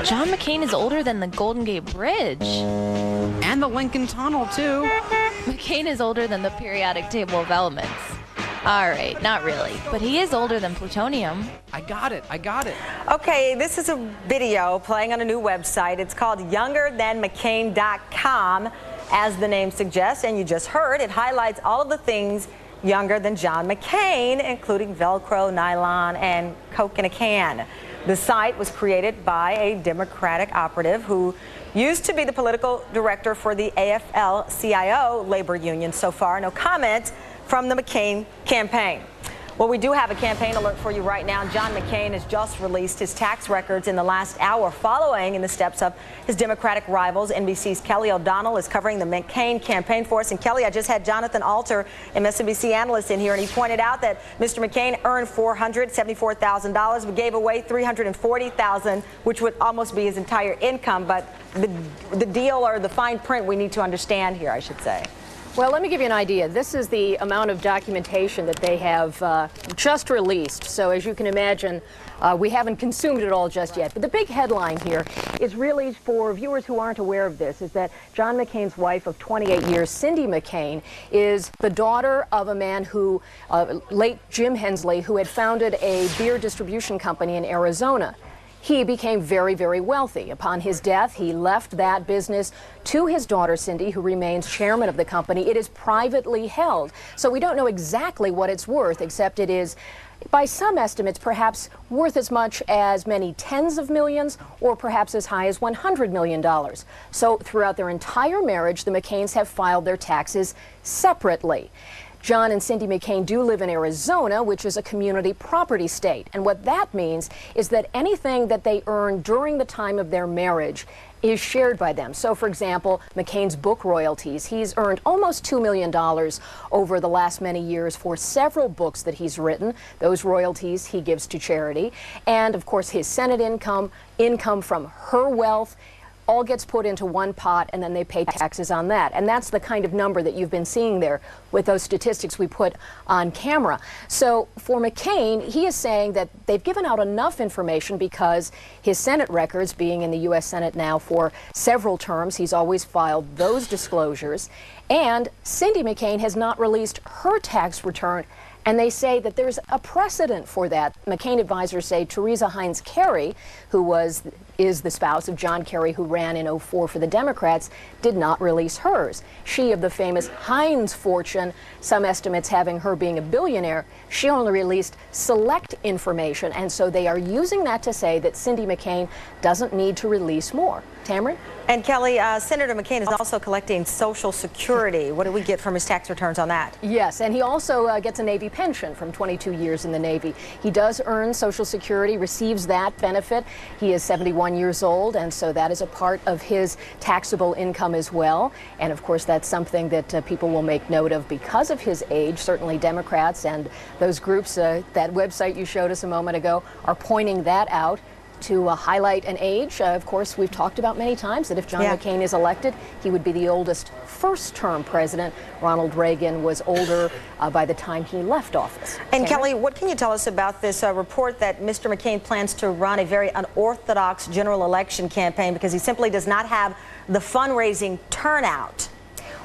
John McCain is older than the Golden Gate Bridge. And the Lincoln Tunnel, too. McCain is older than the periodic table of elements. All right, not really, but he is older than plutonium. I got it. Okay, this is a video playing on a new website. It's called YoungerThanMcCain.com, as the name suggests, and you just heard, it highlights all of the things younger than John McCain, including Velcro, nylon, and Coke in a can. The site was created by a Democratic operative who used to be the political director for the AFL-CIO labor union. So far, no comment from the McCain campaign. Well, we do have a campaign alert for you right now. John McCain has just released his tax records in the last hour, following in the steps of his Democratic rivals. NBC's Kelly O'Donnell is covering the McCain campaign for us. And Kelly, I just had Jonathan Alter, MSNBC analyst, in here, and he pointed out that Mr. McCain earned $474,000, but gave away $340,000, which would almost be his entire income. But the deal, or the fine print, we need to understand here, I should say. Well, let me give you an idea. This is the amount of documentation that they have just released. So as you can imagine, we haven't consumed it all just yet. But the big headline here is really, for viewers who aren't aware of this, is that John McCain's wife of 28 years, Cindy McCain, is the daughter of a man who, late Jim Hensley, who had founded a beer distribution company in Arizona. He became very, very wealthy. Upon his death, he left that business to his daughter, Cindy, who remains chairman of the company. It is privately held, so we don't know exactly what it's worth, except it is, by some estimates, perhaps worth as much as many tens of millions, or perhaps as high as $100 million. So throughout their entire marriage, the McCains have filed their taxes separately. John and Cindy McCain do live in Arizona, which is a community property state. And what that means is that anything that they earn during the time of their marriage is shared by them. So, for example, McCain's book royalties. He's earned almost $2 million over the last many years for several books that he's written. Those royalties he gives to charity. And, of course, his Senate income from her wealth, all gets put into one pot, and then they pay taxes on that. And that's the kind of number that you've been seeing there with those statistics we put on camera. So for McCain, he is saying that they've given out enough information because his Senate records, being in the U.S. Senate now for several terms, he's always filed those disclosures. And Cindy McCain has not released her tax return, and they say that there's a precedent for that. McCain advisors say Teresa Heinz Kerry, who is the spouse of John Kerry, who ran in '04 for the Democrats, did not release hers. She, of the famous Heinz fortune, some estimates having her being a billionaire, she only released select information, and so they are using that to say that Cindy McCain doesn't need to release more. Tamron? And Kelly, Senator McCain is also collecting Social Security. What do we get from his tax returns on that? Yes, and he also gets a Navy pension from 22 years in the Navy. He does earn Social Security, receives that benefit. He is 71 years old, and so that is a part of his taxable income as well. And of course, that's something that people will make note of because of his age. Certainly Democrats and those groups, that website you showed us a moment ago, are pointing that out to highlight an age. Of course, we've talked about many times that if John McCain is elected, he would be the oldest first-term president. Ronald Reagan was older by the time he left office. And Kelly, what can you tell us about this report that Mr. McCain plans to run a very unorthodox general election campaign because he simply does not have the fundraising turnout?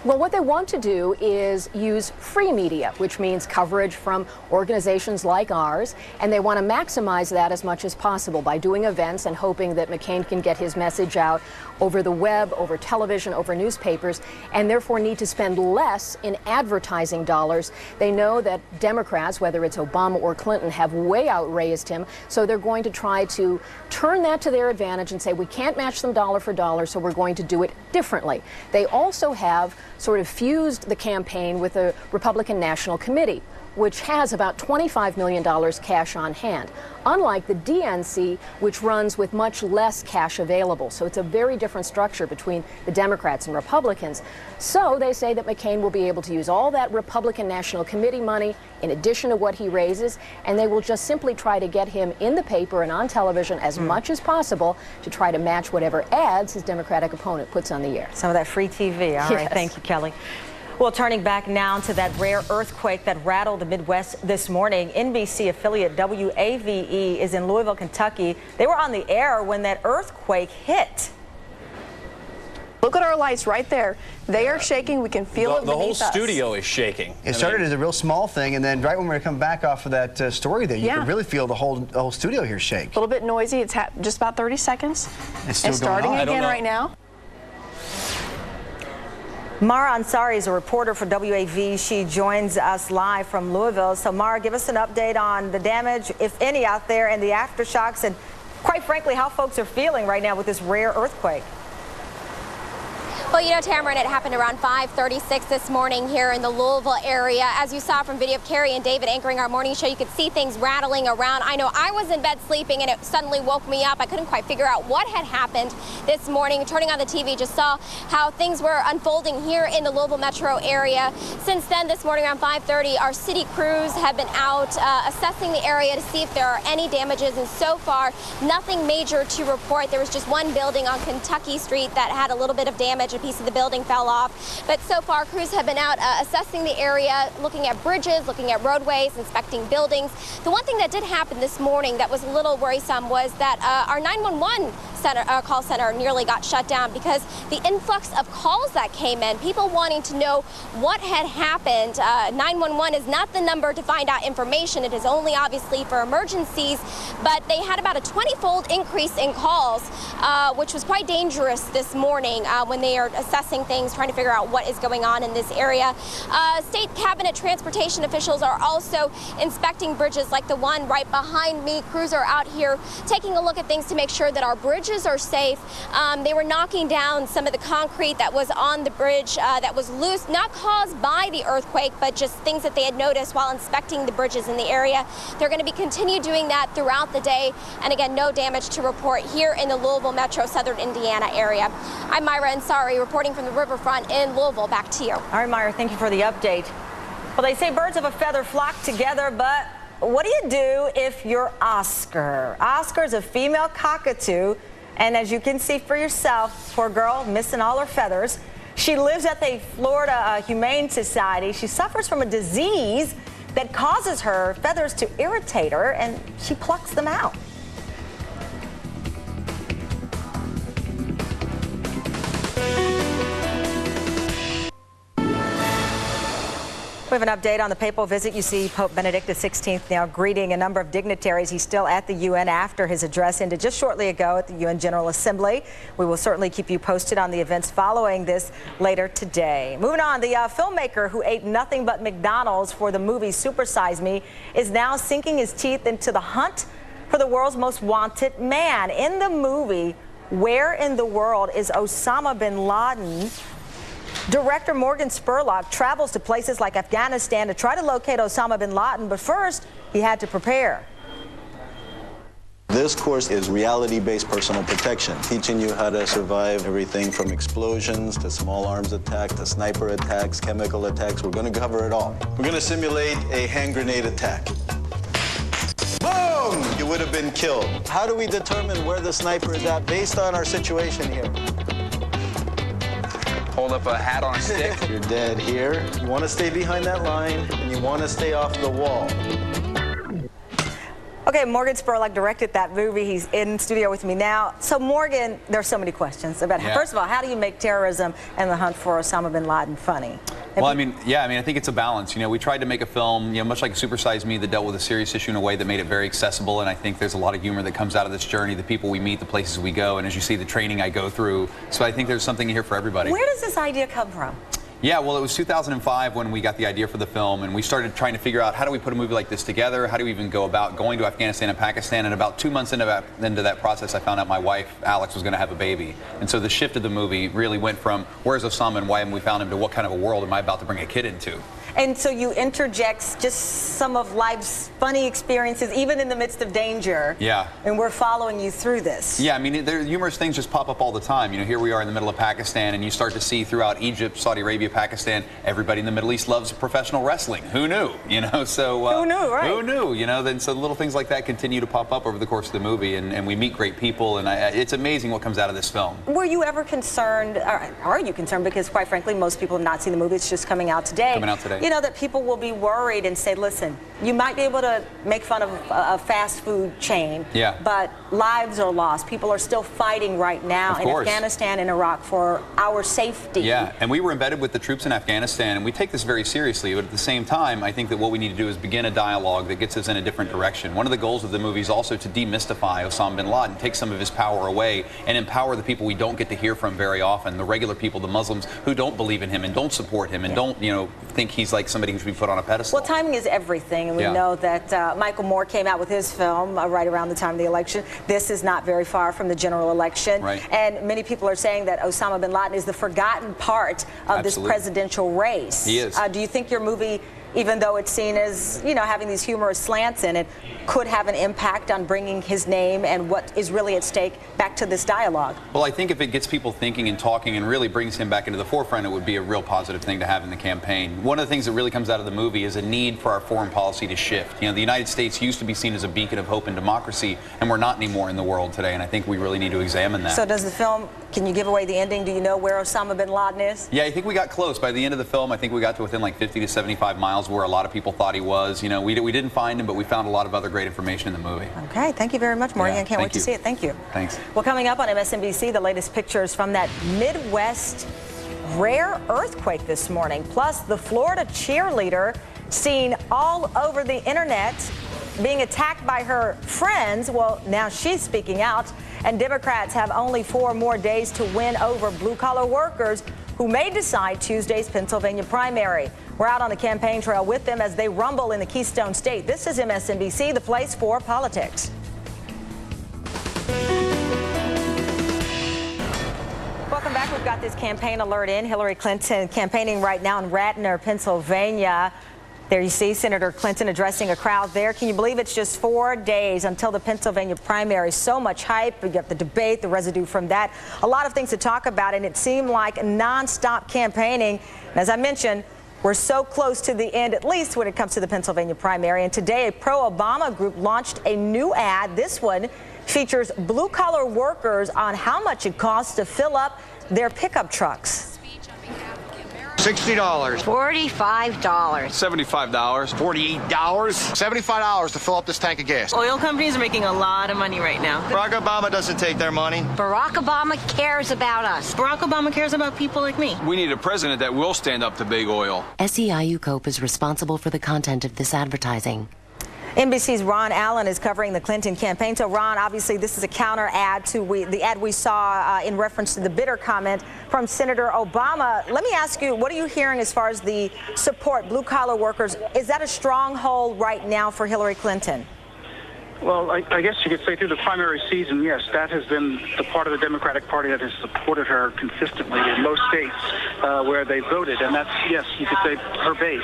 Well, what they want to do is use free media, which means coverage from organizations like ours, and they want to maximize that as much as possible by doing events and hoping that McCain can get his message out over the web, over television, over newspapers, and therefore need to spend less in advertising dollars. They know that Democrats, whether it's Obama or Clinton, have way outraised him, so they're going to try to turn that to their advantage and say, we can't match them dollar for dollar, so we're going to do it differently. They also have sort of fused the campaign with the Republican National Committee, which has about $25 million cash on hand, unlike the DNC, which runs with much less cash available. So it's a very different structure between the Democrats and Republicans. So they say that McCain will be able to use all that Republican National Committee money in addition to what he raises, and they will just simply try to get him in the paper and on television as much as possible to try to match whatever ads his Democratic opponent puts on the air. Some of that free TV. All right, thank you, Kelly. Well, turning back now to that rare earthquake that rattled the Midwest this morning, NBC affiliate WAVE is in Louisville, Kentucky. They were on the air when that earthquake hit. Look at our lights right there. They are shaking. We can feel it beneath us. The whole studio is shaking. It started as a real small thing, and then right when we were coming back off of that story there, you can really feel the whole studio here shake. A little bit noisy. It's just about 30 seconds. It's still starting going on. again right now. Mara Ansari is a reporter for WAV. She joins us live from Louisville. So, Mara, give us an update on the damage, if any, out there and the aftershocks, and quite frankly, how folks are feeling right now with this rare earthquake. Well, Well, you know, Tamron, it happened around 5:36 this morning here in the Louisville area. As you saw from video of Carrie and David anchoring our morning show, you could see things rattling around. I know I was in bed sleeping and it suddenly woke me up. I couldn't quite figure out what had happened this morning. Turning on the TV, just saw how things were unfolding here in the Louisville metro area. Since then, this morning around 5:30, our city crews have been out assessing the area to see if there are any damages, and so far, nothing major to report. There was just one building on Kentucky Street that had a little bit of damage. A piece of the building fell off. But so far, crews have been out assessing the area, looking at bridges, looking at roadways, inspecting buildings. The one thing that did happen this morning that was a little worrisome was that our 911 call center nearly got shut down because the influx of calls that came in, people wanting to know what had happened. 911 is not the number to find out information. It is only obviously for emergencies, but they had about a 20-fold increase in calls, which was quite dangerous this morning when they are assessing things, trying to figure out what is going on in this area. State Cabinet transportation officials are also inspecting bridges like the one right behind me. Crews are out here taking a look at things to make sure that our bridges are safe. They were knocking down some of the concrete that was on the bridge that was loose, not caused by the earthquake, but just things that they had noticed while inspecting the bridges in the area. They're going to be continue doing that throughout the day. And again, no damage to report here in the Louisville metro, southern Indiana area. I'm Myra Ansari reporting from the riverfront in Louisville. Back to you. All right, Myra, thank you for the update. Well, they say birds of a feather flock together, but what do you do if you're Oscar? Oscar is a female cockatoo, and as you can see for yourself, poor girl missing all her feathers. She lives at the Florida Humane Society. She suffers from a disease that causes her feathers to irritate her, and she plucks them out. We have an update on the papal visit. You see Pope Benedict XVI now greeting a number of dignitaries. He's still at the UN after his address ended just shortly ago at the UN General Assembly. We will certainly keep you posted on the events following this later today. Moving on, the filmmaker who ate nothing but McDonald's for the movie Super Size Me is now sinking his teeth into the hunt for the world's most wanted man. In the movie, Where in the World is Osama bin Laden? Director Morgan Spurlock travels to places like Afghanistan to try to locate Osama bin Laden, but first he had to prepare. This course is reality-based personal protection, teaching you how to survive everything from explosions to small arms attack to sniper attacks, chemical attacks. We're going to cover it all. We're going to simulate a hand grenade attack. Boom! You would have been killed. How do we determine where the sniper is at based on our situation here? Hold up a hat on a stick. You're dead here. You want to stay behind that line, and you want to stay off the wall. Okay, Morgan Spurlock directed that movie. He's in studio with me now. So Morgan, there are so many questions about, first of all, how do you make terrorism and the hunt for Osama bin Laden funny? Well, I think it's a balance. You know, we tried to make a film, much like Super Size Me, that dealt with a serious issue in a way that made it very accessible, and I think there's a lot of humor that comes out of this journey, the people we meet, the places we go, and as you see, the training I go through. So I think there's something here for everybody. Where does this idea come from? Yeah, well, it was 2005 when we got the idea for the film, and we started trying to figure out how do we put a movie like this together, how do we even go about going to Afghanistan and Pakistan, and about 2 months into that process, I found out my wife, Alex, was going to have a baby. And so the shift of the movie really went from where's Osama and why haven't we found him to what kind of a world am I about to bring a kid into. And so you interject just some of life's funny experiences, even in the midst of danger. Yeah. And we're following you through this. Yeah, I mean, humorous things just pop up all the time. You know, here we are in the middle of Pakistan, and you start to see throughout Egypt, Saudi Arabia, Pakistan, everybody in the Middle East loves professional wrestling. Who knew? You know, so who knew, right? Who knew? You know, then so little things like that continue to pop up over the course of the movie, and we meet great people, and it's amazing what comes out of this film. Were you ever concerned? Or are you concerned? Because quite frankly, most people have not seen the movie. It's just coming out today. Coming out today. You know that people will be worried and say, listen, you might be able to make fun of a fast food chain, but lives are lost. People are still fighting right now in Afghanistan and Iraq for our safety. Yeah, and we were embedded with the troops in Afghanistan, and we take this very seriously, but at the same time, I think that what we need to do is begin a dialogue that gets us in a different direction. One of the goals of the movie is also to demystify Osama bin Laden, take some of his power away, and empower the people we don't get to hear from very often, the regular people, the Muslims who don't believe in him and don't support him and don't, think he's like like somebody who should be put on a pedestal. Well, timing is everything, and we know that Michael Moore came out with his film right around the time of the election. This is not very far from the general election, and many people are saying that Osama bin Laden is the forgotten part of this presidential race. He is. Do you think your movie, even though it's seen as, you know, having these humorous slants in it, could have an impact on bringing his name and what is really at stake back to this dialogue? Well, I think if it gets people thinking and talking and really brings him back into the forefront, it would be a real positive thing to have in the campaign. One of the things that really comes out of the movie is a need for our foreign policy to shift. You know, the United States used to be seen as a beacon of hope and democracy, and we're not anymore in the world today, and I think we really need to examine that. So does the film, can you give away the ending? Do you know where Osama bin Laden is? Yeah, I think we got close. By the end of the film, I think we got to within like 50 to 75 miles where a lot of people thought he was. You know, we didn't find him, but we found a lot of other great information in the movie. Okay, thank you very much, Maureen. I can't wait to see it. Thank you. Thanks. Well, coming up on MSNBC, the latest pictures from that Midwest rare earthquake this morning, plus the Florida cheerleader seen all over the internet being attacked by her friends. Well, now she's speaking out, and Democrats have only 4 more days to win over blue-collar workers who may decide Tuesday's Pennsylvania primary. We're out on the campaign trail with them as they rumble in the Keystone State. This is MSNBC, the place for politics. Welcome back. We've got this campaign alert in. Hillary Clinton campaigning right now in Radnor, Pennsylvania. There you see Senator Clinton addressing a crowd there. Can you believe it's just 4 days until the Pennsylvania primary? So much hype. We got the debate, the residue from that. A lot of things to talk about, and it seemed like nonstop campaigning. And as I mentioned, we're so close to the end, at least when it comes to the Pennsylvania primary. And today, a pro-Obama group launched a new ad. This one features blue-collar workers on how much it costs to fill up their pickup trucks. $60. $45. $75. $48. $75 to fill up this tank of gas. Oil companies are making a lot of money right now. Barack Obama doesn't take their money. Barack Obama cares about us. Barack Obama cares about people like me. We need a president that will stand up to big oil. SEIU Cope is responsible for the content of this advertising. NBC's Ron Allen is covering the Clinton campaign. So, Ron, obviously this is a counter ad to the ad we saw in reference to the bitter comment from Senator Obama. Let me ask you, what are you hearing as far as the support, blue-collar workers? Is that a stronghold right now for Hillary Clinton? Well, I guess you could say through the primary season, yes, that has been the part of the Democratic Party that has supported her consistently in most states where they voted. And that's, yes, you could say her base.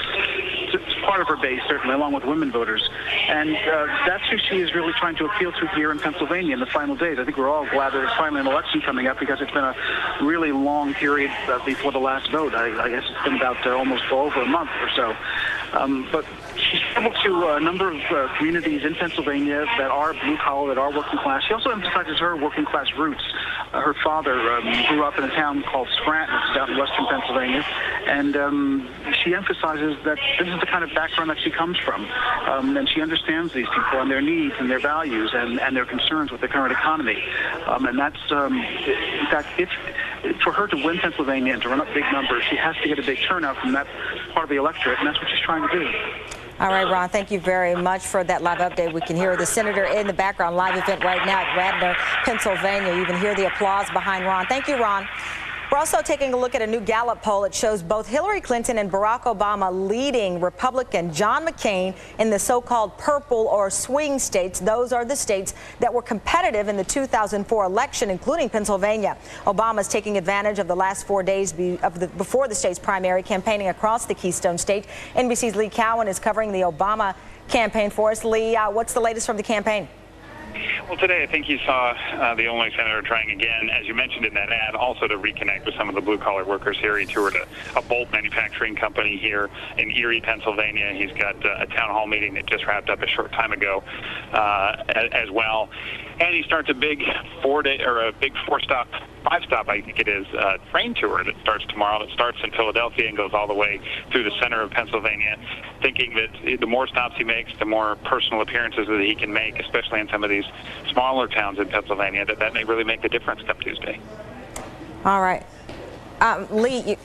It's part of her base, certainly, along with women voters. And that's who she is really trying to appeal to here in Pennsylvania in the final days. I think we're all glad that there's finally an election coming up because it's been a really long period before the last vote. I guess it's been about almost over a month or so. But she's traveled to a number of communities in Pennsylvania that are blue-collar, that are working class. She also emphasizes her working class roots. Her father grew up in a town called Scranton, which is out in western Pennsylvania, and she emphasizes that this is the kind of background that she comes from, and she understands these people and their needs and their values and their concerns with the current economy. And that's, in fact, for her to win Pennsylvania and to run up big numbers, she has to get a big turnout from that part of the electorate, and that's what she's trying to do. All right, Ron, thank you very much for that live update. We can hear the senator in the background, live event right now at Radnor, Pennsylvania. You can hear the applause behind Ron. Thank you, Ron. We're also taking a look at a new Gallup poll. It shows both Hillary Clinton and Barack Obama leading Republican John McCain in the so-called purple or swing states. Those are the states that were competitive in the 2004 election, including Pennsylvania. Obama's taking advantage of the last 4 days before the state's primary, campaigning across the Keystone State. NBC's Lee Cowan is covering the Obama campaign for us. Lee, what's the latest from the campaign? Well, today I think you saw the only senator trying again, as you mentioned in that ad, also to reconnect with some of the blue-collar workers here. He toured a bolt manufacturing company here in Erie, Pennsylvania. He's got a town hall meeting that just wrapped up a short time ago as well. And he starts a big five-stop, I think it is, train tour that starts tomorrow. That starts in Philadelphia and goes all the way through the center of Pennsylvania, thinking that the more stops he makes, the more personal appearances that he can make, especially in some of these smaller towns in Pennsylvania, that may really make a difference come Tuesday. All right. Lee,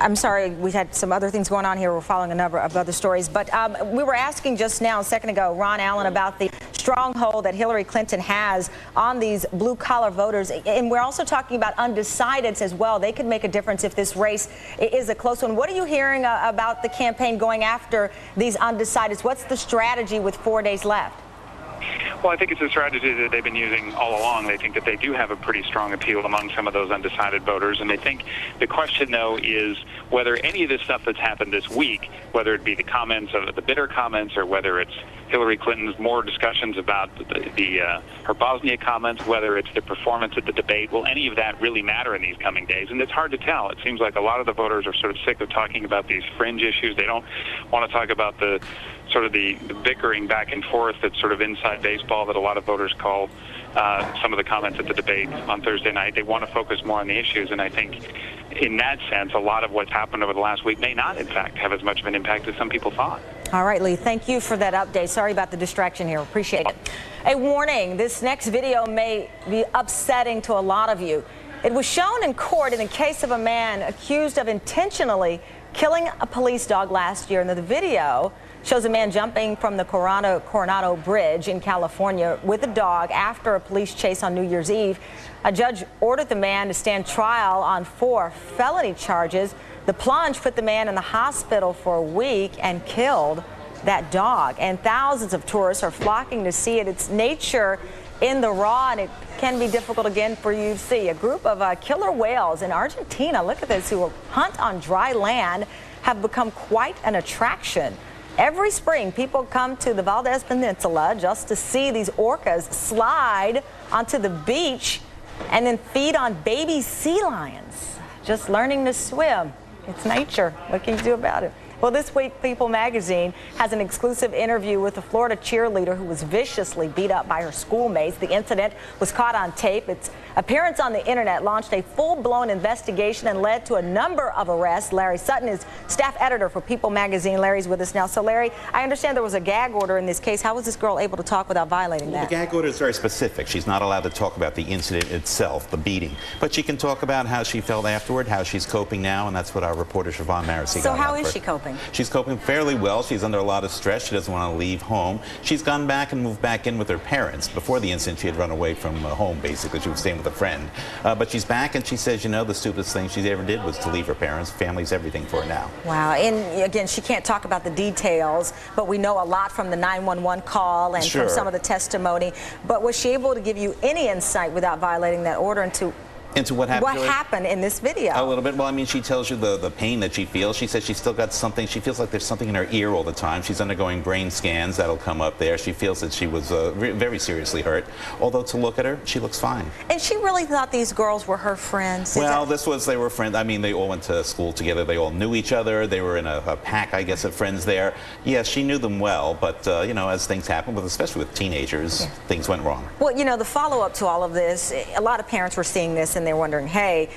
I'm sorry, we had some other things going on here. We're following a number of other stories. But we were asking just now, a second ago, Ron Allen, about the stronghold that Hillary Clinton has on these blue-collar voters. And we're also talking about undecideds as well. They could make a difference if this race is a close one. What are you hearing about the campaign going after these undecideds? What's the strategy with 4 days left? Well, I think it's a strategy that they've been using all along. They think that they do have a pretty strong appeal among some of those undecided voters. And I think the question, though, is whether any of this stuff that's happened this week, whether it be the comments, of the bitter comments, or whether it's Hillary Clinton's more discussions about her Bosnia comments, whether it's the performance at the debate, will any of that really matter in these coming days? And it's hard to tell. It seems like a lot of the voters are sort of sick of talking about these fringe issues. They don't want to talk about the bickering back and forth that's sort of inside baseball that a lot of voters call some of the comments at the debate on Thursday night. They want to focus more on the issues, and I think in that sense, a lot of what's happened over the last week may not, in fact, have as much of an impact as some people thought. All right, Lee, thank you for that update. Sorry about the distraction here. Appreciate it. A warning, this next video may be upsetting to a lot of you. It was shown in court in the case of a man accused of intentionally killing a police dog last year, and the video shows a man jumping from the Coronado Bridge in California with a dog after a police chase on New Year's Eve. A judge ordered the man to stand trial on 4 felony charges. The plunge put the man in the hospital for a week and killed that dog. And thousands of tourists are flocking to see it. It's nature in the raw, and it can be difficult again for you to see. A group of killer whales in Argentina, look at this, who will hunt on dry land, have become quite an attraction. Every spring, people come to the Valdez Peninsula just to see these orcas slide onto the beach and then feed on baby sea lions. Just learning to swim. It's nature. What can you do about it? Well, this week, People magazine has an exclusive interview with a Florida cheerleader who was viciously beat up by her schoolmates. The incident was caught on tape. Its appearance on the internet launched a full-blown investigation and led to a number of arrests. Larry Sutton is staff editor for People magazine. Larry's with us now. So, Larry, I understand there was a gag order in this case. How was this girl able to talk without violating that? The gag order is very specific. She's not allowed to talk about the incident itself, the beating. But she can talk about how she felt afterward, how she's coping now, and that's what our reporter Siobhan Marcy got. So how is she coping? She's coping fairly well. She's under a lot of stress. She doesn't want to leave home. She's gone back and moved back in with her parents. Before the incident, she had run away from home, basically. She was staying with a friend. But she's back, and she says, you know, the stupidest thing she ever did was to leave her parents. Family's everything for her now. Wow. And again, she can't talk about the details, but we know a lot from the 911 call and from some of the testimony. But was she able to give you any insight without violating that order into what happened in this video? A little bit. Well, I mean, she tells you the pain that she feels. She says she's still got something. She feels like there's something in her ear all the time. She's undergoing brain scans. That'll come up there. She feels that she was very seriously hurt. Although to look at her, she looks fine. And she really thought these girls were her friends? Well, they were friends. I mean, they all went to school together. They all knew each other. They were in a pack, I guess, of friends there. Yes, she knew them well, but, you know, as things happen, especially with teenagers, things went wrong. Well, you know, the follow-up to all of this, a lot of parents were seeing this and they're wondering, hey,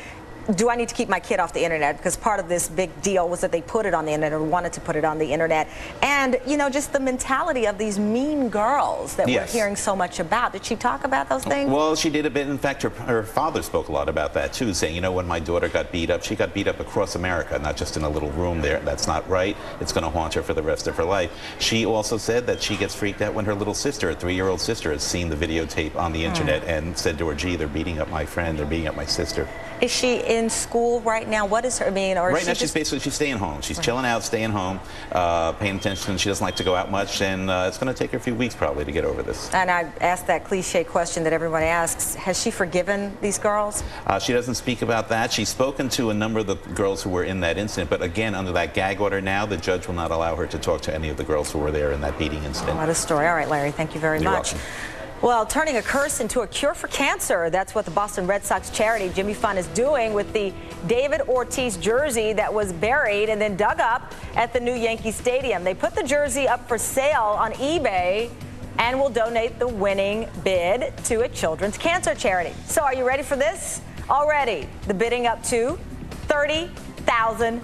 do I need to keep my kid off the internet? Because part of this big deal was that they put it on the internet or wanted to put it on the internet. And, you know, just the mentality of these mean girls that we're hearing so much about. Did she talk about those things? Well, she did a bit. In fact, her father spoke a lot about that, too, saying, you know, when my daughter got beat up, she got beat up across America, not just in a little room there. That's not right. It's going to haunt her for the rest of her life. She also said that she gets freaked out when her little sister, her 3-year-old sister, has seen the videotape on the internet and said to her, gee, they're beating up my friend, they're beating up my sister. Is she in school right now? What is her mean? Or right now, she's staying home. She's chilling out, staying home, paying attention. She doesn't like to go out much, and it's going to take her a few weeks probably to get over this. And I asked that cliche question that everybody asks: has she forgiven these girls? She doesn't speak about that. She's spoken to a number of the girls who were in that incident, but again, under that gag order now, the judge will not allow her to talk to any of the girls who were there in that beating incident. What a story! All right, Larry, thank you very much. You're welcome. Well, turning a curse into a cure for cancer. That's what the Boston Red Sox charity Jimmy Fund is doing with the David Ortiz jersey that was buried and then dug up at the new Yankee Stadium. They put the jersey up for sale on eBay and will donate the winning bid to a children's cancer charity. So are you ready for this? Already, the bidding up to $30,000.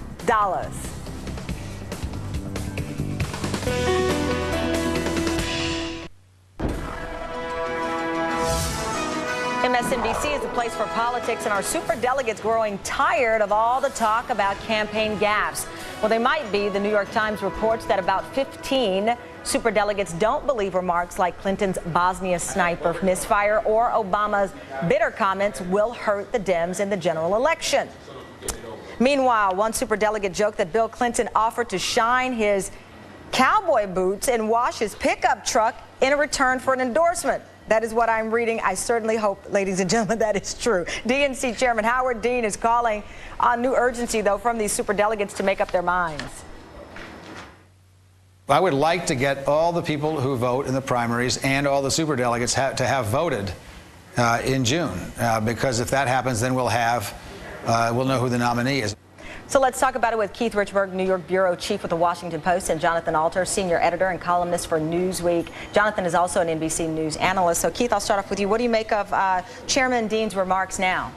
MSNBC is the place for politics, and our superdelegates growing tired of all the talk about campaign gaffes. Well, they might be. The New York Times reports that about 15 Superdelegates don't believe remarks like Clinton's Bosnia sniper misfire or Obama's bitter comments will hurt the Dems in the general election. Meanwhile, one superdelegate joked that Bill Clinton offered to shine his cowboy boots and wash his pickup truck in return for an endorsement. That is what I'm reading. I certainly hope, ladies and gentlemen, that is true. DNC Chairman Howard Dean is calling on new urgency, though, from these superdelegates to make up their minds. I would like to get all the people who vote in the primaries and all the superdelegates to have voted in June, because if that happens, then we'll know who the nominee is. So let's talk about it with Keith Richburg, New York bureau chief with the Washington Post, and Jonathan Alter, senior editor and columnist for Newsweek. Jonathan is also an NBC News analyst. So Keith, I'll start off with you. What do you make of Chairman Dean's remarks now?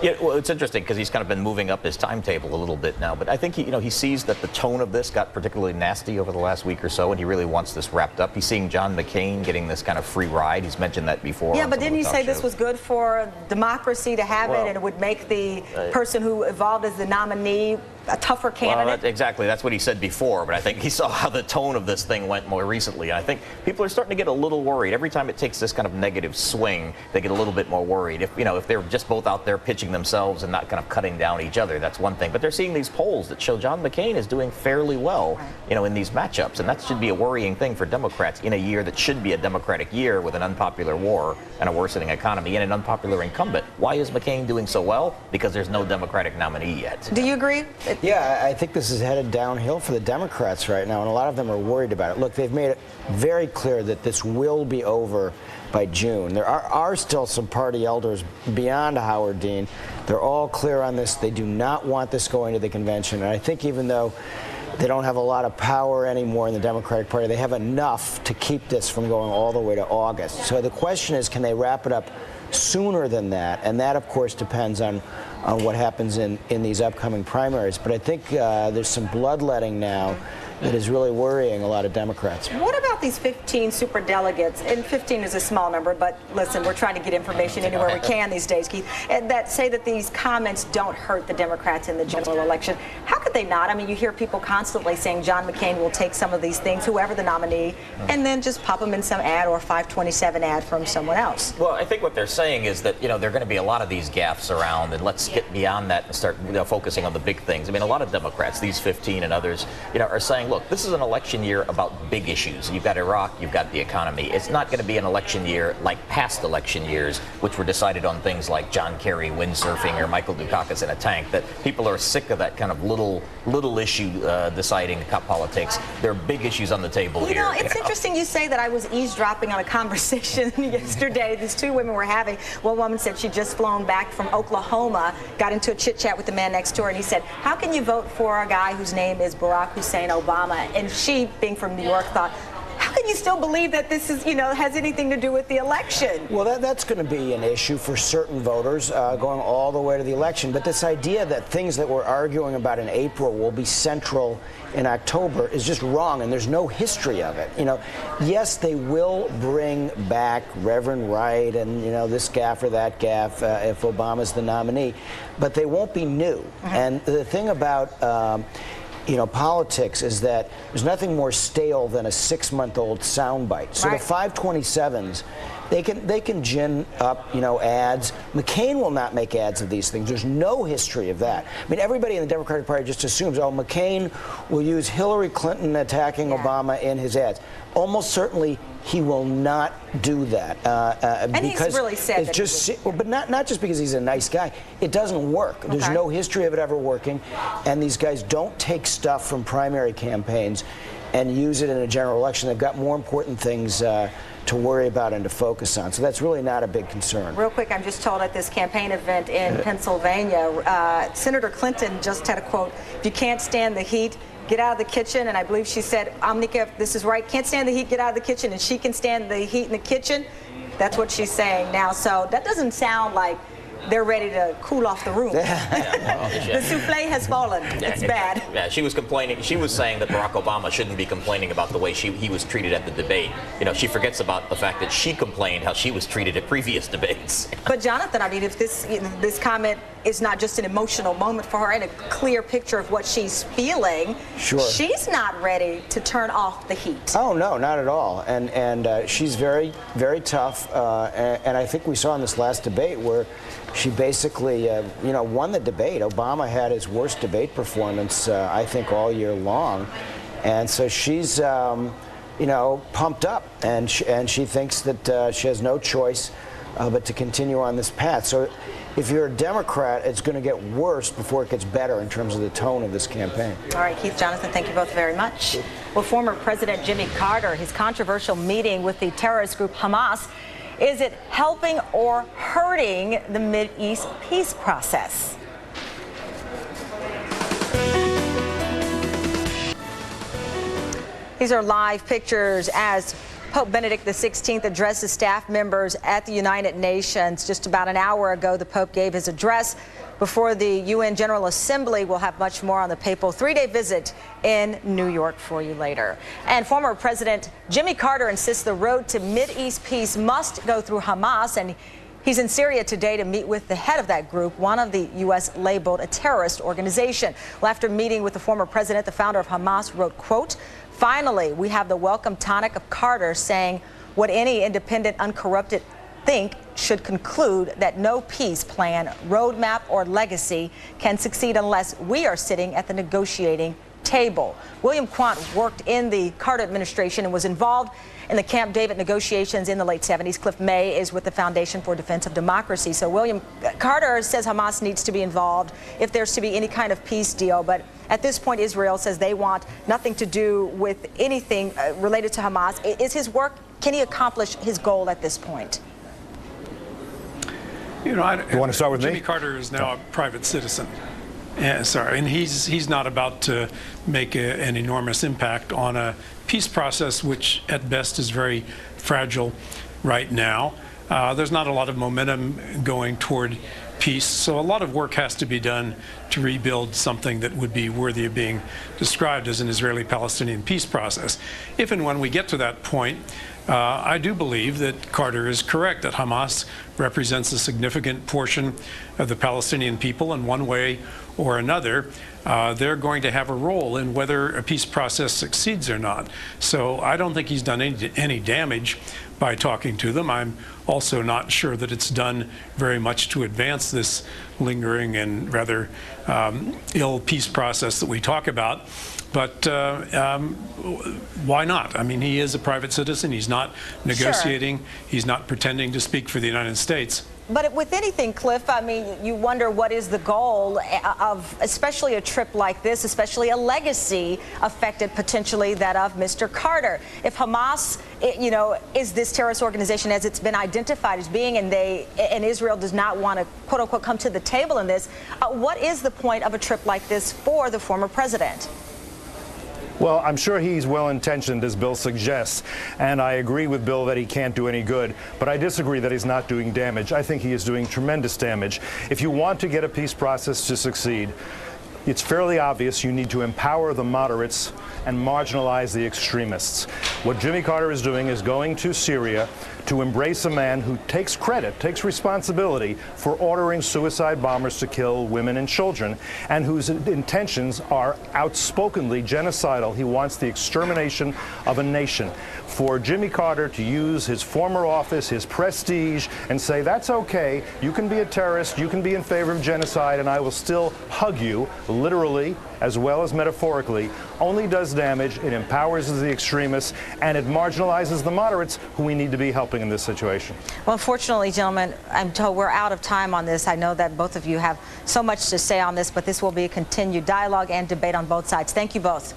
Yeah, well, it's interesting because he's kind of been moving up his timetable a little bit now. But I think he sees that the tone of this got particularly nasty over the last week or so, and he really wants this wrapped up. He's seeing John McCain getting this kind of free ride. He's mentioned that before. Yeah, but didn't you say this was good for democracy to have it, and it would make the person who evolved as the nominee a tougher candidate? Well, exactly. That's what he said before, but I think he saw how the tone of this thing went more recently. And I think people are starting to get a little worried. Every time it takes this kind of negative swing, they get a little bit more worried. If they're just both out there pitching themselves and not kind of cutting down each other, that's one thing. But they're seeing these polls that show John McCain is doing fairly well, in these matchups. And that should be a worrying thing for Democrats in a year that should be a Democratic year with an unpopular war and a worsening economy and an unpopular incumbent. Why is McCain doing so well? Because there's no Democratic nominee yet. Do you agree? Yeah, I think this is headed downhill for the Democrats right now, and a lot of them are worried about it. Look, they've made it very clear that this will be over by June. There are still some party elders beyond Howard Dean. They're all clear on this. They do not want this going to the convention. And I think even though they don't have a lot of power anymore in the Democratic Party, they have enough to keep this from going all the way to August. So the question is, can they wrap it up sooner than that? And that, of course, depends on what happens in these upcoming primaries. But I think there's some bloodletting now that is really worrying a lot of Democrats. What about these 15 superdelegates? And 15 is a small number, but listen, we're trying to get information anywhere we can these days, Keith, and that say that these comments don't hurt the Democrats in the general election. How could they not? I mean, you hear people constantly saying John McCain will take some of these things, whoever the nominee, and then just pop them in some ad or 527 ad from someone else. Well, I think what they're saying is that, there are going to be a lot of these gaffes around, and let's get beyond that and start focusing on the big things. I mean, a lot of Democrats, these 15 and others, are saying, look, this is an election year about big issues. You've got Iraq, you've got the economy. It's not going to be an election year like past election years, which were decided on things like John Kerry windsurfing or Michael Dukakis in a tank, that people are sick of that kind of little issue deciding politics. There are big issues on the table here. It's interesting you say that. I was eavesdropping on a conversation yesterday these two women were having. One woman said she'd just flown back from Oklahoma, got into a chit-chat with the man next door, and he said, how can you vote for a guy whose name is Barack Hussein Obama? And she, being from New York, thought, how can you still believe that this is, has anything to do with the election? Well, that's going to be an issue for certain voters going all the way to the election. But this idea that things that we're arguing about in April will be central in October is just wrong, and there's no history of it. Yes, they will bring back Reverend Wright and, this gaffe or that gaffe if Obama's the nominee, but they won't be new. And the thing about politics is that there's nothing more stale than a 6-month-old soundbite. So the 527s, they can gin up, ads. McCain will not make ads of these things. There's no history of that. I mean, everybody in the Democratic Party just assumes, McCain will use Hillary Clinton attacking Obama in his ads. Almost certainly he will not do that. And because he's really said it's that just, but not just because he's a nice guy. It doesn't work. There's no history of it ever working, and these guys don't take stuff from primary campaigns and use it in a general election. They've got more important things to worry about and to focus on. So that's really not a big concern. Real quick, I'm just told at this campaign event in Pennsylvania, Senator Clinton just had a quote, if you can't stand the heat, get out of the kitchen. And I believe she said, Omnika, if this is right, can't stand the heat, get out of the kitchen. And she can stand the heat in the kitchen. That's what she's saying now. So that doesn't sound like they're ready to cool off the room. The souffle has fallen. It's bad. Yeah, she was complaining. She was saying that Barack Obama shouldn't be complaining about the way he was treated at the debate. You know, she forgets about the fact that she complained how she was treated at previous debates. But Jonathan, I mean, if this comment is not just an emotional moment for her and a clear picture of what she's feeling, sure, she's not ready to turn off the heat. Oh no, not at all. And she's very, very tough. And I think we saw in this last debate where she basically, won the debate. Obama had his worst debate performance, I think, all year long. And so she's, pumped up, and she thinks that she has no choice but to continue on this path. So if you're a Democrat, it's going to get worse before it gets better in terms of the tone of this campaign. All right, Keith, Jonathan, thank you both very much. Well, former President Jimmy Carter, his controversial meeting with the terrorist group Hamas, is it helping or hurting the Mideast peace process? These are live pictures as Pope Benedict XVI addresses staff members at the United Nations. Just about an hour ago, the Pope gave his address before the UN General Assembly. We'll have much more on the papal three-day visit in New York for you later. And former President Jimmy Carter insists the road to Mideast peace must go through Hamas, and he's in Syria today to meet with the head of that group, one of the U.S. labeled a terrorist organization. Well, after meeting with the former president, the founder of Hamas wrote, quote, "Finally, we have the welcome tonic of Carter saying what any independent, uncorrupted think should conclude that no peace plan, roadmap, or legacy can succeed unless we are sitting at the negotiating table." William Quandt worked in the Carter administration and was involved in the Camp David negotiations in the late 70s. Cliff May is with the Foundation for Defense of Democracy. So William, Carter says Hamas needs to be involved if there's to be any kind of peace deal. But at this point, Israel says they want nothing to do with anything related to Hamas. Is his work, can he accomplish his goal at this point? You want to start with Jimmy me? Carter is now a private citizen. And he's not about to make an enormous impact on a peace process, which at best is very fragile right now. There's not a lot of momentum going toward peace, so a lot of work has to be done to rebuild something that would be worthy of being described as an Israeli-Palestinian peace process. If and when we get to that point, I do believe that Carter is correct, that Hamas represents a significant portion of the Palestinian people in one way or another. They're going to have a role in whether a peace process succeeds or not. So I don't think he's done any damage by talking to them. I'm also not sure that it's done very much to advance this lingering and rather ill peace process that we talk about. But why not? I mean, he is a private citizen. He's not negotiating. Sure. He's not pretending to speak for the United States. But with anything, Cliff, I mean, you wonder what is the goal of, especially a trip like this, especially a legacy affected potentially that of Mr. Carter. If Hamas, is this terrorist organization as it's been identified as being, and Israel does not want to, quote unquote, come to the table in this, what is the point of a trip like this for the former president? Well, I'm sure he's well-intentioned, as Bill suggests, and I agree with Bill that he can't do any good, but I disagree that he's not doing damage. I think he is doing tremendous damage. If you want to get a peace process to succeed, it's fairly obvious you need to empower the moderates and marginalize the extremists. What Jimmy Carter is doing is going to Syria to embrace a man who takes credit, takes responsibility for ordering suicide bombers to kill women and children, and whose intentions are outspokenly genocidal. He wants the extermination of a nation. For Jimmy Carter to use his former office, his prestige, and say, that's okay, you can be a terrorist, you can be in favor of genocide, and I will still hug you, literally as well as metaphorically, only does damage. It empowers the extremists, and it marginalizes the moderates who we need to be helping in this situation. Well, unfortunately, gentlemen, I'm told we're out of time on this. I know that both of you have so much to say on this, but this will be a continued dialogue and debate on both sides. Thank you both.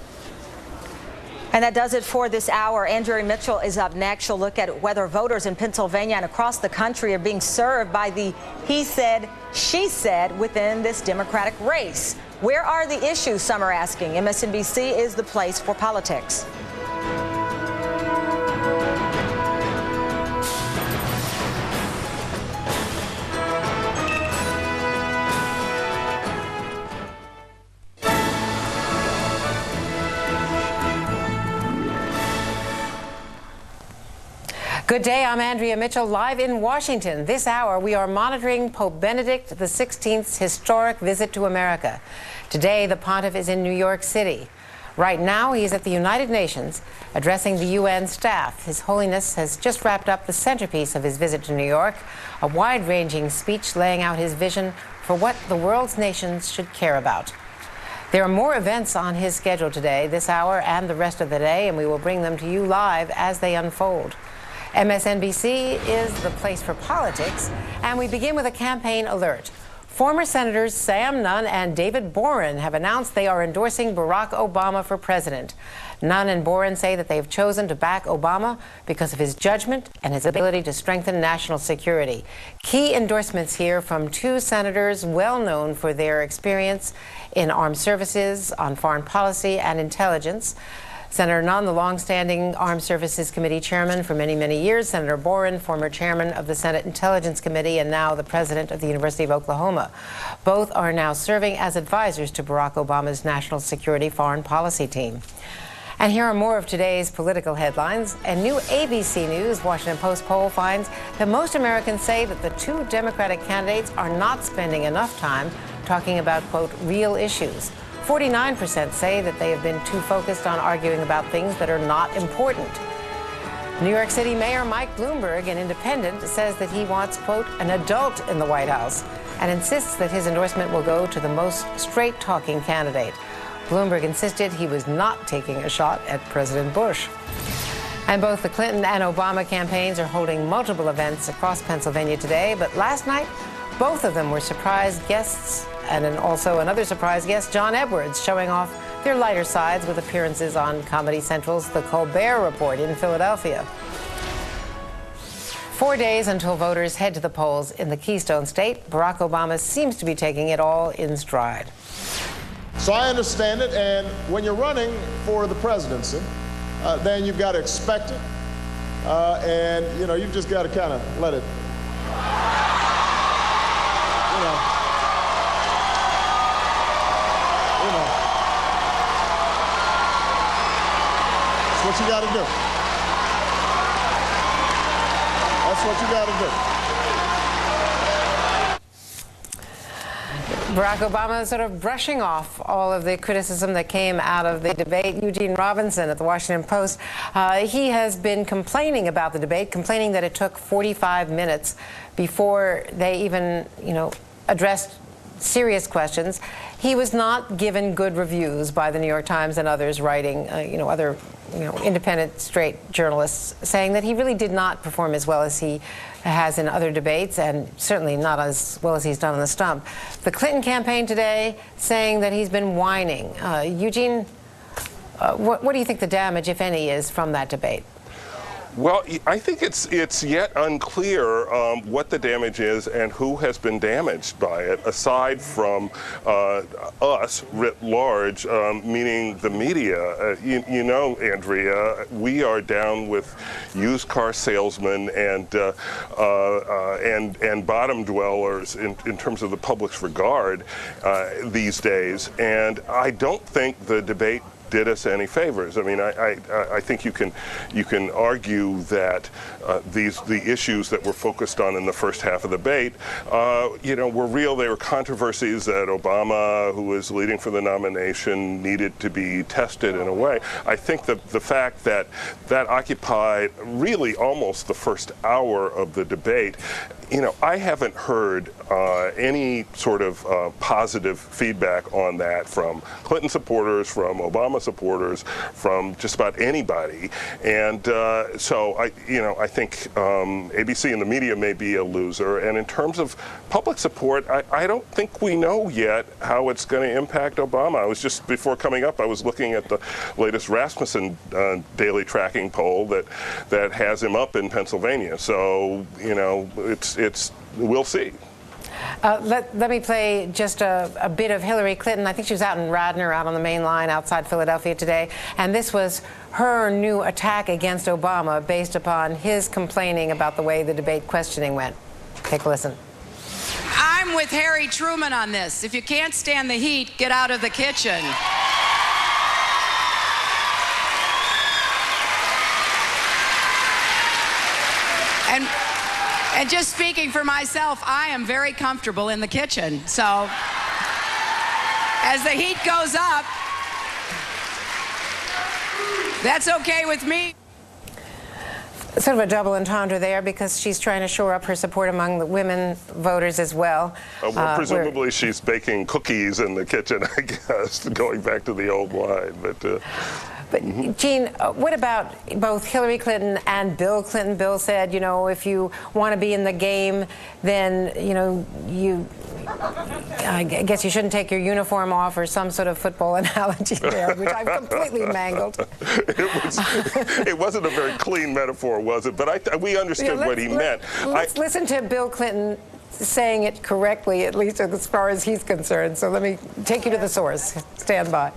And that does it for this hour. Andrea Mitchell is up next. She'll look at whether voters in Pennsylvania and across the country are being served by the he said, she said within this Democratic race. Where are the issues, some are asking? MSNBC is the place for politics. Good day, I'm Andrea Mitchell, live in Washington. This hour, we are monitoring Pope Benedict XVI's historic visit to America. Today, the pontiff is in New York City. Right now, he is at the United Nations, addressing the UN staff. His Holiness has just wrapped up the centerpiece of his visit to New York, a wide-ranging speech laying out his vision for what the world's nations should care about. There are more events on his schedule today, this hour and the rest of the day, and we will bring them to you live as they unfold. MSNBC is the place for politics, and we begin with a campaign alert. Former Senators Sam Nunn and David Boren have announced they are endorsing Barack Obama for president. Nunn and Boren say that they have chosen to back Obama because of his judgment and his ability to strengthen national security. Key endorsements here from two senators well known for their experience in armed services, on foreign policy, and intelligence. Senator Nunn, the longstanding Armed Services Committee chairman for many, many years. Senator Boren, former chairman of the Senate Intelligence Committee and now the president of the University of Oklahoma. Both are now serving as advisors to Barack Obama's national security foreign policy team. And here are more of today's political headlines. A new ABC News Washington Post poll finds that most Americans say that the two Democratic candidates are not spending enough time talking about, quote, real issues. 49% say that they have been too focused on arguing about things that are not important. New York City Mayor Mike Bloomberg, an independent, says that he wants, quote, an adult in the White House and insists that his endorsement will go to the most straight-talking candidate. Bloomberg insisted he was not taking a shot at President Bush. And both the Clinton and Obama campaigns are holding multiple events across Pennsylvania today, but last night, both of them were surprise guests, and also another surprise guest, John Edwards, showing off their lighter sides with appearances on Comedy Central's The Colbert Report in Philadelphia. 4 days until voters head to the polls in the Keystone State, Barack Obama seems to be taking it all in stride. So I understand it, and when you're running for the presidency, then you've got to expect it, and you've just got to kind of let it, That's what you got to do. That's what you got to do. Barack Obama is sort of brushing off all of the criticism that came out of the debate. Eugene Robinson at the Washington Post, he has been complaining about the debate, complaining that it took 45 minutes before they even, addressed serious questions. He was not given good reviews by the New York Times and others writing, other independent, straight journalists saying that he really did not perform as well as he has in other debates, and certainly not as well as he's done on the stump. The Clinton campaign today saying that he's been whining. Eugene, what do you think the damage, if any, is from that debate? Well, I think it's yet unclear what the damage is and who has been damaged by it, aside from us writ large, meaning the media. Andrea, we are down with used car salesmen and bottom dwellers in terms of the public's regard these days, and I don't think the debate did us any favors. I mean, I think you can argue that the issues that were focused on in the first half of the debate, were real. They were controversies that Obama, who was leading for the nomination, needed to be tested in a way. I think that the fact that occupied really almost the first hour of the debate, I haven't heard any sort of positive feedback on that from Clinton supporters, from Obama supporters, from just about anybody. And so I think ABC and the media may be a loser. And in terms of public support, I don't think we know yet how it's going to impact Obama. I was just, before coming up, I was looking at the latest Rasmussen daily tracking poll that has him up in Pennsylvania. So, we'll see. Let me play just a bit of Hillary Clinton. I think she was out in Radnor, out on the main line outside Philadelphia today. And this was her new attack against Obama based upon his complaining about the way the debate questioning went. Take a listen. I'm with Harry Truman on this. If you can't stand the heat, get out of the kitchen. And just speaking for myself, I am very comfortable in the kitchen. So as the heat goes up, that's okay with me. Sort of a double entendre there, because she's trying to shore up her support among the women voters as well. Well, presumably she's baking cookies in the kitchen, I guess, going back to the old line. But Jean, what about both Hillary Clinton and Bill Clinton? Bill said, you know, if you want to be in the game, then, you know, I guess you shouldn't take your uniform off, or some sort of football analogy there, which I've completely mangled. It wasn't a very clean metaphor, was it? But we understood what he meant. Let's listen to Bill Clinton saying it correctly, at least as far as he's concerned. So let me take you to the source. Stand by.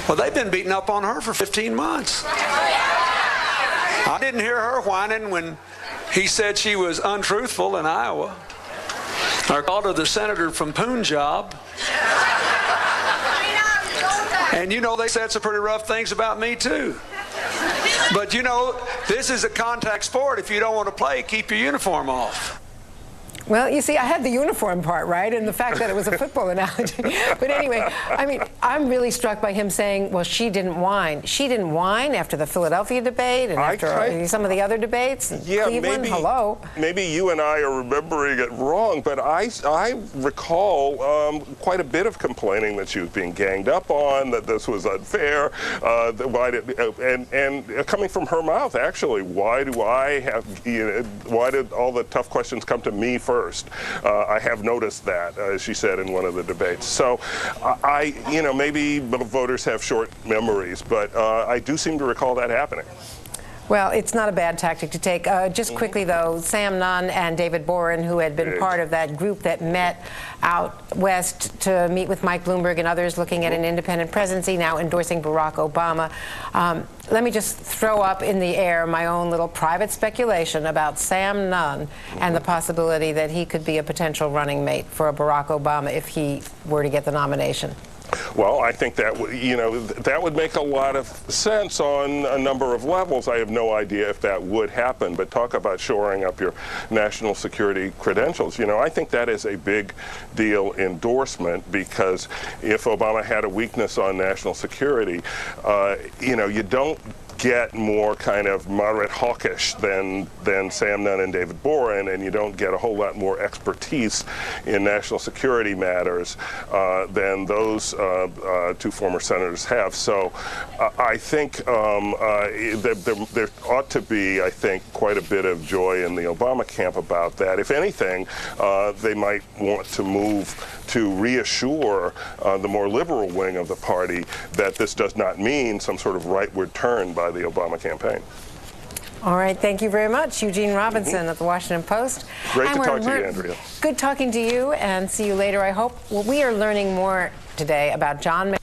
Well, they've been beating up on her for 15 months. I didn't hear her whining when he said she was untruthful in Iowa. I called her the senator from Punjab. And you know, they said some pretty rough things about me too. But you know, this is a contact sport. If you don't want to play, keep your uniform off. Well, you see, I had the uniform part right, and the fact that it was a football analogy. But anyway, I mean, I'm really struck by him saying, well, she didn't whine. She didn't whine after the Philadelphia debate and after some of the other debates. Yeah, Cleveland, hello. Maybe you and I are remembering it wrong, but I recall quite a bit of complaining that she was being ganged up on, that this was unfair, and coming from her mouth, actually, why do I have, why did all the tough questions come to me first? I have noticed that, as she said in one of the debates. So maybe voters have short memories, but I do seem to recall that happening. Well, it's not a bad tactic to take. Just quickly, though, Sam Nunn and David Boren, who had been part of that group that met out west to meet with Mike Bloomberg and others looking at an independent presidency, now endorsing Barack Obama. Let me just throw up in the air my own little private speculation about Sam Nunn and the possibility that he could be a potential running mate for a Barack Obama if he were to get the nomination. Well, I think that that would make a lot of sense on a number of levels. I have no idea if that would happen, but talk about shoring up your national security credentials. You know, I think that is a big deal endorsement, because if Obama had a weakness on national security, you don't get more kind of moderate hawkish than Sam Nunn and David Boren, and you don't get a whole lot more expertise in national security matters than those two former senators have. So I think there ought to be, I think, quite a bit of joy in the Obama camp about that. If anything, they might want to move to reassure the more liberal wing of the party that this does not mean some sort of rightward turn by the Obama campaign. All right, thank you very much, Eugene Robinson at the Washington Post. Great to talk to you, Andrea. Good talking to you, and see you later, I hope. Well, we are learning more today about John